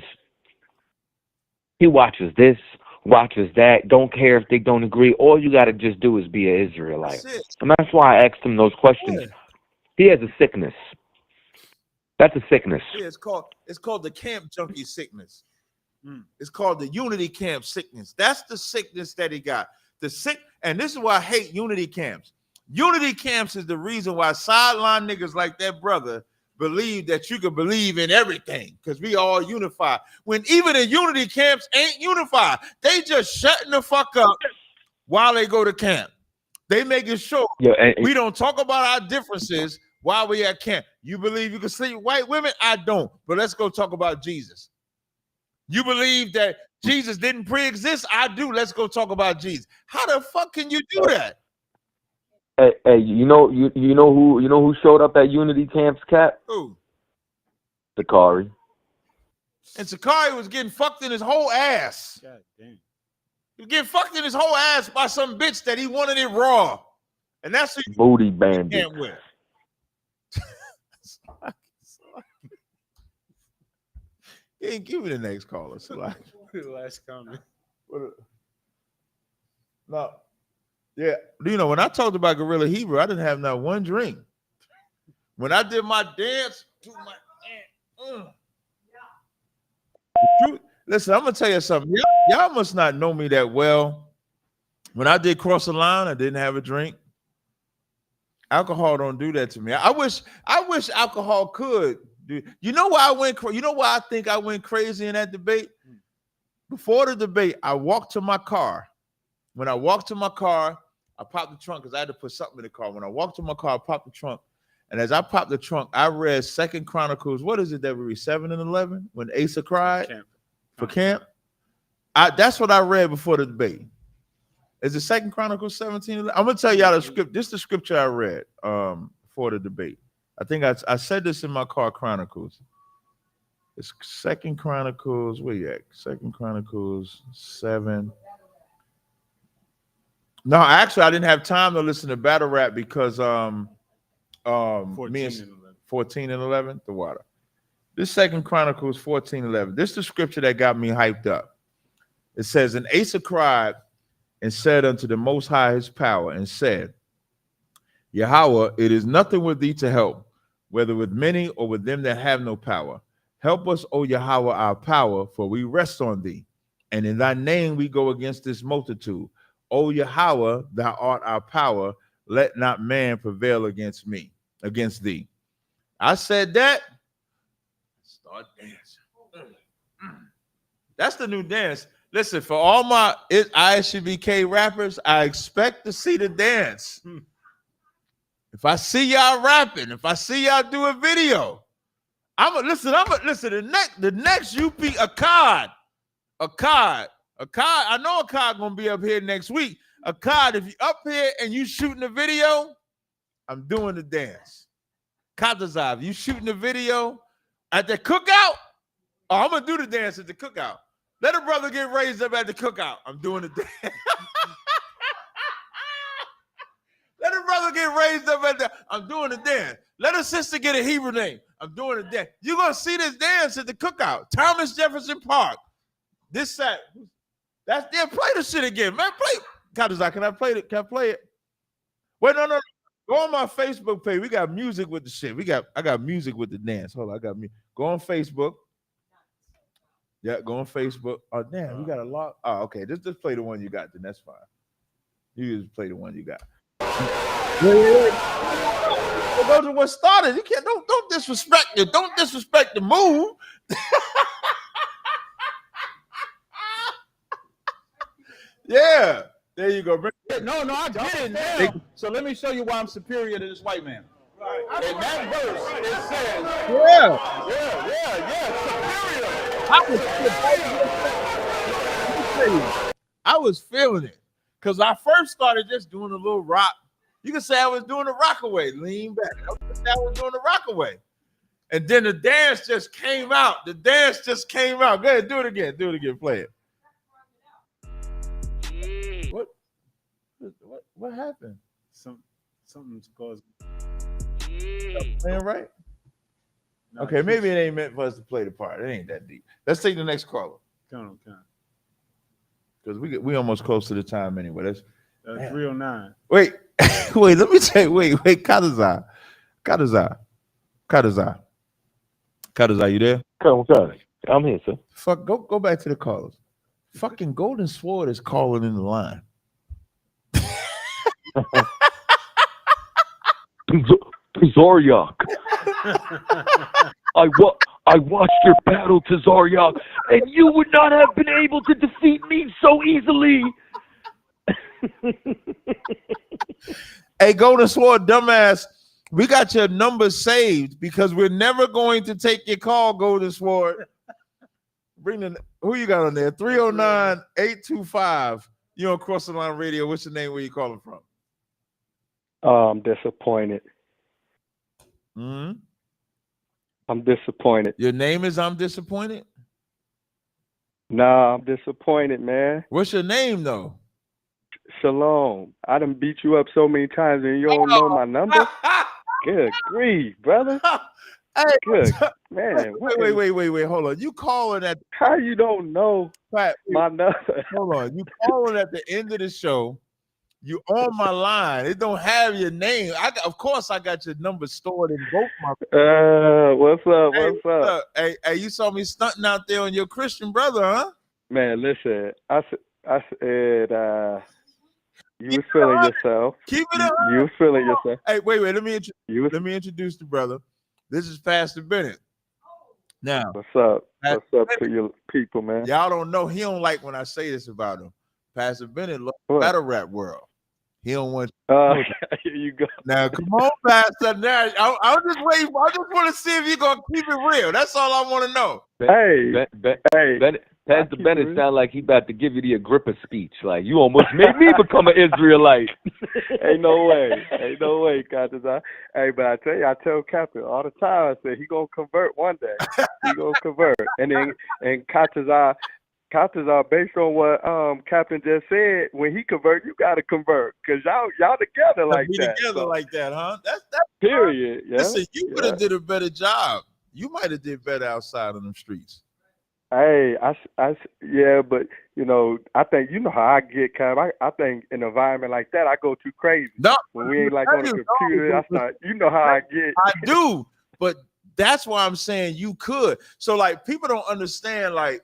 T: he watches this, watches that, don't care if they don't agree. All you got to just do is be an Israelite. And that's why I asked him those questions. Yeah. He has a sickness. That's a sickness.
G: Yeah, it's called the camp junkie sickness. It's called the unity camp sickness. That's the sickness that he got. And this is why I hate unity camps. Unity camps is the reason why sideline niggas like that brother believe that you can believe in everything because we all unified. When even the unity camps ain't unified. They just shutting the fuck up while they go to camp. They making sure we don't talk about our differences while we at camp. You believe you can sleep with white women? I don't. But let's go talk about Jesus. You believe that Jesus didn't pre-exist? I do. Let's go talk about Jesus. How the fuck can you do that?
T: Hey, you know who showed up at Unity Camps, Cat?
G: Who?
T: Sakari.
G: And Sakari was getting fucked in his whole ass.
D: God damn.
G: He was getting fucked in his whole ass by some bitch that he wanted it raw. And that's what
J: Booty bandit.
G: can't win. Give me the next caller.
D: Last comment.
G: No. Yeah. You know, when I talked about Gorilla Hebrew, I didn't have not one drink. When I did my dance, listen, I'm gonna tell you something. Y'all must not know me that well. When I did cross the line, I didn't have a drink. Alcohol don't do that to me. I wish alcohol could. You know why I went? You know why I think I went crazy in that debate? Before the debate, I walked to my car. When I walked to my car, I popped the trunk because I had to put something in the car. When I walked to my car, I popped the trunk. And as I popped the trunk, I read 2 Chronicles. What is it that we read? 7 and 11? When Asa cried for camp? That's what I read before the debate. Is it 2 Chronicles 17? I'm going to tell y'all the script. This is the scripture I read for the debate. I think I said this in my car Chronicles. It's 2 Chronicles. Where you at? 2 Chronicles 7. No, actually, I didn't have time to listen to battle rap because 14 and 11, the water. This 2 Chronicles 14:11. This is the scripture that got me hyped up. It says, and Asa cried and said unto the Most High his power, and said, Yahweh, it is nothing with thee to help, whether with many or with them that have no power. Help us, O Yahweh, our power, for we rest on thee. And in thy name we go against this multitude. O Yahweh, thou art our power. Let not man prevail against thee. I said that. Start dancing. That's the new dance. Listen, for all my ISBK rappers, I expect to see the dance. If I see y'all rapping, if I see y'all do a video, listen. The next UP Akkad. I know Akkad gonna be up here next week. Akkad, if you up here and you shooting the video, I'm doing the dance. Katazav, you shooting the video at the cookout? Oh, I'm gonna do the dance at the cookout. Let a brother get raised up at the cookout. I'm doing the dance. Let a brother get raised up I'm doing the dance. Let a sister get a Hebrew name. I'm doing the dance. You're gonna see this dance at the cookout. Thomas Jefferson Park. This Saturday. That's there. Play the shit again, man. Play. Katazav, can I play it? Can I play it? Wait, no. Go on my Facebook page. We got music with the shit. I got music with the dance. Hold on, I got me. Go on Facebook. Yeah, go on Facebook. Oh, damn, we got a lot. Oh, okay. Just play the one you got, then that's fine. You just play the one you got. Well, those are what started. You can't don't disrespect it. Don't disrespect the move. Yeah. There you go.
H: No, I get it now. So let me show you why I'm superior to this white man. Right. In that verse, it says,
G: superior. I was feeling it because I first started just doing a little rock. You can say I was doing a rockaway, lean back. I was doing a rockaway. And then the dance just came out. Go ahead, do it again. Play it. What happened?
D: Something's caused.
G: Playing right? No, okay, maybe it ain't meant for us to play the part. It ain't that deep. Let's take the next caller.
D: Come on.
G: Because we almost close to the time anyway. That's
D: 309.
G: Wait, let me say, wait, Katazav, you there?
J: Come on, I'm here, sir.
G: Fuck, go back to the callers. Fucking Golden Sword is calling in the line.
J: Zaryak. I watched your battle to Zaryak, and you would not have been able to defeat me so easily.
G: Hey, Golden Sword, dumbass, we got your number saved because we're never going to take your call, Golden Sword. Who you got on there? 309-825. You on Cross the Line Radio. What's your name? Where you calling from?
A: I'm disappointed.
G: Mm-hmm.
A: I'm disappointed.
G: Your name is I'm disappointed?
A: Nah, I'm disappointed, man.
G: What's your name though?
A: Shalom. I done beat you up so many times and you don't know my number? Good grief, brother.
G: Hey,
A: Good man.
G: Wait. Hold on. You calling at
A: how you don't know
G: Pat,
A: my number?
G: Hold on. You calling at the end of the show. You on my line. It don't have your name. Of course I got your number stored in both my
A: What's up? What's up?
G: Hey, you saw me stunting out there on your Christian brother, huh?
A: Man, listen. I said you was feeling yourself.
G: Keep it up.
A: You was feeling yourself.
G: Hey, wait. Let me introduce the brother. This is Pastor Bennett. Now,
A: what's up? What's up to your people, man?
G: Y'all don't know. He don't like when I say this about him. Pastor Bennett loves the battle rap world. He don't want.
A: Here you go.
G: Now, come on, Pastor. Now, I'll just wait. I just want to see if you're gonna keep it real. That's all I want to know.
O: Pastor Bennett sound like he about to give you the Agrippa speech. Like, you almost made me become an Israelite.
A: Ain't no way, Captain. Hey, but I tell you, I tell Captain all the time. I say he gonna convert one day. He gonna convert, and Captain, based on what Captain just said, when he convert, you gotta convert, cause y'all together like that.
G: Together like that, huh? That's
A: period. Yeah.
G: Listen, you could have did a better job. You might have did better outside of them streets.
A: Hey, yeah, but I think you know how I get, Cap. I think in an environment like that, I go too crazy.
G: No,
A: when we ain't like on the computer, I start. You know how I get.
G: I do, but that's why I'm saying you could. So like, people don't understand, like,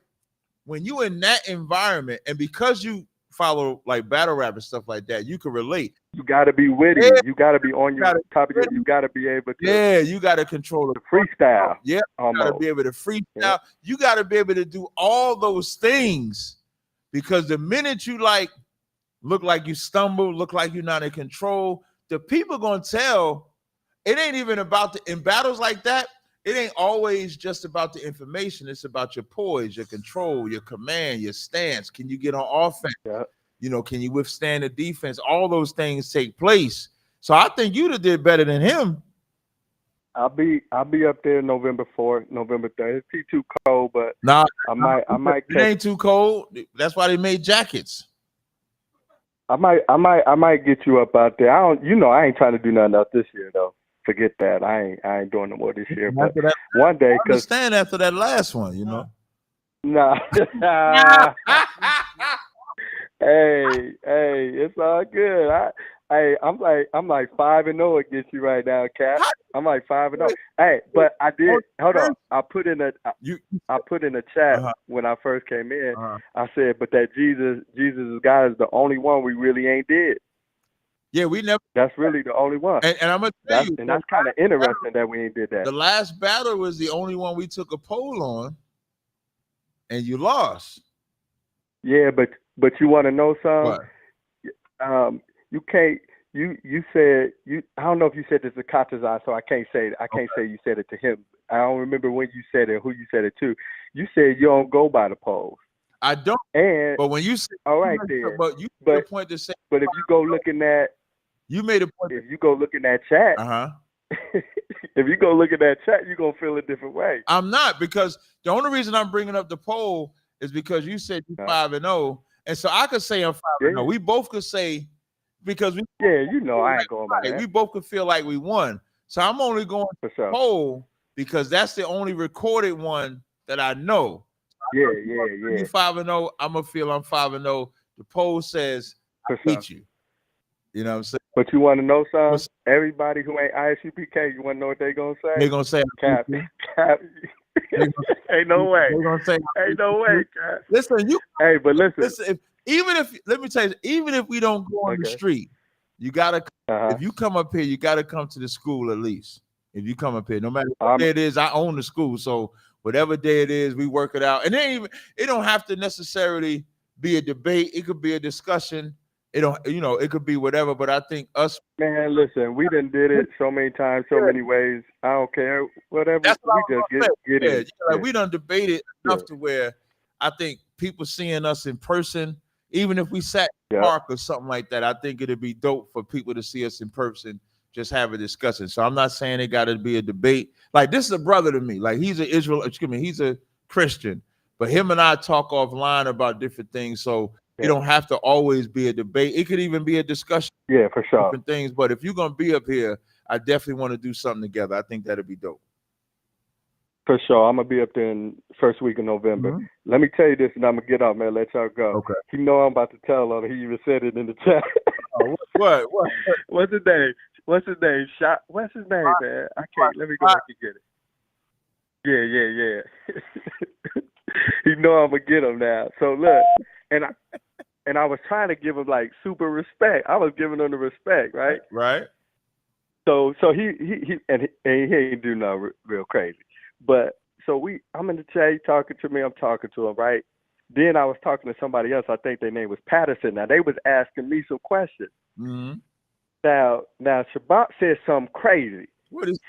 G: when you in that environment, and because you follow like battle rap and stuff like that, you can relate.
A: You got to be witty. Yeah. You got to be on your topic. You got to be able to.
G: Yeah, you got to control the
A: freestyle.
G: Yeah, you got to be able to freestyle. Yeah. You got to be able to do all those things, because the minute you like look like you stumble, look like you're not in control, the people gonna tell. It ain't even about in battles like that. It ain't always just about the information. It's about your poise, your control, your command, your stance. Can you get on offense?
A: Yeah.
G: Can you withstand the defense? All those things take place. So I think you'd have did better than him.
A: I'll be up there November 4th, November 3rd. It's too cold, but I might.
G: It ain't too cold. That's why they made jackets.
A: I might get you up out there. I ain't trying to do nothing else this year though. Forget that. I ain't doing no more this year. But one day,
G: I understand after that last one,
A: Nah. Hey, it's all good. I'm like 5-0 against you right now, Cap. I'm like 5-0. Hey, but I did. Hold on. I put in a chat when I first came in. I said, but that Jesus' God is the only one we really ain't did.
G: Yeah, we never.
A: That's really the only one.
G: And I'm gonna tell you,
A: and that's kind of interesting that we ain't did that.
G: The last battle was the only one we took a poll on, and you lost.
A: Yeah, but you want to know something?
G: What?
A: You can't. You said you. I don't know if you said this to Katazan, so I can't say you said it to him. I don't remember when you said it, who you said it to. You said you don't go by the polls.
G: I don't.
A: But
G: when you say,
A: all right then.
G: But you made a point to say.
A: But if you go looking at.
G: You made a point.
A: If you go look in that chat. If you go look at that chat, you're gonna feel a different way.
G: I'm not, because the only reason I'm bringing up the poll is because you said you're 5-0, and so I could say I'm 5-0. We both could say, because we.
A: Yeah, I ain't going by that.
G: We both could feel like we won. So I'm only going
A: for sure.
G: Poll because that's the only recorded one that I know.
A: Yeah.
G: You 5-0. I'm gonna feel I'm 5-0. The poll says I beat you. You know what I'm saying?
A: But you want to know something? Everybody who ain't ISUPK, you want to know what they gonna say?
G: They gonna say,
A: Cap. Ain't no way.
G: They gonna say,
A: ain't no way, Cap.
G: Listen, you.
A: Hey, but listen.
G: Let me tell you, even if we don't go on the street, you gotta. If you come up here, you gotta come to the school at least. If you come up here, no matter what day it is, I own the school, so whatever day it is, we work it out. And it don't have to necessarily be a debate. It could be a discussion. It could be whatever, but I think us.
A: Man, listen, we done did it so many times, so many ways. I don't care, whatever. We just get it.
G: Like we done debated enough to where I think people seeing us in person, even if we sat in the park or something like that, I think it'd be dope for people to see us in person, just have a discussion. So I'm not saying it got to be a debate. Like, this is a brother to me. Like, he's an he's a Christian. But him and I talk offline about different things, so it don't have to always be a debate. It could even be a discussion.
A: Yeah, for sure.
G: Different things. But if you're gonna be up here, I definitely want to do something together. I think that'd be dope.
A: For sure. I'm gonna be up there in first week of November. Let me tell you this, and I'm gonna get off, man. Let y'all go.
G: Okay.
A: You know I'm about to tell on it. He even said it in the chat.
G: What?
A: What's his name? What's his name? What's his name, man? I can't. Let me go back and get it. Yeah. You know I'm gonna get him now. So look, and I was trying to give him like super respect. I was giving him the respect, right?
G: Right.
A: So he ain't do nothing real crazy. But so I'm in the chat, he talking to me, I'm talking to him, right? Then I was talking to somebody else, I think their name was Patterson. Now they was asking me some questions.
G: Mm-hmm.
A: Now Shabbat said something crazy.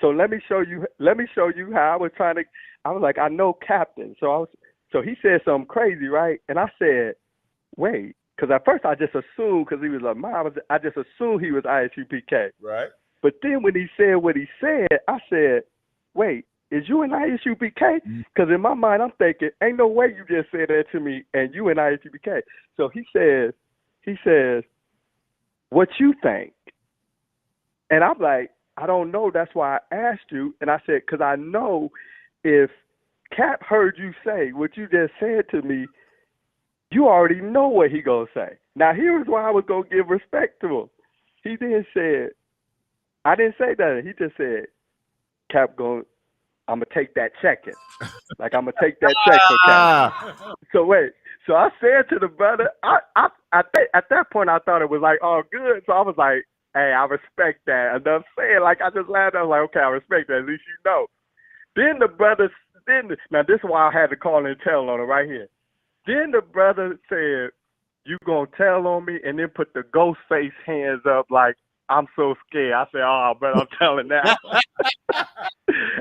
A: So let me show you how I was like, I know Captain. So he said something crazy, right? And I said, wait, because at first I just assumed, because he was like, I just assumed he was ISUPK.
G: Right.
A: But then when he said what he said, I said, wait, is you in ISUPK? Because in my mind, I'm thinking, ain't no way you just said that to me and you in ISUPK. So he says, what you think? And I'm like, I don't know. That's why I asked you. And I said, because I know if Cap heard you say what you just said to me, you already know what he gonna say. Now here's why I was gonna give respect to him. He then said, I didn't say that. He just said, Cap I'm gonna take that check in. Like I'm gonna take that check for Cap. So wait. So I said to the brother, I think at that point I thought it was like all good. So I was like, hey, I respect that. Enough saying, like I just laughed. I was like, okay, I respect that. At least you know. Then the brother, now this is why I had to call and tell on it right here. Then the brother said, you gonna tell on me, and then put the ghost face hands up like, I'm so scared. I said, oh, but I'm telling now.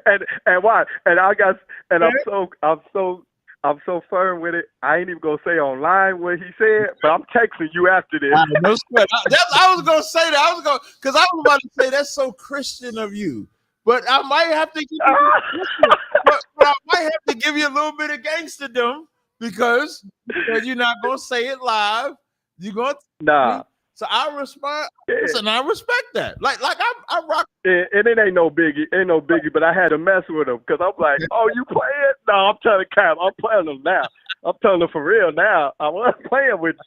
A: and why? And I'm so firm with it. I ain't even gonna say online what he said, but I'm texting you after this.
G: No sweat. I was gonna say that. Because I was about to say that's so Christian of you. But I might have to give you, but I might have to give you a little bit of gangsterdom because you're not gonna say it live. You're gonna So I respond. Listen, I respect that. Like I rock.
A: And it ain't no biggie, but I had to mess with him because I'm like, oh, you playing? No, I'm telling Cap, I'm playing him now. I'm telling him for real now. I was playing with you.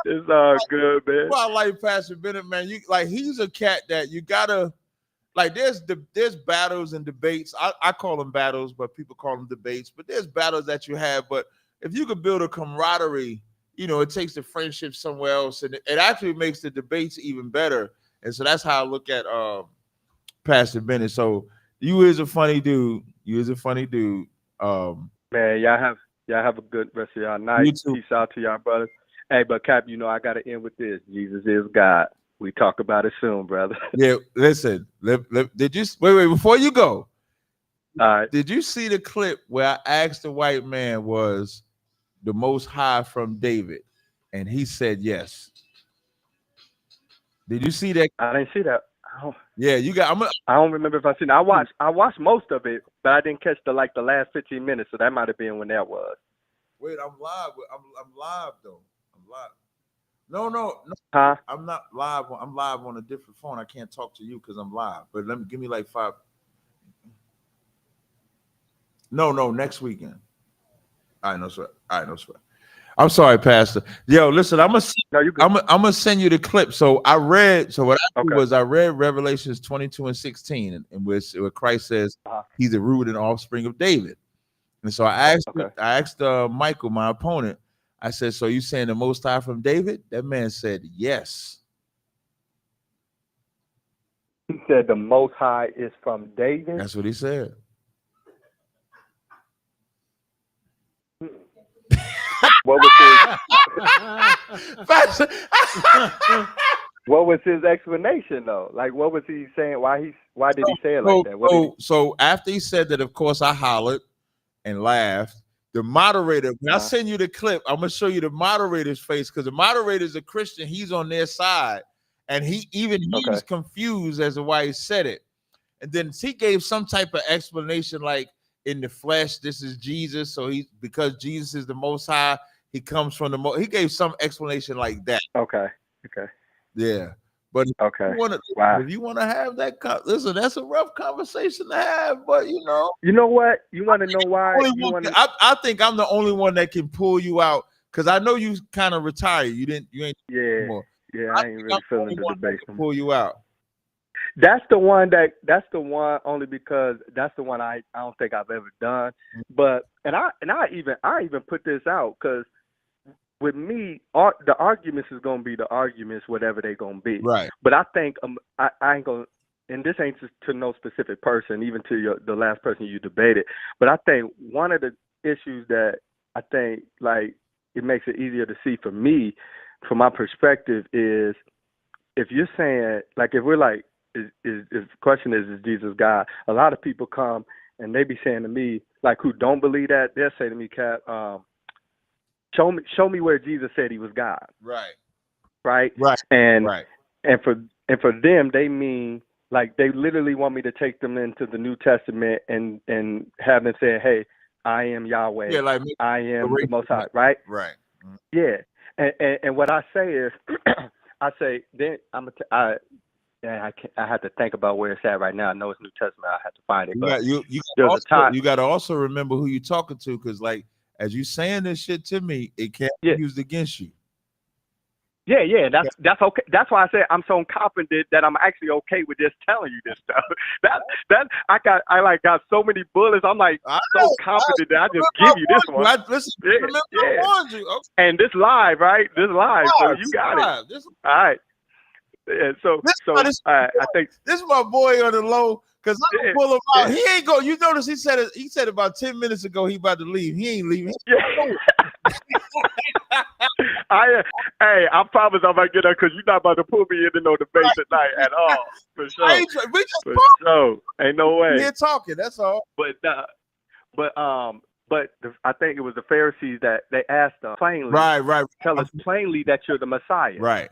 A: It's all good, man.
G: Well, I like Pastor Bennett, man. He's a cat that you gotta like. There's battles and debates. I call them battles, but people call them debates. But there's battles that you have. But if you could build a camaraderie, it takes the friendship somewhere else, and it actually makes the debates even better. And so that's how I look at Pastor Bennett. So you is a funny dude.
A: Man, y'all have a good rest of y'all night. Peace out to y'all brothers. Hey, but Cap, I got to end with this. Jesus is God. We talk about it soon, brother.
G: Yeah, listen. Did you wait before you go?
A: All right.
G: Did you see the clip where I asked the white man was the Most High from David, and he said yes? Did you see that?
A: I didn't see that.
G: Yeah, you got.
A: I don't remember if I seen it. I watched most of it, but I didn't catch the last 15 minutes. So that might have been when that was.
G: Wait, I'm live. I'm live though. I'm live. No.
A: Huh?
G: I'm not live. I'm live on a different phone. I can't talk to you because I'm live. But give me like 5. No, next weekend. All right, no sweat. I'm sorry, Pastor. Yo, listen, I'm gonna send you the clip. So what I did was I read Revelations 22:16, in which where Christ says he's the root and offspring of David. And so I asked Michael, my opponent, I said, so you saying the Most High from David? That man said yes.
A: He said the Most High is from David?
G: That's what he said.
A: What was his explanation though? Like, what was he saying? Why did he say it like that?
G: So after he said that, of course, I hollered and laughed. The moderator, when I send you the clip, I'm gonna show you the moderator's face because the moderator's a Christian. He's on their side, and he's confused as to why he said it. And then he gave some type of explanation, like in the flesh, this is Jesus. So because Jesus is the Most High, he comes from the He gave some explanation like that.
A: Okay.
G: Yeah. But
A: okay.
G: If you want to have that, listen, that's a rough conversation to have. But
A: you know what? You want to know why?
G: I think I'm the only one that can pull you out because I know you kind of retired. You ain't anymore.
A: Yeah, I ain't really feeling the debate.
G: Pull you out.
A: That's the one only because that's the one I don't think I've ever done. But I even put this out because with me, the arguments is gonna be the arguments, whatever they gonna be.
G: Right.
A: But I think I ain't gonna, and this ain't just to no specific person, even to the last person you debated. But I think one of the issues that I think like it makes it easier to see for me, from my perspective, is if you're saying like if we're like is the question is Jesus God? A lot of people come and they be saying to me like who don't believe that, they'll say to me, Cap, show me where Jesus said he was God. Right. And for them, they mean like they literally want me to take them into the New Testament and have them say, hey, I am Yahweh.
G: Yeah, like
A: I am the Most High. Right. Yeah. And what I say is, I say then I have to think about where it's at right now. I know it's New Testament. I have to find it. But
G: you got to also remember who you're talking to, because like as you saying this shit to me, it can't be used against you.
A: Yeah, that's okay. That's why I say I'm so confident that I'm actually okay with just telling you this stuff. I got so many bullets. I'm like so confident that I just give you this one.
G: I warned you. Okay.
A: And this live, right? This live, so you got it. All right. Yeah, I think
G: this is my boy on the low because I'm pull him out. He ain't go. You notice he said about 10 minutes ago he about to leave. He ain't leaving.
A: I promise I'm gonna get up because you're not about to pull me into no debate tonight at all. For sure.
G: We just
A: sure. Ain't no way.
G: We're talking. That's all.
A: But I think it was the Pharisees that they asked us plainly.
G: Right.
A: Tell us plainly that you're the Messiah.
G: Right.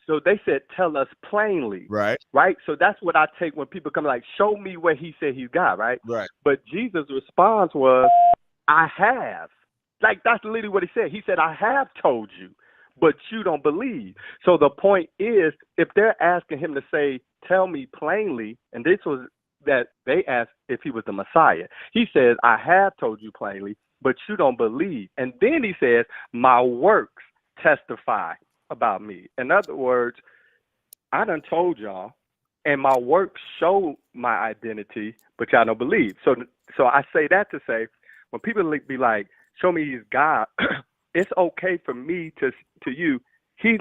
A: So they said, tell us plainly.
G: Right.
A: So that's what I take when people come like, show me where he said he's God. Right. But Jesus' response was, I have. Like, that's literally what he said. He said, I have told you, but you don't believe. So the point is, if they're asking him to say, tell me plainly, and this was that they asked if he was the Messiah. He says, I have told you plainly, but you don't believe. And then he says, my works testify about me. In other words, I done told y'all, and my works show my identity, but y'all don't believe. So I say that to say, when people be like, show me he's God, it's okay for me to you. He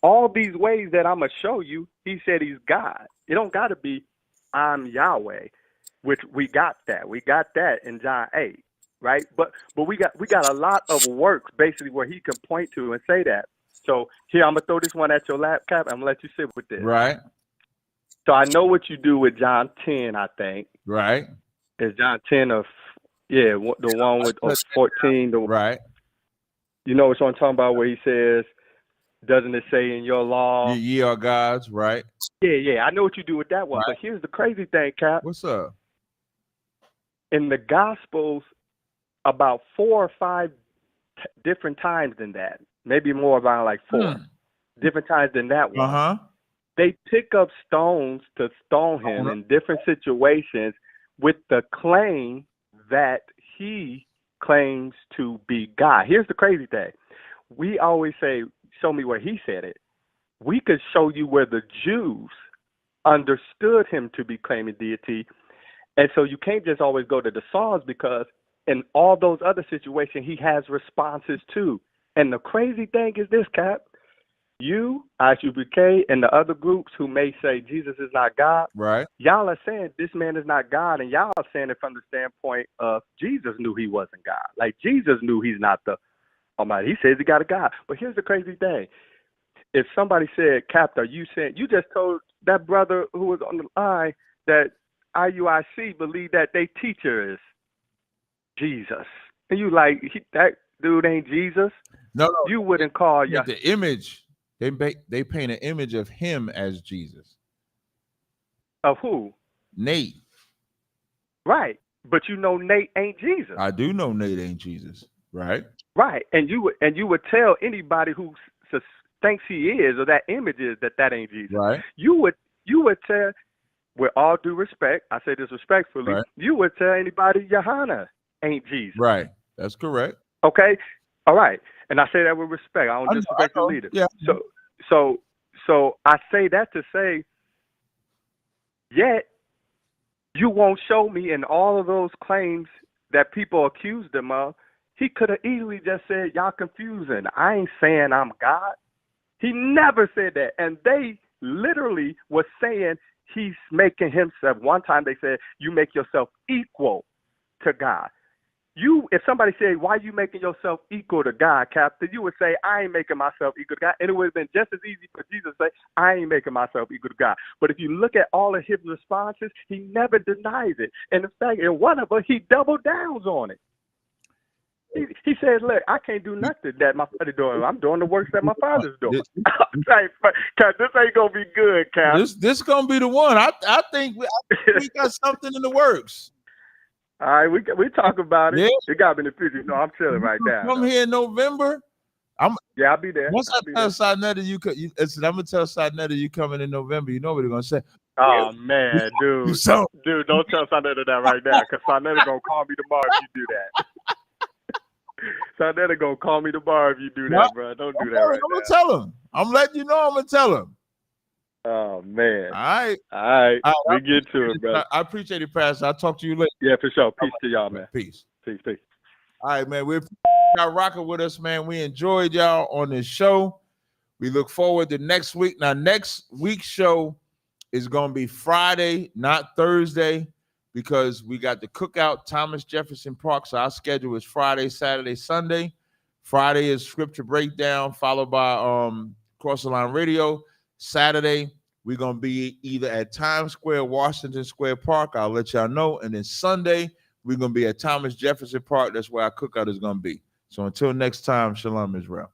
A: all these ways that I'm gonna show you, he said he's God. It don't gotta be I'm Yahweh, which we got that. We got that in John 8, right? But we got a lot of works basically where he can point to and say that. So here, I'm gonna throw this one at your lap, Cap. I'm gonna let you sit with this.
G: Right.
A: So I know what you do with John 10, I think.
G: Right.
A: It's John 10 of the one with 14.
G: Right.
A: You know what I'm talking about, where he says, doesn't it say in your law?
G: Ye are gods, right?
A: Yeah. I know what you do with that one. Right. But here's the crazy thing, Cap.
G: What's up?
A: In the Gospels, about 4 or 5 different times than that, maybe more, around like 4 different times than that one. They pick up stones to stone him in different situations with the claim that he claims to be God. Here's the crazy thing. We always say, show me where he said it. We could show you where the Jews understood him to be claiming deity. And so you can't just always go to the Psalms, because in all those other situations, he has responses too. And the crazy thing is this, Cap. You, ISUBK, and the other groups who may say Jesus is not God,
G: right?
A: Y'all are saying this man is not God, and y'all are saying it from the standpoint of Jesus knew he wasn't God. Like, Jesus knew he's not the Almighty. He says he got a God. But here's the crazy thing. If somebody said, Cap, are you saying, you just told that brother who was on the line that IUIC believe that their teacher is Jesus. And you like, that dude ain't Jesus?
G: No.
A: You wouldn't call
G: the image. They paint an image of him as Jesus.
A: Of who?
G: Nate.
A: Right. but you know Nate ain't Jesus.
G: I do know Nate ain't Jesus, right?
A: Right, and you would tell anybody who thinks he is or that image is that ain't Jesus.
G: Right.
A: You would tell, with all due respect, I say this respectfully,
G: right.
A: You would tell anybody Johanna ain't Jesus.
G: Right. That's correct.
A: Okay. All right. And I say that with respect. I don't disrespect the leader.
G: Yeah.
A: So I say that to say, yet you won't show me in all of those claims that people accused him of. He could have easily just said, y'all confusing. I ain't saying I'm God. He never said that. And they literally were saying he's making himself. One time they said, you make yourself equal to God. If somebody said, why you making yourself equal to God, Captain, you would say, I ain't making myself equal to God. And it would have been just as easy for Jesus to say, I ain't making myself equal to God. But if you look at all of his responses, he never denies it. And in fact, in one of them, he double downs on it. He says, look, I can't do nothing that my father doing. I'm doing the works that my father's doing. Cause this ain't going to be good, Cap.
G: This going to be the one. I think we got something in the works.
A: All right, we talk about it.
G: Yeah.
A: It got me in the future. No, I'm chilling right now.
G: Come here in November.
A: I'll be there.
G: Once I tell Sinetta listen, I'm gonna tell Sinetta you coming in November. You know what they're gonna say.
A: Oh man, dude, don't tell Sinetta that right now, because Sinetta gonna call me tomorrow if you do that. Sinetta gonna call me tomorrow if you do that, bro. Don't do that right now.
G: I'm gonna tell him. I'm letting you know. I'm gonna tell him.
A: Oh man.
G: All right.
A: We get to it, bro.
G: I appreciate it, Pastor. I'll talk to you later.
A: Yeah, for sure. Peace to y'all, man.
G: Peace.
A: Peace.
G: All right, man. We're y'all rocking with us, man. We enjoyed y'all on this show. We look forward to next week. Now, next week's show is gonna be Friday, not Thursday, because we got the cookout, Thomas Jefferson Park. So our schedule is Friday, Saturday, Sunday. Friday is scripture breakdown, followed by Cross the Line Radio. Saturday, we're going to be either at Times Square, Washington Square Park. I'll let y'all know. And then Sunday, we're going to be at Thomas Jefferson Park. That's where our cookout is going to be. So until next time, Shalom Israel.